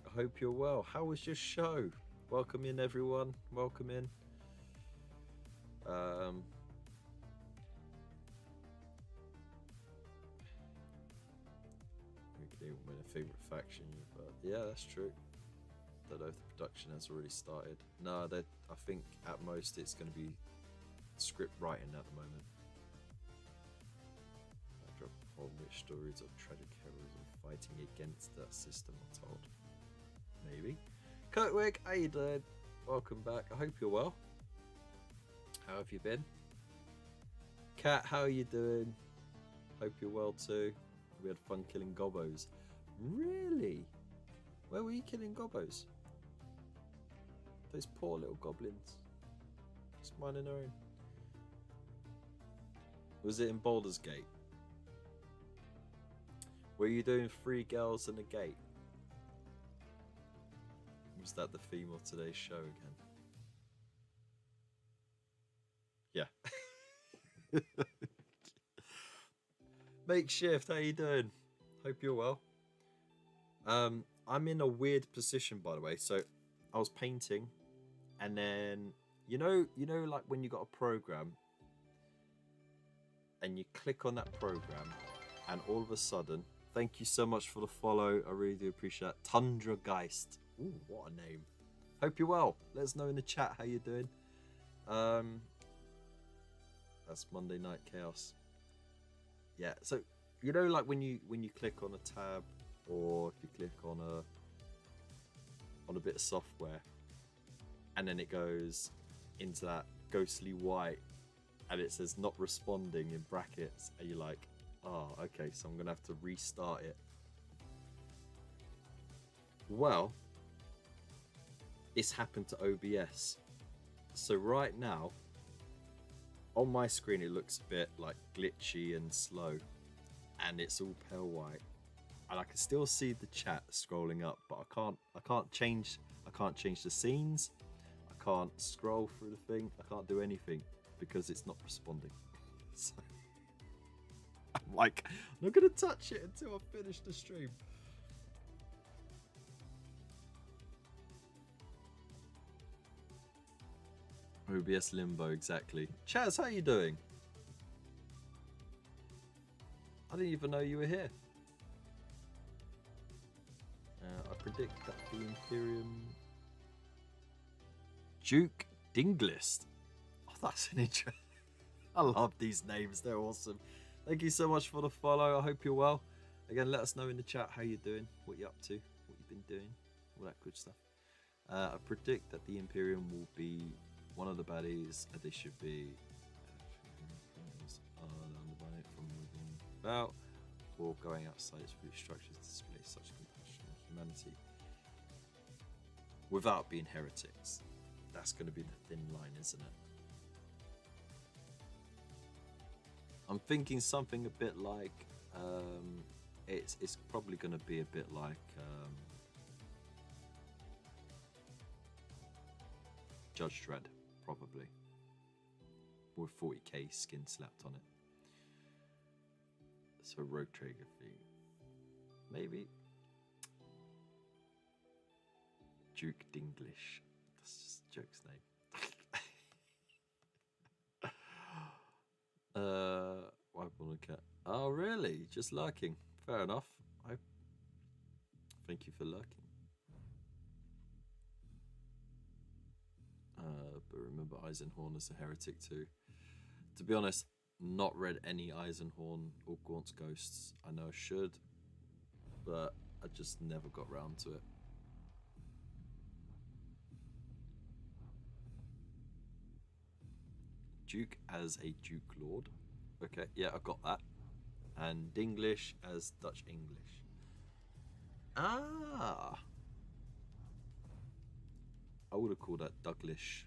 I hope you're well. How was your show? Welcome in, everyone. Welcome in. When a favorite faction, yeah, that's true. Don't know if the production has already started. No, I think at most it's going to be script writing at the moment. I drop a whole which stories of tragic heroism fighting against that system are told. Maybe. Kurtwig, how you doing? Welcome back. I hope you're well. How have you been? Kat, how are you doing? Hope you're well too. We had fun killing gobos. Really? Where were you killing gobos? Those poor little goblins. Just minding their own. Was it in Baldur's Gate? Were you doing 3 girls and a gate? Was that the theme of today's show again? Yeah. Makeshift, how you doing? Hope you're well. I'm in a weird position, by the way. So I was painting, and then you know, like when you got a program, and you click on that program, and all of a sudden, thank you so much for the follow. I really do appreciate that. Tundra Geist. Ooh, what a name. Hope you're well. Let us know in the chat how you're doing. That's Monday Night Chaos. Yeah, so you know, like when you click on a tab, or if you click on a bit of software, and then it goes into that ghostly white, and it says not responding in brackets, and you're like, oh, okay, so I'm gonna have to restart it. Well, it's happened to OBS. So right now, on my screen, it looks a bit like glitchy and slow, and it's all pale white, and I can still see the chat scrolling up, but I can't change the scenes. I can't scroll through the thing. I can't do anything because it's not responding. So I'm like, I'm not gonna touch it until I finish the stream. OBS limbo, exactly. Chaz, how you doing? I didn't even know you were here. I predict that the Imperium... Duke Dinglist. Oh, that's an intro. I love these names, they're awesome. Thank you so much for the follow, I hope you're well. Again, let us know in the chat how you're doing, what you're up to, what you've been doing, all that good stuff. I predict that the Imperium will be one of the baddies, they should be from within. About or going outside its root structures to display such compassion and humanity without being heretics. That's going to be the thin line, isn't it? I'm thinking something a bit like it's probably going to be a bit like Judge Dredd, probably, with 40k skin slapped on it. So Rogue Traeger thing, maybe. Duke Dinglish, that's just a joke's name. Why want cat? Oh really? Just lurking. Fair enough. I thank you for lurking. But remember, Eisenhorn is a heretic too. To be honest, not read any Eisenhorn or Gaunt's Ghosts. I know I should, but I just never got round to it. Duke as a Duke Lord. Okay, yeah, I got that. And Dinglish as Dutch English. Ah! I would have called that Douglish.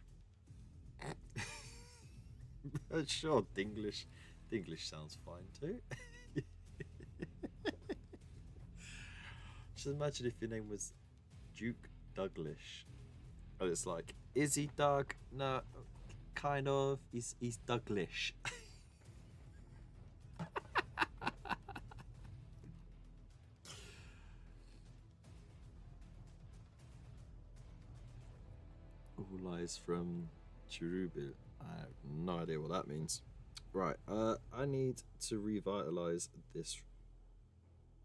Sure, Dinglish. Dinglish sounds fine too. Just imagine if your name was Duke Douglish. And it's like, is he Doug? No, kind of. He's Douglish. All lies from Chernobyl. I have no idea what that means. Right, I need to revitalize this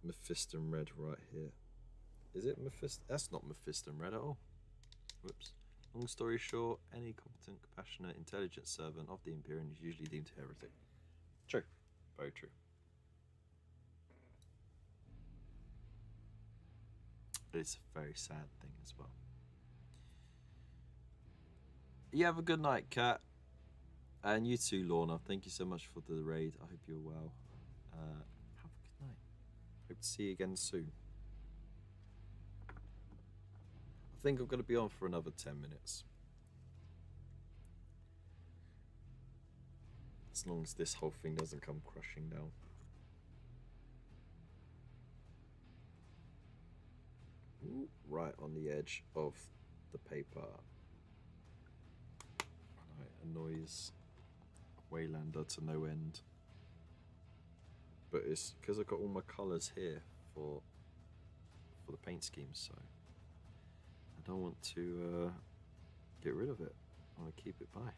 Mephiston Red right here. Is it Mephiston? That's not Mephiston Red at all. Whoops. Long story short, any competent, compassionate, intelligent servant of the Imperium is usually deemed a heretic. True. Very true. It's a very sad thing as well. You have a good night, Kat. And you too, Lorna. Thank you so much for the raid. I hope you're well. Have a good night. Hope to see you again soon. I think I'm going to be on for another 10 minutes. As long as this whole thing doesn't come crushing down. Ooh, right on the edge of the paper. Right, annoys Waylander to no end. But it's because I've got all my colours here for the paint scheme, so I don't want to get rid of it. I want to keep it by.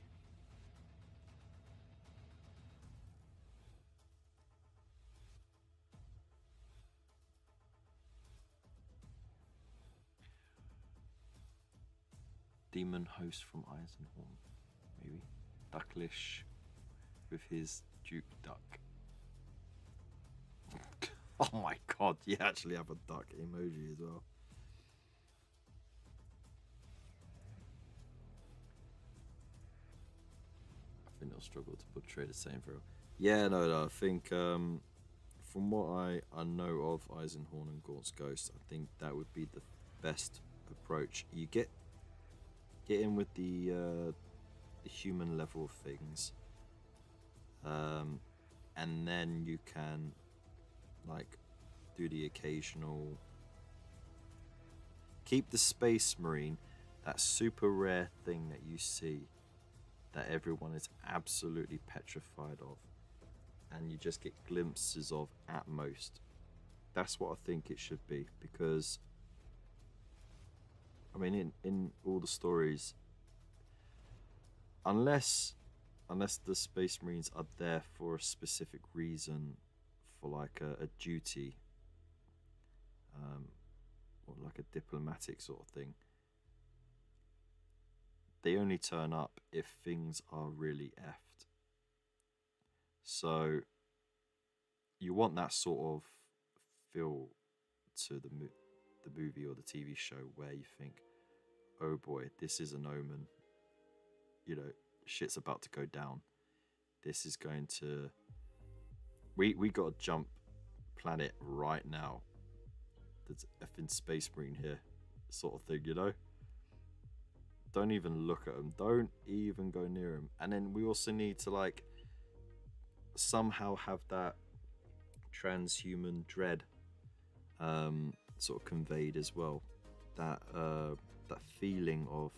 Demon host from Eisenhorn, maybe. Ducklish with his Duke Duck. Oh my god, you actually have a duck emoji as well. I think they'll struggle to portray the same for. Yeah, no, I think from what I know of Eisenhorn and Gaunt's Ghost, I think that would be the best approach. You get in with the human level of things, and then you can like do the occasional, keep the Space Marine, that super rare thing that you see that everyone is absolutely petrified of, and you just get glimpses of at most. That's what I think it should be, because I mean, in all the stories, unless the Space Marines are there for a specific reason, for like a duty, or like a diplomatic sort of thing, they only turn up if things are really effed. So you want that sort of feel to the movie or the TV show where you think, oh boy, this is an omen. You know, shit's about to go down. This is going to... We got to jump planet right now. There's effing Space Marine here, sort of thing, you know? Don't even look at them. Don't even go near them. And then we also need to, like, somehow have that transhuman dread sort of conveyed as well. That feeling of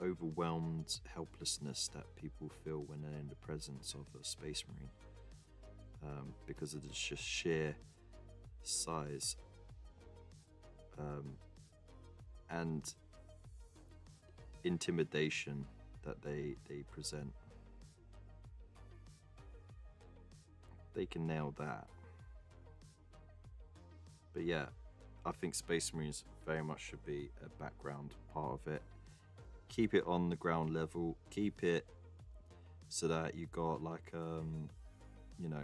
overwhelmed helplessness that people feel when they're in the presence of a Space Marine, because of the just sheer size and intimidation that they present. They can nail that. But yeah, I think Space Marines very much should be a background part of it. Keep it on the ground level. Keep it so that you got like you know,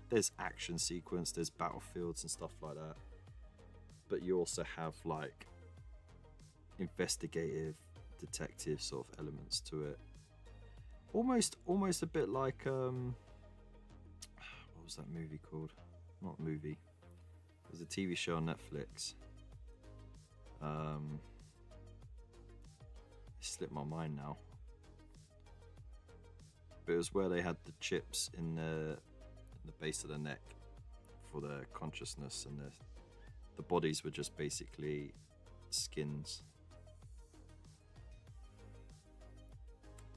there's action sequence, there's battlefields and stuff like that. But you also have like investigative, detective sort of elements to it. Almost a bit like what was that movie called? Not movie. It was a TV show on Netflix. It slipped my mind now. But it was where they had the chips in the base of the neck for their consciousness, and the bodies were just basically skins.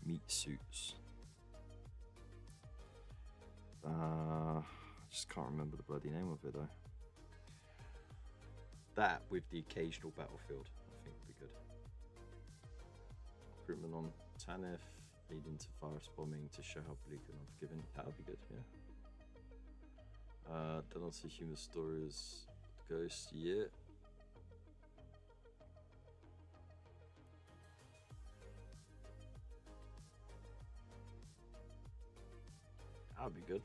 Meat suits. I just can't remember the bloody name of it though. That with the occasional battlefield, I think would be good. Recruitment on Tanith, leading to virus bombing to show how bleak and unforgiving. That would be good, yeah. Then I'll see human stories, Ghost, yeah. That would be good.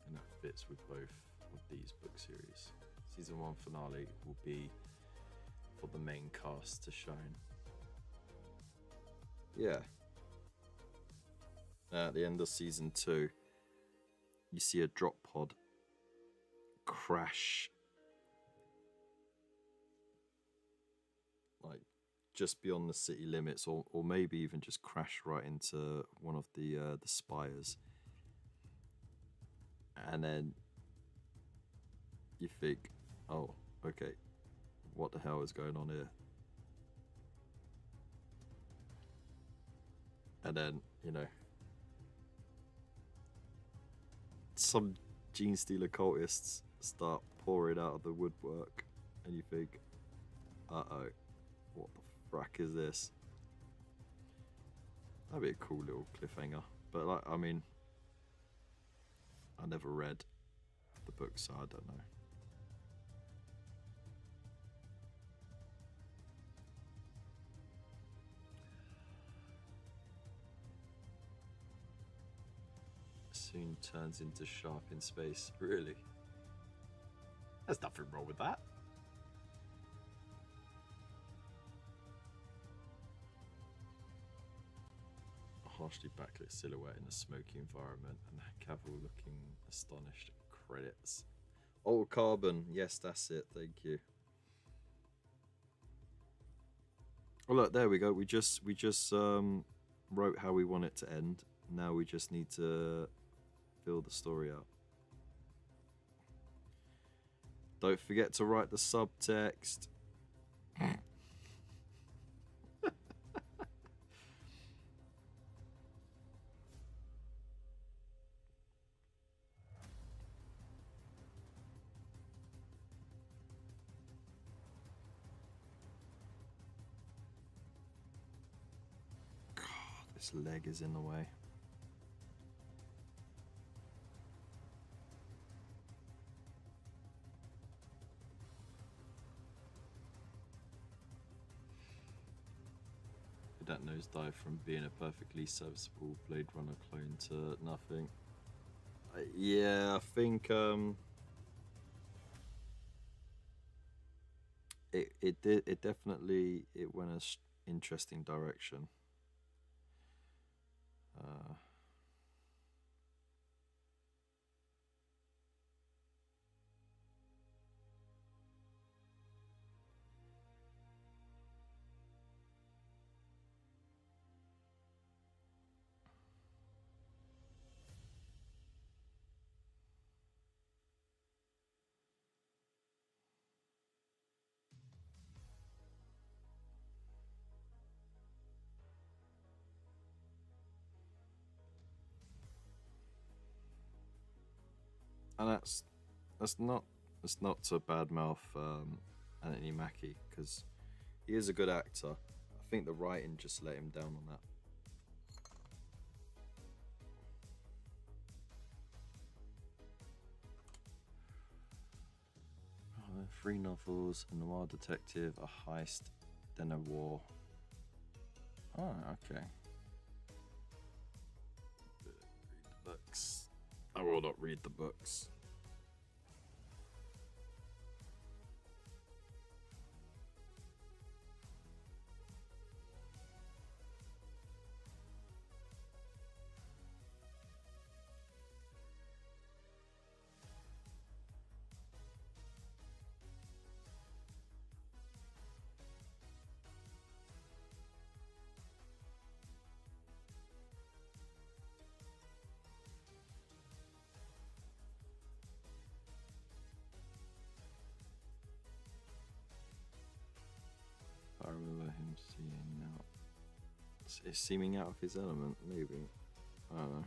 And that fits with both of these book series. Season 1 finale will be for the main cast to shine. Yeah. At the end of season 2, you see a drop pod crash like just beyond the city limits, or maybe even just crash right into one of the spires. And then you think, oh, okay, what the hell is going on here? And then, you know, some Gene Stealer cultists start pouring out of the woodwork, and you think, uh-oh, what the frack is this? That'd be a cool little cliffhanger. But, like, I mean, I never read the book, so I don't know. Soon turns into sharp in space. Really? There's nothing wrong with that. A harshly backlit silhouette in a smoky environment, and Cavill looking astonished. Credits. Old Carbon. Yes, that's it. Thank you. Oh look, there we go. We just wrote how we want it to end. Now we just need to fill the story out. Don't forget to write the subtext. God, this leg is in the way. That nosedive from being a perfectly serviceable Blade Runner clone to nothing. Yeah, I think it definitely went an interesting direction. And that's not to badmouth Anthony Mackie, because he is a good actor. I think the writing just let him down on that. Three novels, a noir detective, a heist, then a war. Oh, okay. Read the books. I will not read the books. I remember him seeing out. It's seeming out of his element, maybe. I don't know.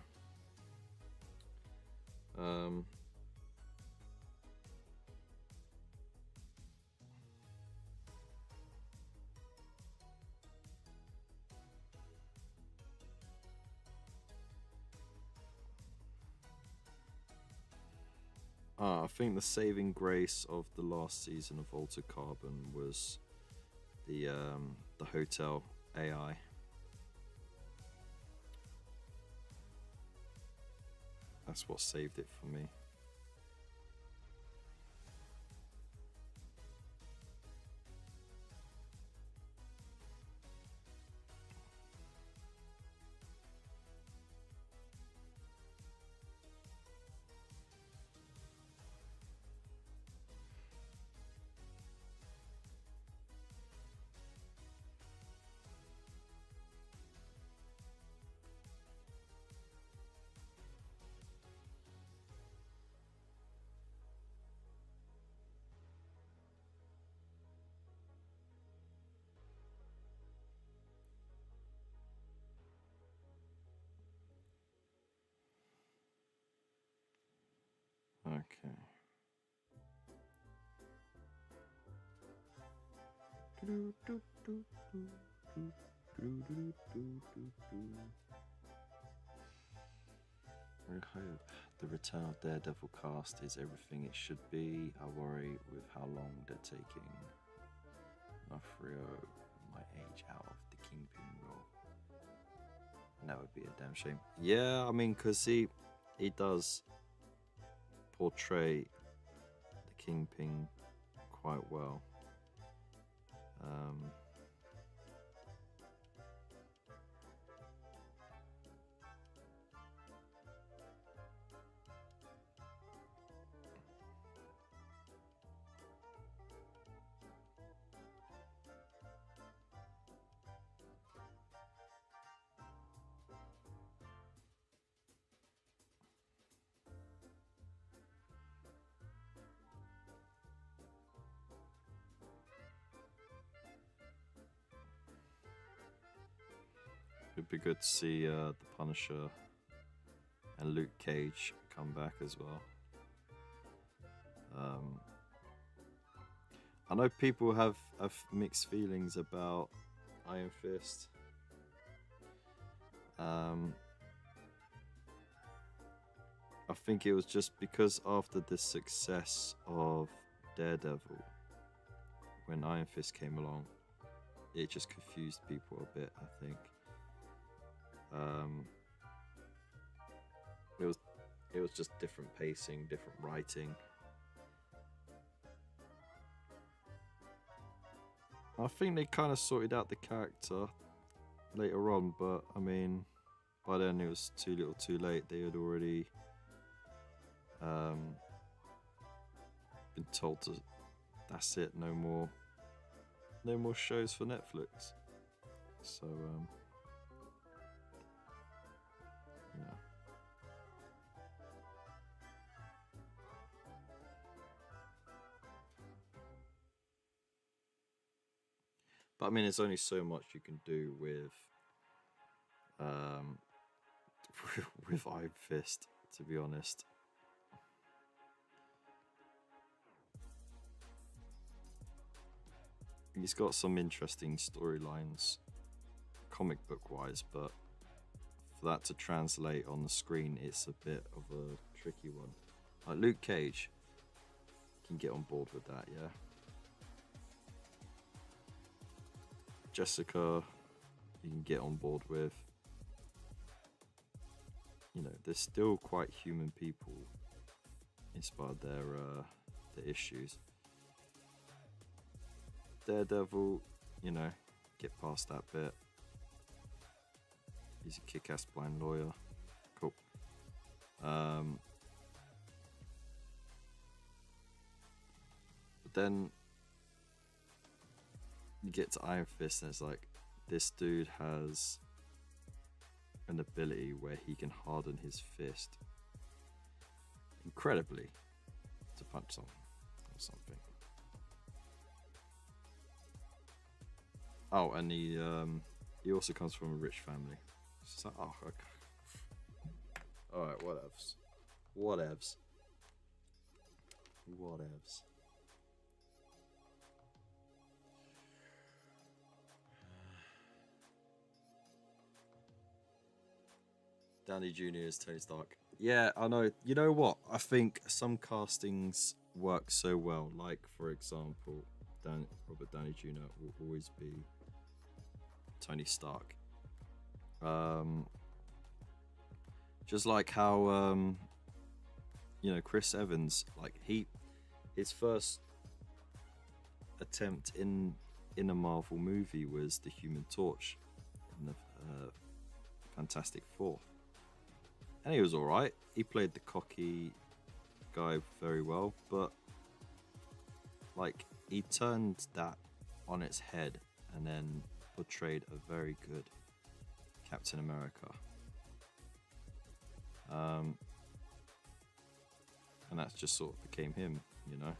I think the saving grace of the last season of Altered Carbon was the hotel AI. That's what saved it for me. Okay. I hope the return of Daredevil cast is everything it should be. I worry with how long they're taking Lafrio my age out of the Kingpin role. And that would be a damn shame. Yeah, I mean, because he does portray the Kingpin quite well. It'd be good to see the Punisher and Luke Cage come back as well. I know people have mixed feelings about Iron Fist. I think it was just because after the success of Daredevil, when Iron Fist came along, it just confused people a bit, I think. It was just different pacing, different writing. I think they kind of sorted out the character later on, but I mean, by then it was too little too late. They had already been told to, that's it, no more shows for Netflix. So yeah. But I mean, there's only so much you can do with with Iron Fist, to be honest. he's got some interesting storylines, comic book wise, but for that to translate on the screen, it's a bit of a tricky one. Like Luke Cage, can get on board with that, yeah. Jessica, you can get on board with. You know, they're still quite human people, inspired their issues. Daredevil, you know, get past that bit. He's a kick-ass blind lawyer. Cool. But then you get to Iron Fist, and it's like, this dude has an ability where he can harden his fist incredibly to punch someone or something. Oh, and he also comes from a rich family. It's just like, oh, okay. Alright, whatevs. Whatevs. Whatevs. Downey Jr. is Tony Stark. Yeah, I know. You know what? I think some castings work so well. Like, for example, Robert Downey Jr. will always be Tony Stark. Just like how, you know, Chris Evans, like his first attempt in a Marvel movie was the Human Torch in the Fantastic Four. And he was alright. He played the cocky guy very well, but like he turned that on its head and then portrayed a very good Captain America. And that's just sort of became him, you know.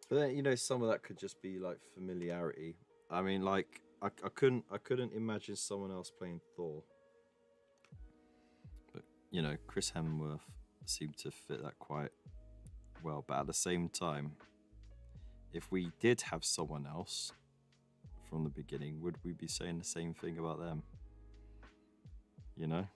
But then, you know, some of that could just be like familiarity. I mean, like I couldn't imagine someone else playing Thor. But you know, Chris Hemsworth seemed to fit that quite well. But at the same time, if we did have someone else from the beginning, would we be saying the same thing about them? You know?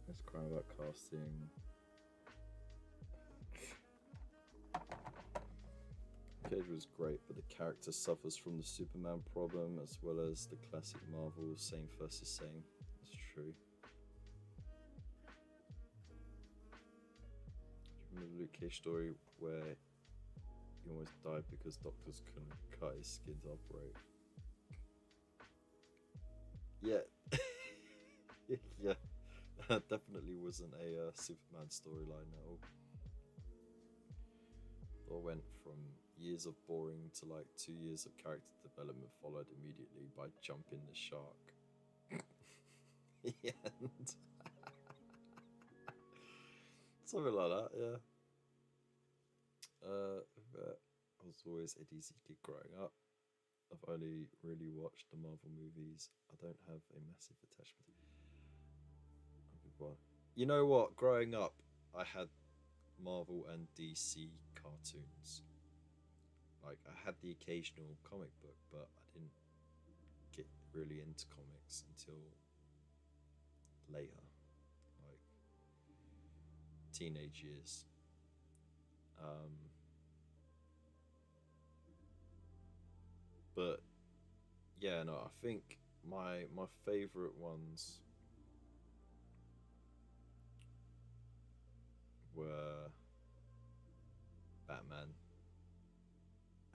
Let's cry about casting. Cage was great, but the character suffers from the Superman problem as well as the classic Marvel same versus same. That's true. Do you remember the Luke Cage story where he almost died because doctors couldn't cut his skin to operate? Yeah. Yeah. That definitely wasn't a Superman storyline at all. Thor went from years of boring to like 2 years of character development followed immediately by jumping the shark. The end. Something like that, yeah. I was always a DC kid growing up. I've only really watched the Marvel movies. I don't have a massive attachment. You know what? Growing up, I had Marvel and DC cartoons. Like, I had the occasional comic book, but I didn't get really into comics until later, like teenage years. But yeah, no, I think my favorite ones were Batman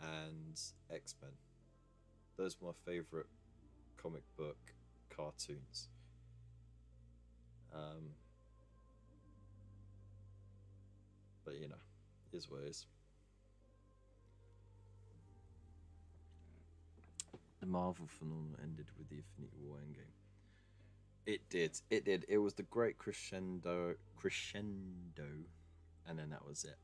and X-Men. Those are my favorite comic book cartoons. But you know, is what it is. The Marvel phenomenon ended with the Infinity War Endgame. It did. It did. It was the great crescendo, and then that was it.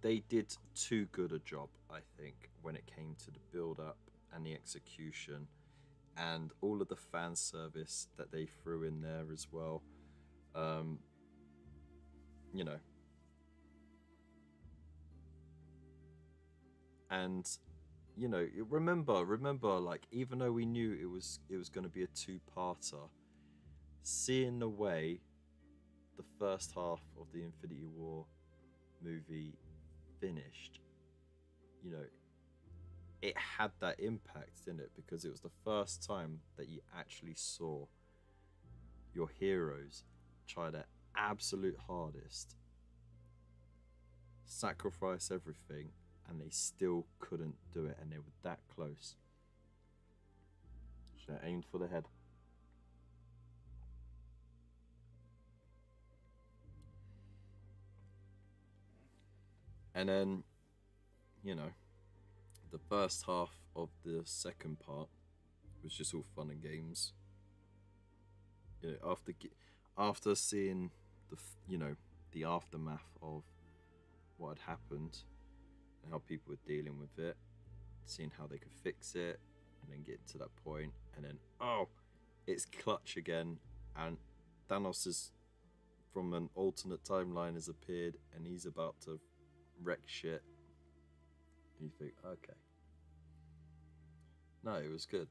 They did too good a job, I think, when it came to the build up and the execution, and all of the fan service that they threw in there as well. You know, and you know, remember, like, even though we knew it was going to be a two-parter, seeing the way the first half of the Infinity War movie finished, you know, it had that impact, didn't it? Because it was the first time that you actually saw your heroes try their absolute hardest, sacrifice everything, and they still couldn't do it, and they were that close. Should I aimed for the head? And then, you know, the first half of the second part was just all fun and games. You know, after seeing the aftermath of what had happened and how people were dealing with it, seeing how they could fix it, and then get to that point, and then it's clutch again, and Thanos is from an alternate timeline has appeared, and he's about to wreck shit. And you think, okay, no, it was good.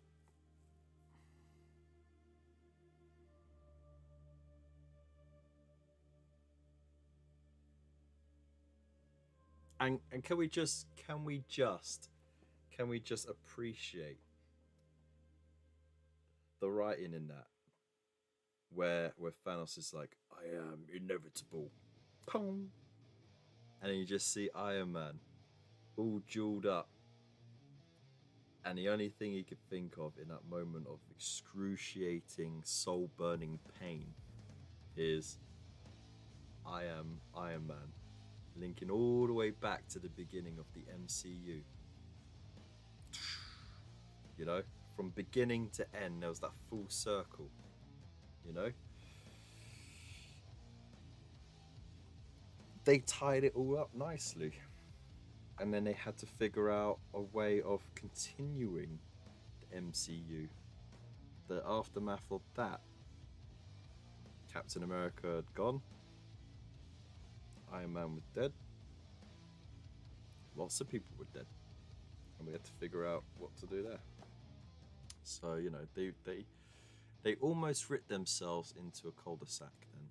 And can we just appreciate the writing in that, where Thanos is like, I am inevitable, pong, and then you just see Iron Man all jeweled up, and the only thing he could think of in that moment of excruciating, soul-burning pain is, I am Iron Man. Linking all the way back to the beginning of the MCU. You know, from beginning to end, there was that full circle. You know, they tied it all up nicely, and then they had to figure out a way of continuing the MCU. The aftermath of that, Captain America had gone, Iron Man was dead, lots of people were dead, and we had to figure out what to do there. So, you know, they almost writ themselves into a cul-de-sac then.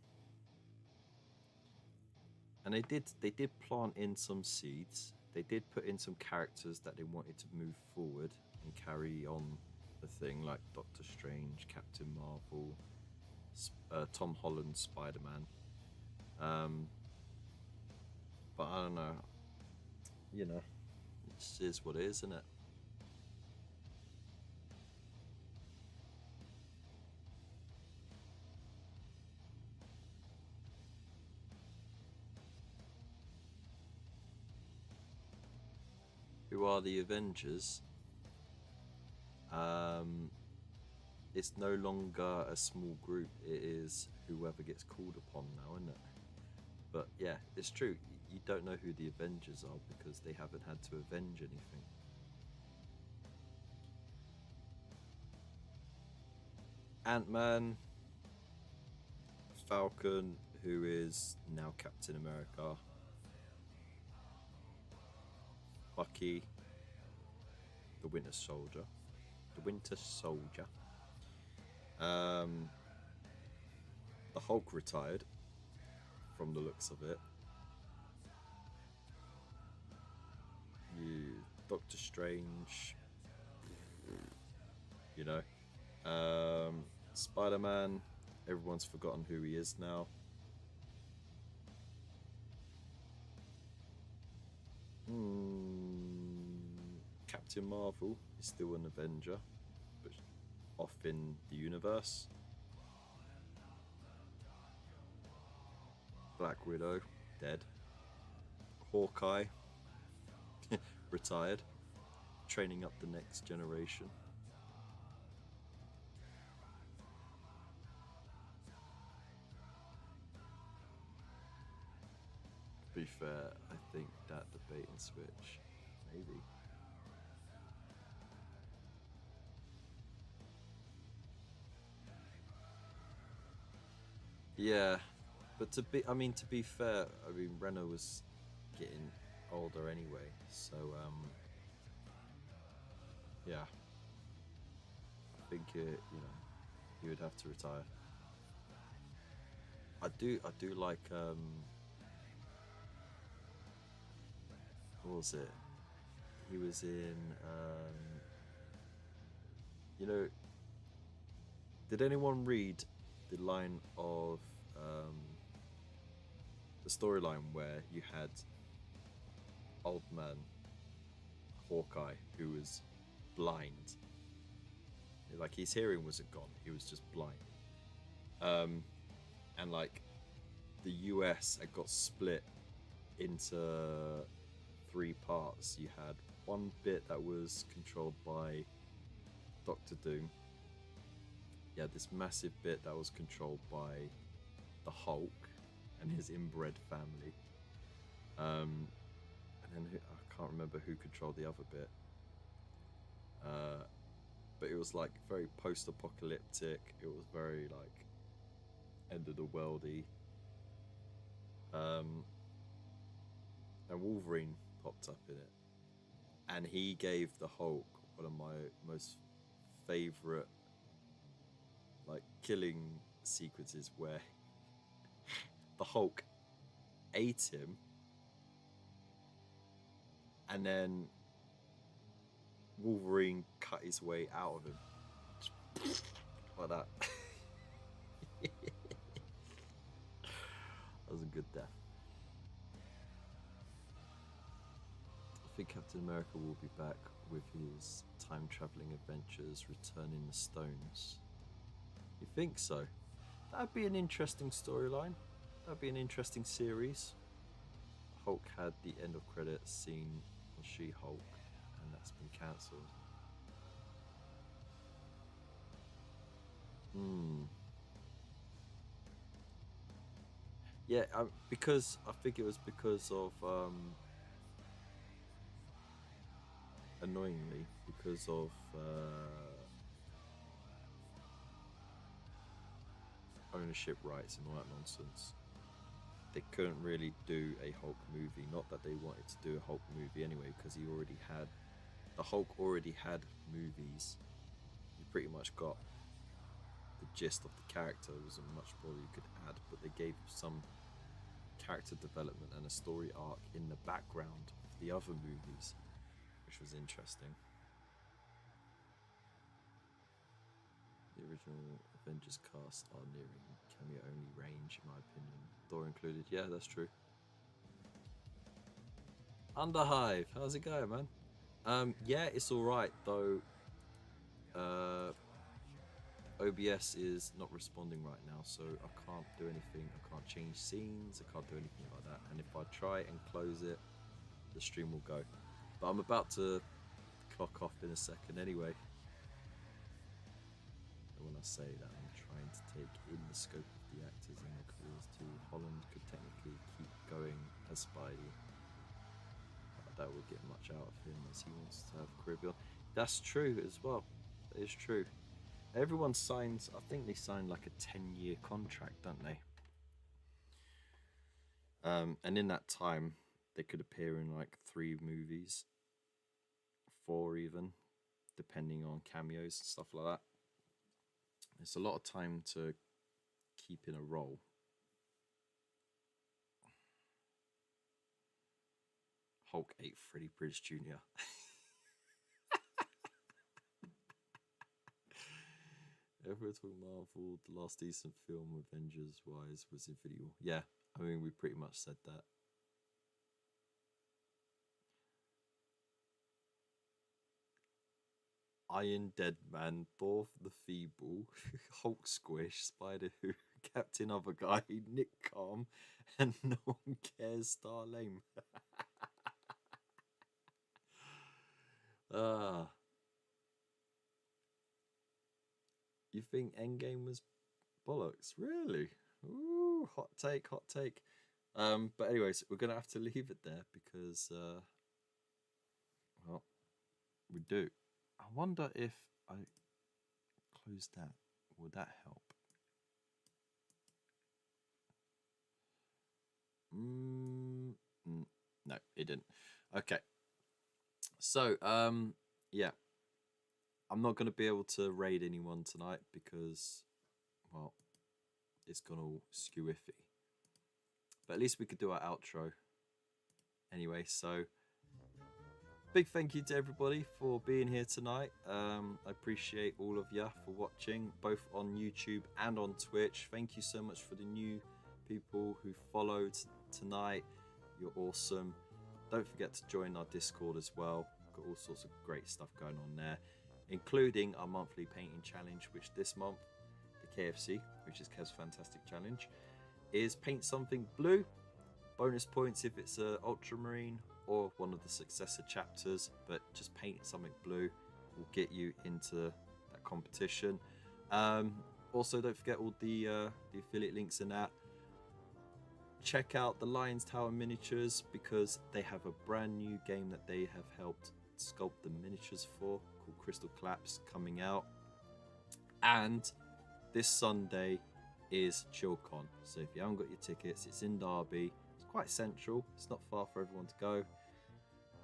And they did plant in some seeds. They did put in some characters that they wanted to move forward and carry on the thing, like Doctor Strange, Captain Marvel, Tom Holland, Spider-Man. But I don't know. You know, it is what it is, isn't it? Who are the Avengers? It's no longer a small group. It is whoever gets called upon now, isn't it? But yeah, it's true. You don't know who the Avengers are because they haven't had to avenge anything. Ant-Man, Falcon, who is now Captain America. Bucky, the Winter Soldier. The Hulk retired, from the looks of it. Doctor Strange, you know. Spider-Man, everyone's forgotten who he is now. Captain Marvel is still an Avenger, but off in the universe. Black Widow, dead. Hawkeye, retired, training up the next generation. To be fair, I think that the bait and switch, maybe. Yeah, but to be fair, I mean, Renner was getting older anyway, so yeah, I think he would have to retire. I do like what was it? He was in did anyone read the line of the storyline where you had old man Hawkeye who was blind? Like, his hearing wasn't gone, he was just blind. And like the US had got split into 3 parts. You had one bit that was controlled by Doctor Doom. You had this massive bit that was controlled by the Hulk and his inbred family. And then I can't remember who controlled the other bit. But it was like very post-apocalyptic. It was very like end of the worldy. And Wolverine popped up in it, and he gave the Hulk one of my most favorite like killing sequences, where the Hulk ate him and then Wolverine cut his way out of him like that. That was a good death. I think Captain America will be back with his time-traveling adventures, returning the stones. You think so? That'd be an interesting storyline. That'd be an interesting series. Hulk had the end of credits scene on She-Hulk, and that's been cancelled. Yeah, because I think it was because of annoyingly, because of ownership rights and all that nonsense. They couldn't really do a Hulk movie. Not that they wanted to do a Hulk movie anyway, because the Hulk already had movies. You pretty much got the gist of the character. There wasn't much more you could add, but they gave some character development and a story arc in the background of the other movies, which was interesting. The original Avengers cast are nearing cameo-only range, in my opinion. Thor included. Yeah, that's true. Underhive, how's it going, man? Yeah, it's alright, though. OBS is not responding right now, so I can't do anything. I can't change scenes, I can't do anything like that. And if I try and close it, the stream will go. But I'm about to clock off in a second anyway. And when I say that, I'm trying to take in the scope of the actors and their careers too. Holland could technically keep going as Spidey. That would get much out of him, as he wants to have a career beyond. That's true as well. That is true. Everyone signs, I think they sign like a 10-year contract, don't they? And in that time, they could appear in like 3 movies, 4 even, depending on cameos and stuff like that. It's a lot of time to keep in a role. Hulk ate Freddie Prinze Jr. Everyone talking Marvel, the last decent film Avengers wise was Infinity War. Yeah, I mean, we pretty much said that. Iron Deadman, Thor the Feeble, Hulk Squish, Spider Who, Captain Other Guy, Nick Calm, and No One Cares Star Lame. You think Endgame was bollocks? Really? Ooh, hot take, hot take. But anyways, we're gonna have to leave it there because well, we do. I wonder if I close that, would that help? No, it didn't. Okay. So, yeah. I'm not going to be able to raid anyone tonight because, well, it's gone all skew iffy. But at least we could do our outro. Anyway, so big thank you to everybody for being here tonight. I appreciate all of you for watching, both on YouTube and on Twitch. Thank you so much for the new people who followed tonight. You're awesome. Don't forget to join our Discord as well. Got all sorts of great stuff going on there, including our monthly painting challenge, which this month, the KFC, which is Kev's Fantastic Challenge, is paint something blue. Bonus points if it's a ultramarine or one of the successor chapters, but just painting something blue will get you into that competition. Also, don't forget all the affiliate links in that. Check out the Lions Tower miniatures because they have a brand new game that they have helped sculpt the miniatures for called Crystal Collapse coming out. And this Sunday is ChillCon, so if you haven't got your tickets, it's in Derby. It's quite central, it's not far for everyone to go.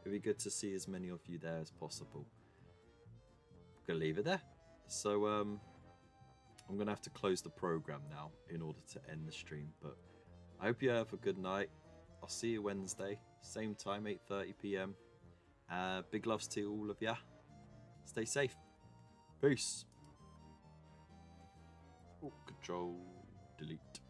It'd be good to see as many of you there as possible. I'm gonna leave it there. So I'm gonna have to close the program now in order to end the stream, but I hope you have a good night. I'll see you Wednesday, same time, 8:30 p.m. Big loves to all of ya. Stay safe. Peace. Oh, control, delete.